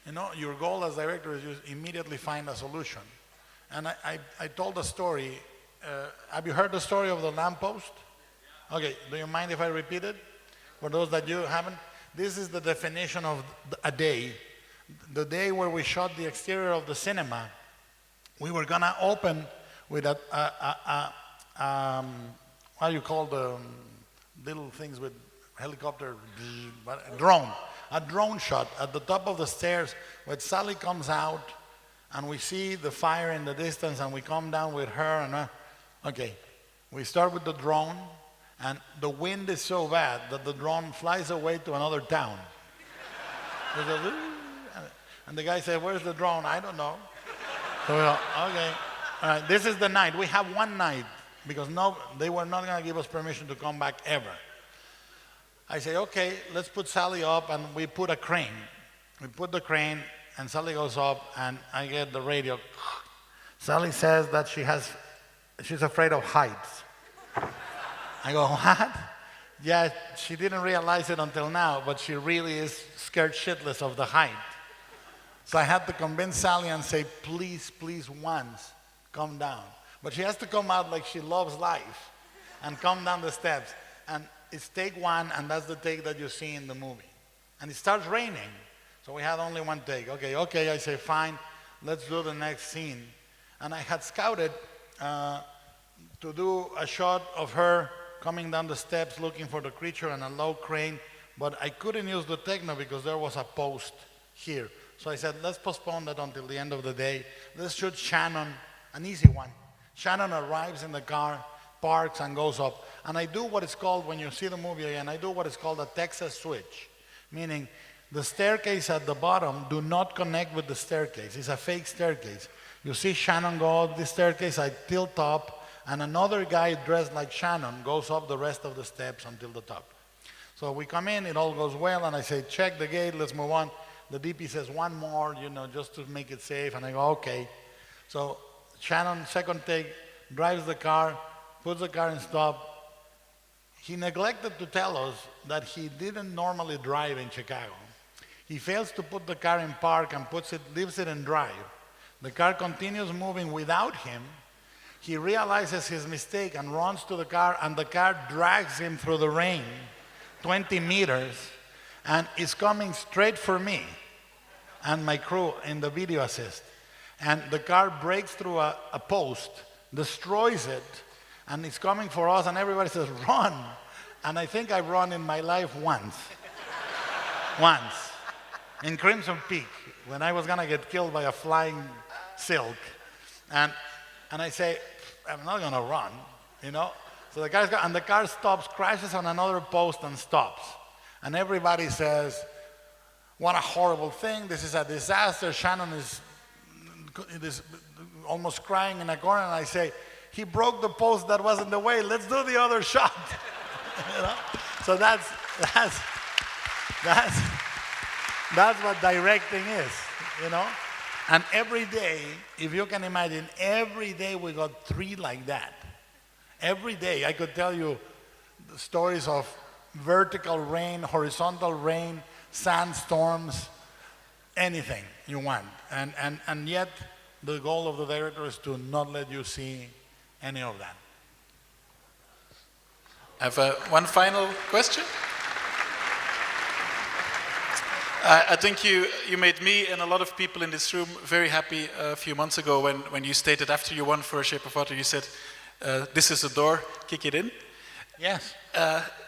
You know, your goal as director is just immediately find a solution. And I told a story. Have you heard the story of the lamppost? Okay, do you mind if I repeat it? For those that you haven't, this is the definition of a day. The day where we shot the exterior of the cinema, we were gonna open with what do you call the little things with helicopter, a drone shot at the top of the stairs where Sally comes out and we see the fire in the distance and we come down with her and okay, we start with the drone and the wind is so bad that the drone flies away to another town. And the guy said, where's the drone? I don't know. So we go, okay. All right, this is the night. We have one night because they were not going to give us permission to come back ever. I say, okay, let's put Sally up, and we put a crane. We put the crane, and Sally goes up, and I get the radio. Sally says that she's afraid of heights. I go, what? Yeah, she didn't realize it until now, but she really is scared shitless of the height. So I had to convince Sally and say, please, please, once, come down. But she has to come out like she loves life. and come down the steps. And it's take one, and that's the take that you see in the movie. And it starts raining, so we had only one take. Okay, I say, fine, let's do the next scene. And I had scouted to do a shot of her coming down the steps looking for the creature and a low crane, but I couldn't use the techno because there was a post here. So I said, let's postpone that until the end of the day. Let's shoot Shannon, an easy one. Shannon arrives in the car, parks, and goes up. And I do what is called, when you see the movie again, I do what is called a Texas switch, meaning the staircase at the bottom do not connect with the staircase. It's a fake staircase. You see Shannon go up the staircase, I tilt up, and another guy dressed like Shannon goes up the rest of the steps until the top. So we come in, it all goes well, and I say, check the gate, let's move on. The DP says, one more, just to make it safe, and I go, okay. So Shannon, second take, drives the car, puts the car in stop. He neglected to tell us that he didn't normally drive in Chicago. He fails to put the car in park and leaves it in drive. The car continues moving without him. He realizes his mistake and runs to the car, and the car drags him through the rain 20 meters and is coming straight for me and my crew in the video assist. And the car breaks through a post, destroys it, and it's coming for us, and everybody says, run. And I think I've run in my life once. Once. In Crimson Peak, when I was gonna get killed by a flying silk. And I say, I'm not gonna run, So the car stops, crashes on another post and stops. And everybody says, what a horrible thing, this is a disaster. Shannon is almost crying in a corner, and I say, he broke the post that was in the way, let's do the other shot. So that's what directing is, And every day, if you can imagine, every day we got 3 like that. Every day I could tell you the stories of vertical rain, horizontal rain, sandstorms, anything you want. And yet the goal of the director is to not let you see any of that. I have one final question. I think you made me and a lot of people in this room very happy a few months ago when you stated after you won for Shape of Water, you said, this is the door, kick it in. Yes.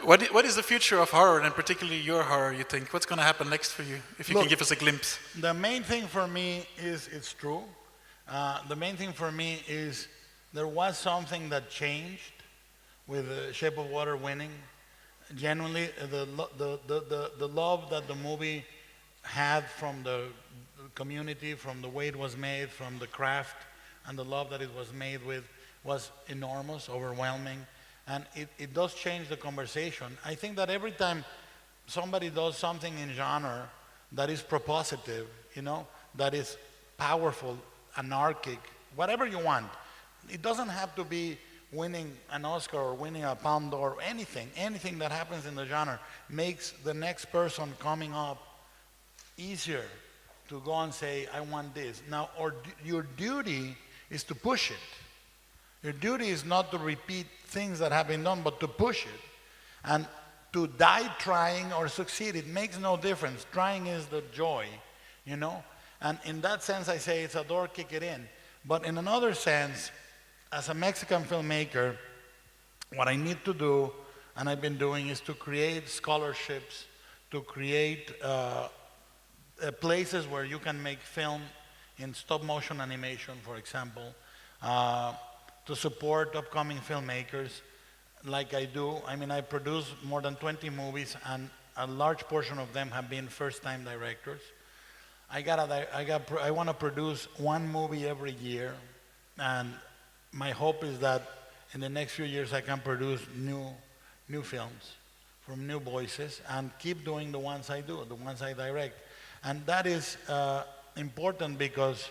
What is the future of horror, and particularly your horror, you think? What's going to happen next for you, if you can give us a glimpse? The main thing for me is, it's true, the main thing for me is there was something that changed with Shape of Water winning. Genuinely, the love that the movie had from the community, from the way it was made, from the craft, and the love that it was made with was enormous, overwhelming, and it does change the conversation. I think that every time somebody does something in genre that is propositive, that is powerful, anarchic, whatever you want, it doesn't have to be winning an Oscar or winning a Palme d'Or, anything that happens in the genre makes the next person coming up easier to go and say, I want this. Now, your duty is to push it. Your duty is not to repeat things that have been done, but to push it. And to die trying or succeed, it makes no difference. Trying is the joy, And in that sense, I say it's a door, kick it in. But in another sense, as a Mexican filmmaker, what I need to do, and I've been doing, is to create scholarships, to create places where you can make film in stop motion animation, for example, to support upcoming filmmakers like I do. I mean, I produce more than 20 movies, and a large portion of them have been first-time directors. I want to produce one movie every year, and my hope is that in the next few years I can produce new films from new voices and keep doing the ones I do, the ones I direct. And that is important because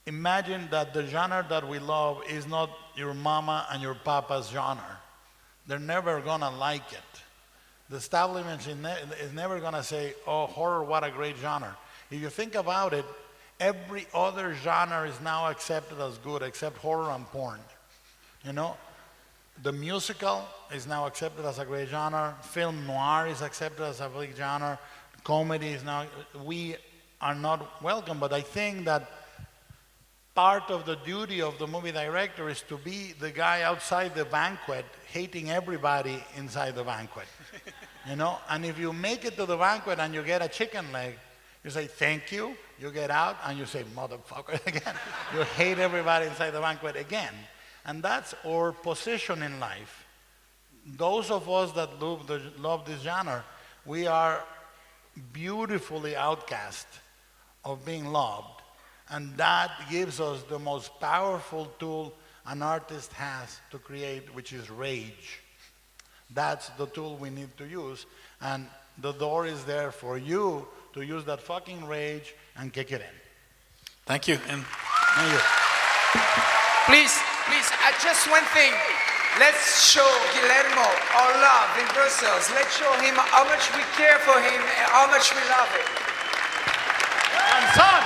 imagine that the genre that we love is not your mama and your papa's genre. They're never gonna like it. The establishment is never gonna say, oh, horror, what a great genre. If you think about it, every other genre is now accepted as good except horror and porn, The musical is now accepted as a great genre. Film noir is accepted as a big genre. Comedy is now. We are not welcome, but I think that part of the duty of the movie director is to be the guy outside the banquet hating everybody inside the banquet. You know, and if you make it to the banquet and you get a chicken leg, you say thank you, you get out and you say motherfucker again. You hate everybody inside the banquet again. And that's our position in life. Those of us that love this genre, we are beautifully outcast of being loved. And that gives us the most powerful tool an artist has to create, which is rage. That's the tool we need to use. And the door is there for you to use that fucking rage and kick it in. Thank you. And thank you. Please, just one thing. Let's show Guillermo our love in Brussels. Let's show him how much we care for him and how much we love him. And son!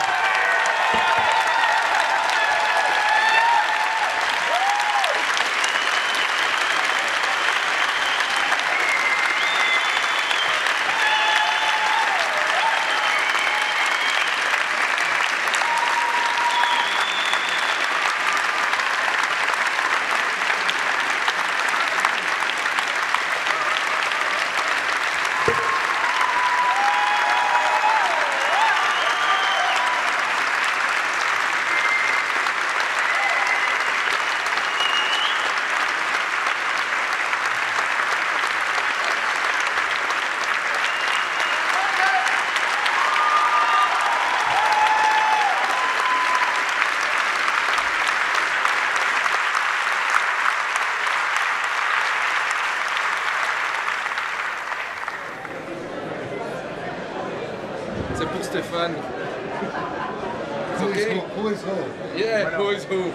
C'est pour Stéphane. It's okay? Who is who? Yeah, who is who?